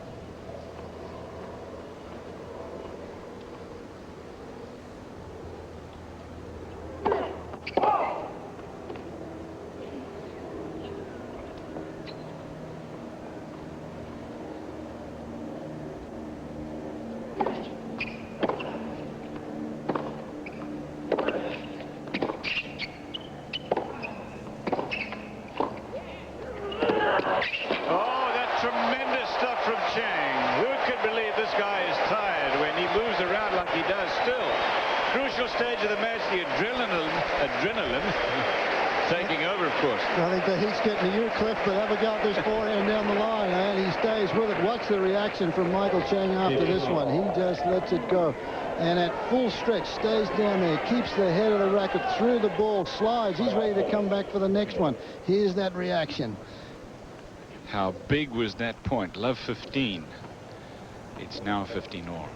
taking over, of course. I think the heat's getting to you, Cliff, but have a go at this forehand down the line, and he stays with it. Watch the reaction from Michael Chang after this one. He just lets it go. And at full stretch, stays down there, keeps the head of the racket through the ball, slides. He's ready to come back for the next one. Here's that reaction. How big was that point? Love 15. It's now 15 all.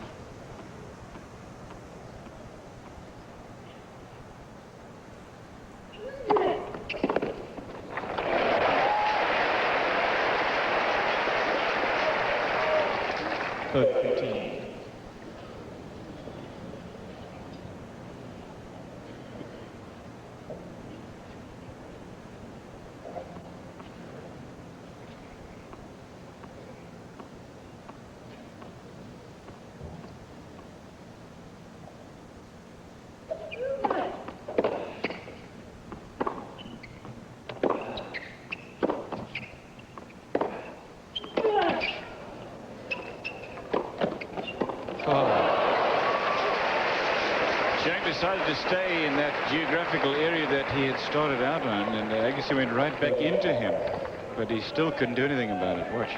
Chang decided to stay in that geographical area that he had started out on, and Agassi went right back into him, but he still couldn't do anything about it. Watch.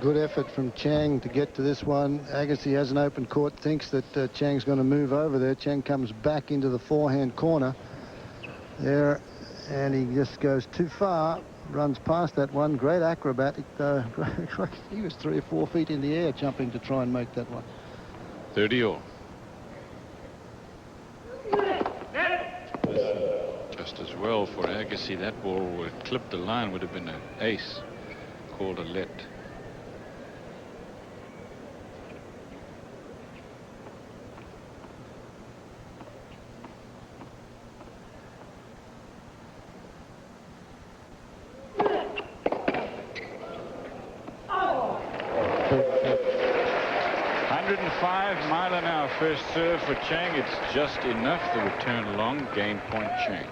Good effort from Chang to get to this one. Agassi has an open court, thinks that Chang's going to move over there. Chang comes back into the forehand corner there, and he just goes too far, runs past that one. Great acrobatic. He was 3 or 4 feet in the air jumping to try and make that one. 30 all. Just as well for Agassi. That ball would clip the line, would have been an ace, called a let. First serve for Chang. It's just enough. The return long. Game point Chang.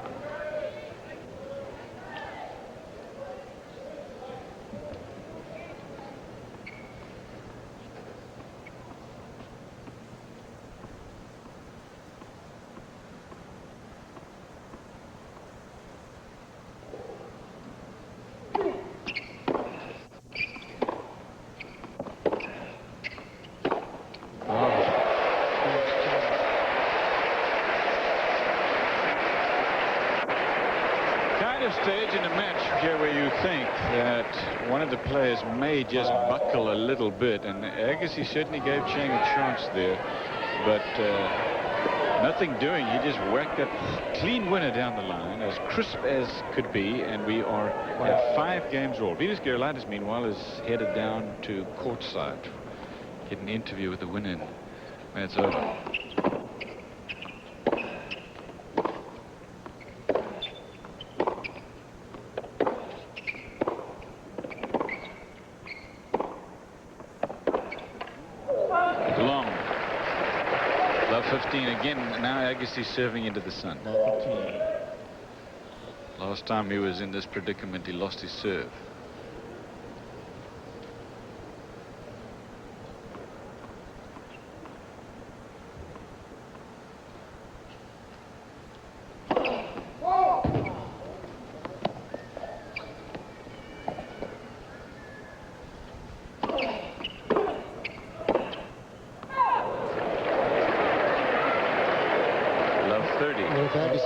Stage in a match here where you think that one of the players may just buckle a little bit, and Agassi certainly gave Chang a chance there, but nothing doing. He just whacked that clean winner down the line, as crisp as could be, and we are at 5 games all. Venus Gerulaitis, meanwhile, is headed down to courtside, get an interview with the winner, and that's over. Again, now Agassi serving into the sun. Last time he was in this predicament, he lost his serve.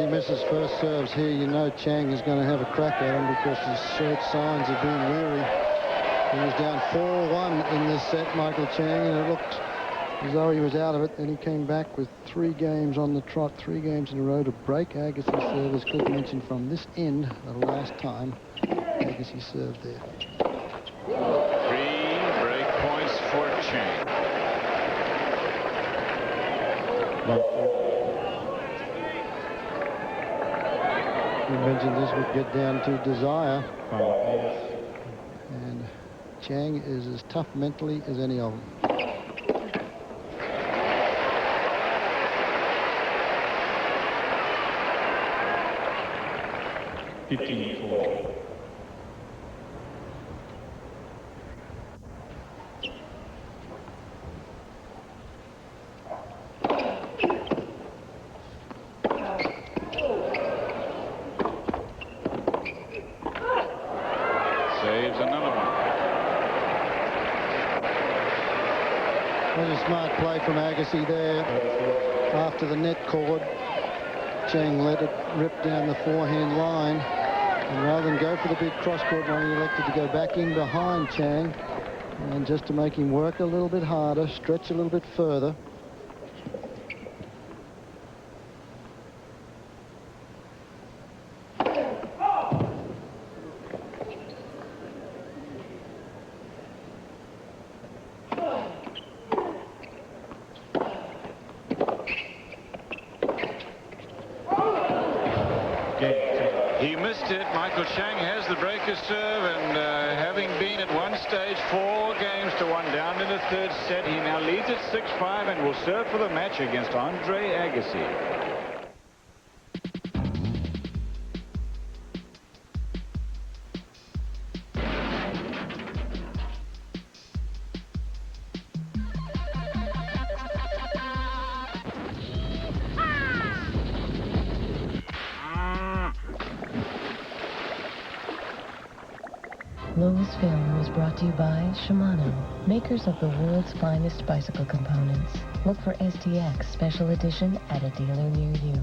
Misses first serves here, you know Chang is going to have a crack at him because he showed signs of being weary. He was down 4-1 in this set, Michael Chang, and it looked as though he was out of it. Then he came back with 3 games on the trot, 3 games in a row to break Agassi's serve, as Cliff mentioned, from this end, the last time Agassi served there. 3 break points for Chang. You mentioned this would get down to desire. And Chang is as tough mentally as any of them. There's a smart play from Agassi there. After the net cord, Chang let it rip down the forehand line. And rather than go for the big cross-court one, he elected to go back in behind Chang. And just to make him work a little bit harder, stretch a little bit further. He missed it. Michael Chang has the breaker serve, and having been at one stage 4 games to 1 down in the third set, he now leads at 6-5 and will serve for the match against Andre Agassi. Lowell's Film was brought to you by Shimano, makers of the world's finest bicycle components. Look for STX Special Edition at a dealer near you.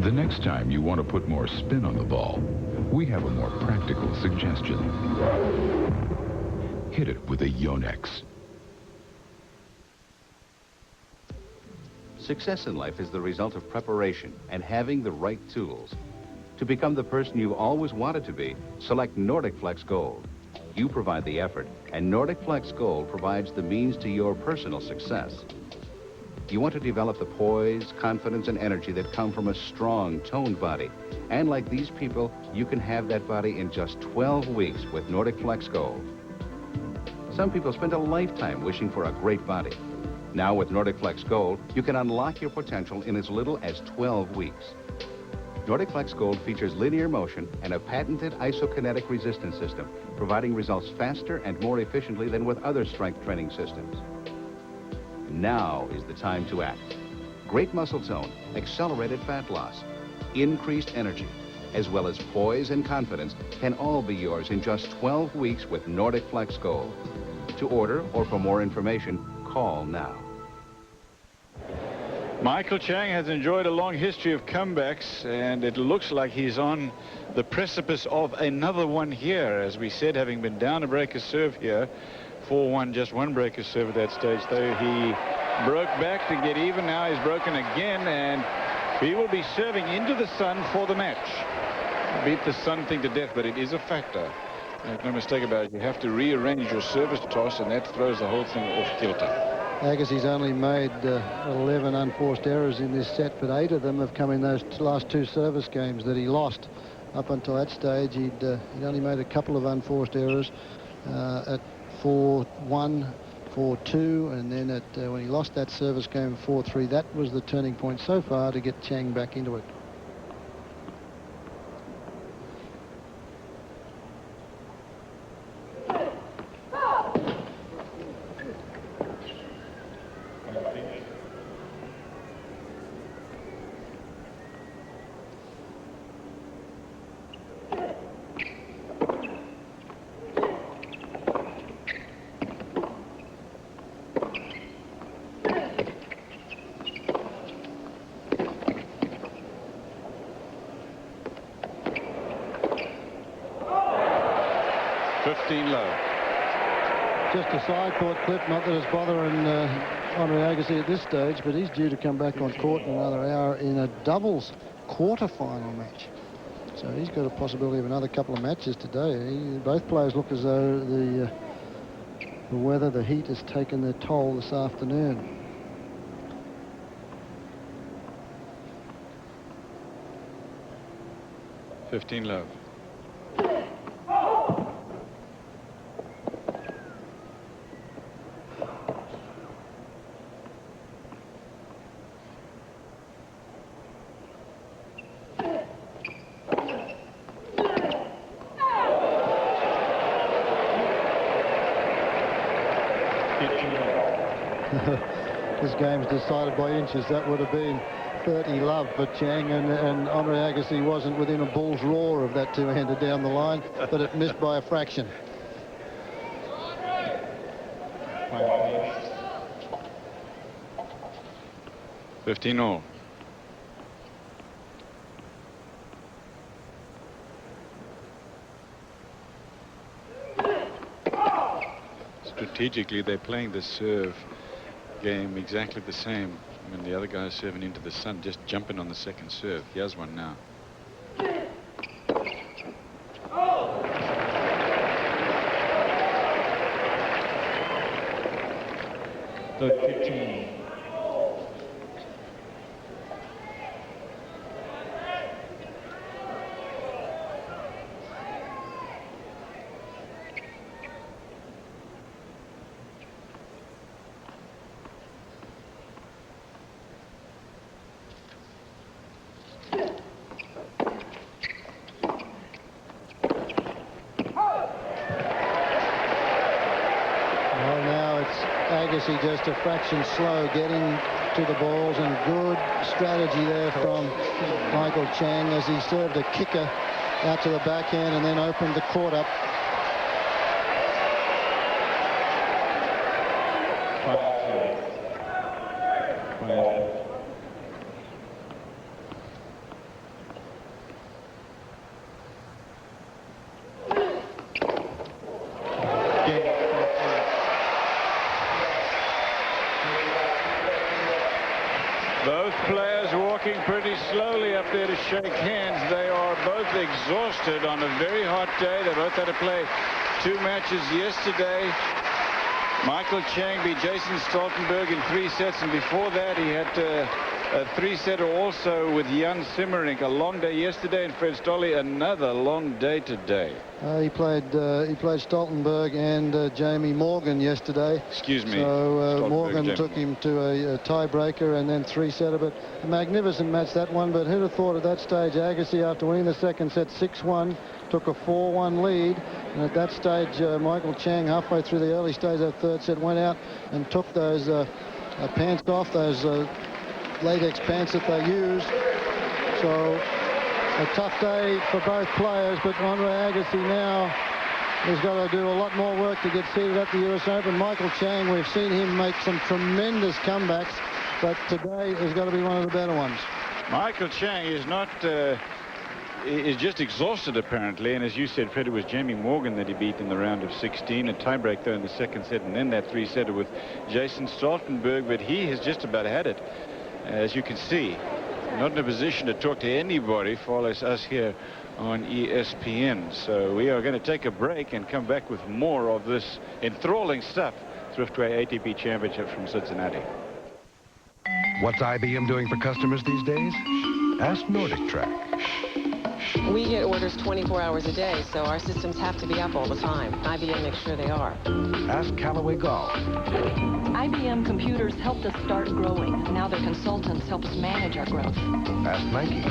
The next time you want to put more spin on the ball, we have a more practical suggestion. Hit it with a Yonex. Success in life is the result of preparation and having the right tools. To become the person you always wanted to be, select Nordic Flex Gold. You provide the effort, and Nordic Flex Gold provides the means to your personal success. You want to develop the poise, confidence, and energy that come from a strong, toned body. And like these people, you can have that body in just 12 weeks with Nordic Flex Gold. Some people spend a lifetime wishing for a great body. Now with Nordic Flex Gold, you can unlock your potential in as little as 12 weeks. Nordic Flex Gold features linear motion and a patented isokinetic resistance system, providing results faster and more efficiently than with other strength training systems. Now is the time to act. Great muscle tone, accelerated fat loss, increased energy, as well as poise and confidence can all be yours in just 12 weeks with Nordic Flex Gold. To order or for more information, call now. Michael Chang has enjoyed a long history of comebacks, and it looks like he's on the precipice of another one here. As we said, having been down a breaker serve here, 4-1, just one breaker serve at that stage, though he broke back to get even. Now he's broken again, and he will be serving into the sun for the match. Beat the sun thing to death, but it is a factor. Make no mistake about it. You have to rearrange your service toss, and that throws the whole thing off kilter. Agassi's only made 11 unforced errors in this set, but 8 of them have come in those last 2 service games that he lost. Up until that stage, he'd only made a couple of unforced errors at 4-1, 4-2, and then when he lost that service game 4-3, that was the turning point so far to get Chang back into it. Just a side court clip, not that it's bothering Andre Agassi at this stage, but he's due to come back on court in another hour in a doubles quarter-final match. So he's got a possibility of another couple of matches today. Both players look as though the weather, the heat, has taken their toll this afternoon. $15 love. this game's decided by inches. That would have been 30 love for Chang, and Andre Agassi wasn't within a bull's roar of that two-hander down the line, but it missed by a fraction. $15-all. Strategically, they're playing the serve game exactly the same. When the other guy's serving into the sun, just jumping on the second serve. He has one now. The 15. Agassi just a fraction slow getting to the balls, and good strategy there from Michael Chang as he served a kicker out to the backhand and then opened the court up. Both players walking pretty slowly up there to shake hands. They are both exhausted on a very hot day. They both had to play 2 matches yesterday. Michael Chang beat Jason Stoltenberg in 3 sets, and before that he had a 3-setter also with Jan Simmerink. A long day yesterday, and Fred Stolle another long day today. He played Stoltenberg and Jamie Morgan yesterday. Excuse me. So Morgan took him to a tiebreaker and then 3-setter. But a magnificent match, that one. But who'd have thought at that stage, Agassi, after winning the second set 6-1, took a 4-1 lead. And at that stage, Michael Chang, halfway through the early stage of that third set, went out and took those pants off, those latex pants that they use. So a tough day for both players, but Andre Agassi now has got to do a lot more work to get seated at the US Open. Michael Chang, we've seen him make some tremendous comebacks, but today has got to be one of the better ones. Michael Chang is not is just exhausted apparently, and as you said, Fred, it was Jamie Morgan that he beat in the round of 16, a tiebreak though in the second set, and then that 3-setter with Jason Stoltenberg. But he has just about had it, as you can see. Not in a position to talk to anybody, far less us here on ESPN. So we are going to take a break and come back with more of this enthralling stuff. Thriftway ATP Championship from Cincinnati. What's IBM doing for customers these days? Ask Nordic Track. We get orders 24 hours a day, so our systems have to be up all the time. IBM makes sure they are. Ask Callaway Golf. IBM computers helped us start growing. Now their consultants help us manage our growth. Ask Nike.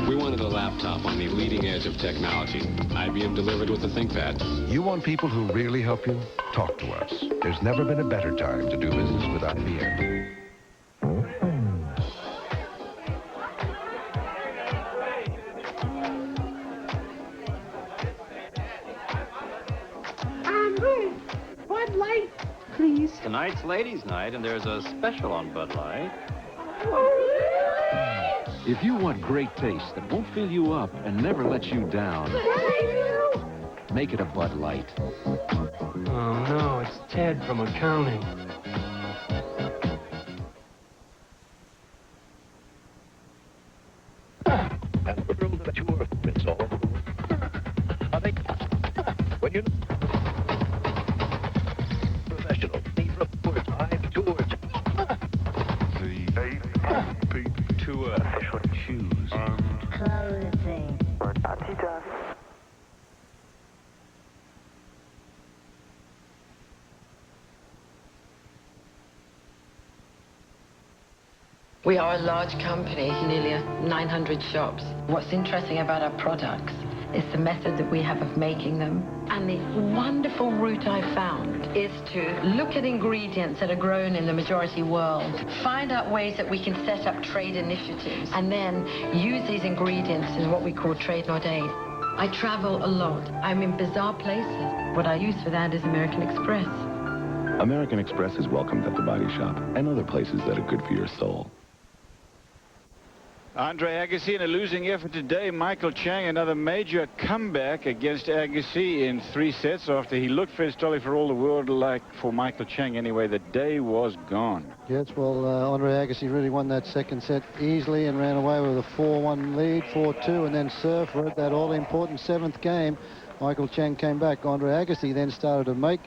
We wanted a laptop on the leading edge of technology. IBM delivered with the ThinkPad. You want people who really help you? Talk to us. There's never been a better time to do business with IBM. Bud Light, please. Tonight's ladies' night, and there's a special on Bud Light. If you want great taste that won't fill you up and never let you down, make it a Bud Light. Oh, no, it's Ted from accounting. And the world that you are it's all I think when you professional need reports, I've toured the ATP Tour shoes and clothing. Adidas. We are a large company, nearly 900 shops. What's interesting about our products It's the method that we have of making them. And the wonderful route I found is to look at ingredients that are grown in the majority world, find out ways that we can set up trade initiatives, and then use these ingredients in what we call trade not aid. I travel a lot. I'm in bizarre places. What I use for that is American Express. American Express is welcomed at the Body Shop and other places that are good for your soul. Andre Agassi in a losing effort today. Michael Chang, another major comeback against Agassi in 3 sets after he looked Fred-Stolly for all the world like, for Michael Chang anyway, the day was gone. Yes, well, Andre Agassi really won that second set easily and ran away with a 4-1 lead, 4-2, and then served for it, that all-important 7th game. Michael Chang came back. Andre Agassi then started to make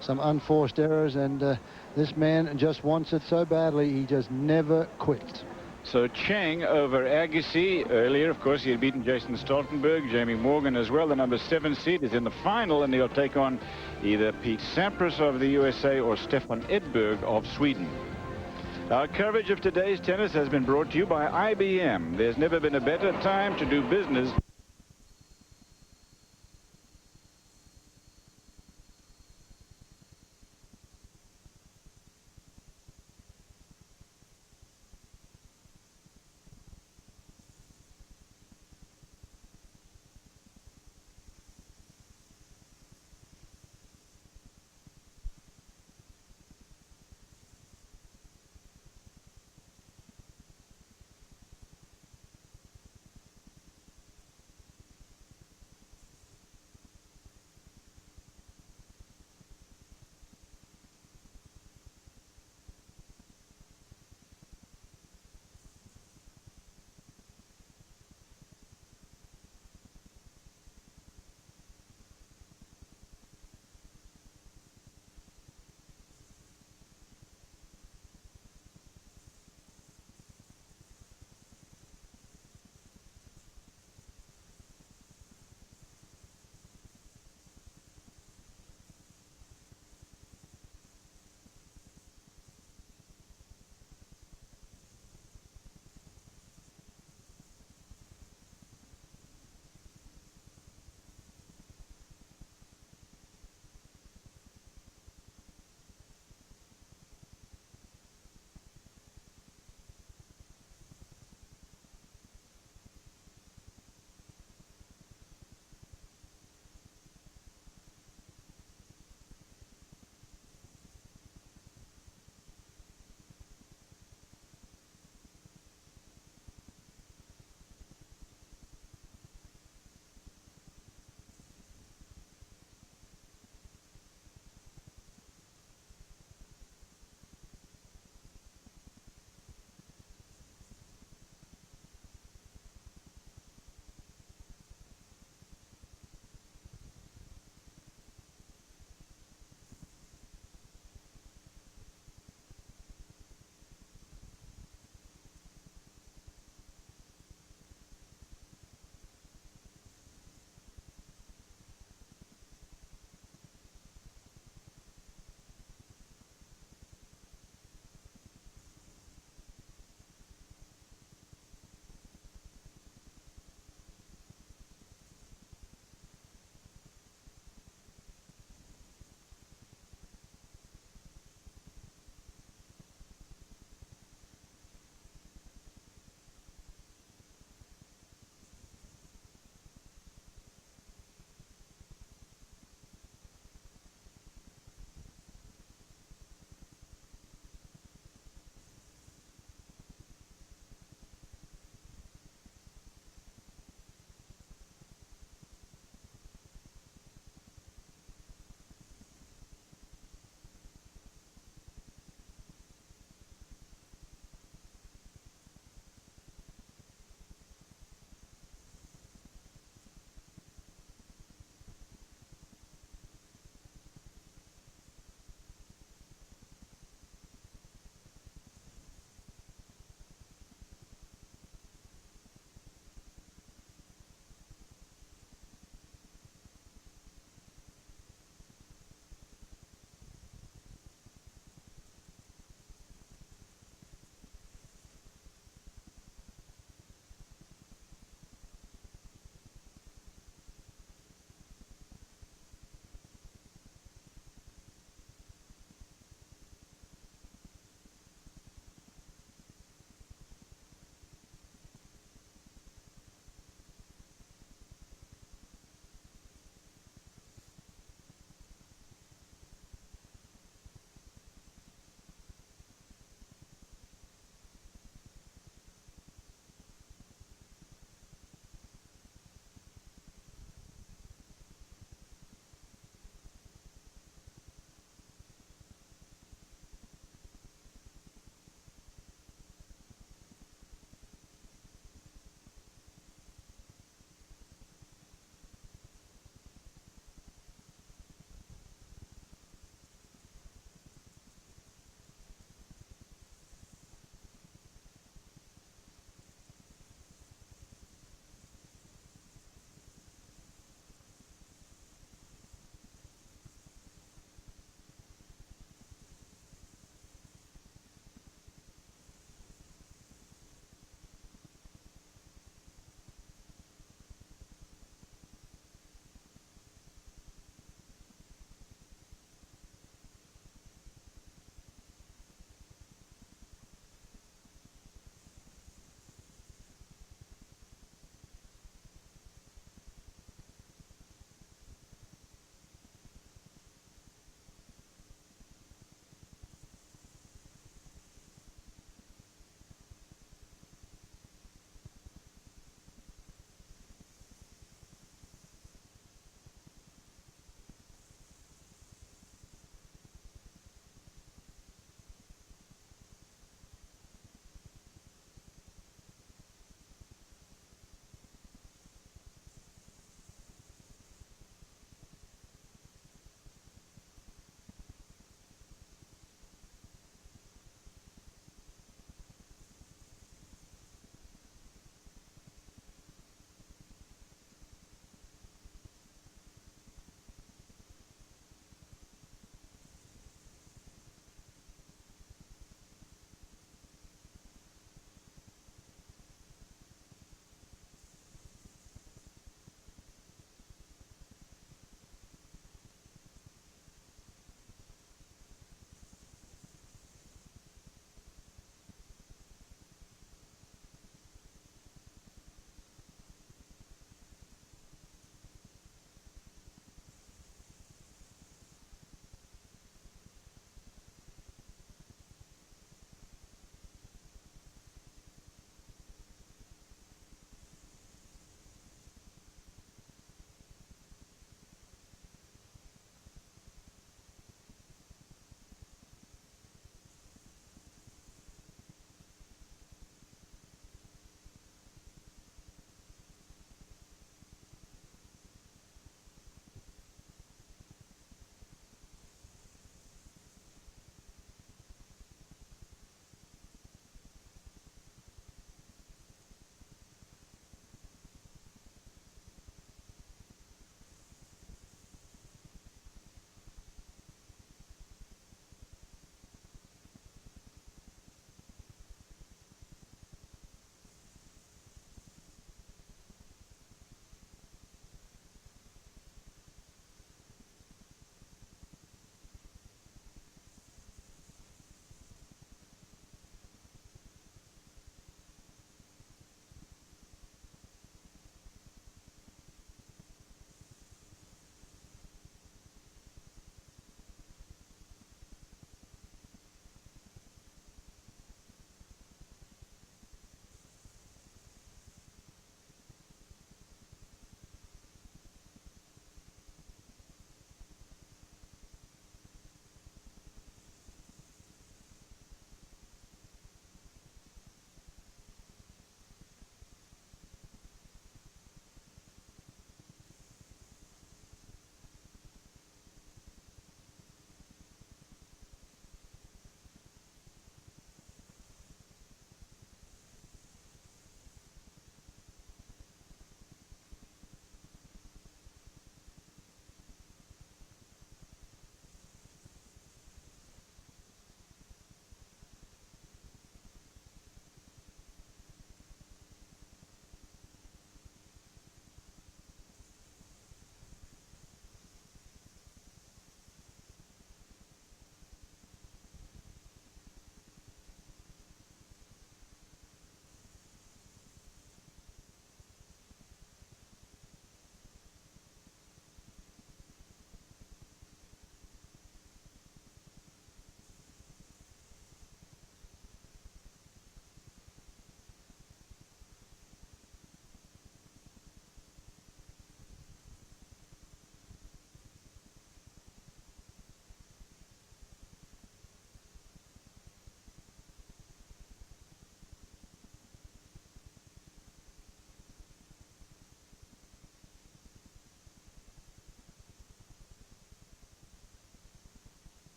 some unforced errors, and this man just wants it so badly, he just never quits. So Chang over Agassi. Earlier, of course, he had beaten Jason Stoltenberg, Jamie Morgan as well. The number 7 seed is in the final, and he'll take on either Pete Sampras of the USA or Stefan Edberg of Sweden. Our coverage of today's tennis has been brought to you by IBM. There's never been a better time to do business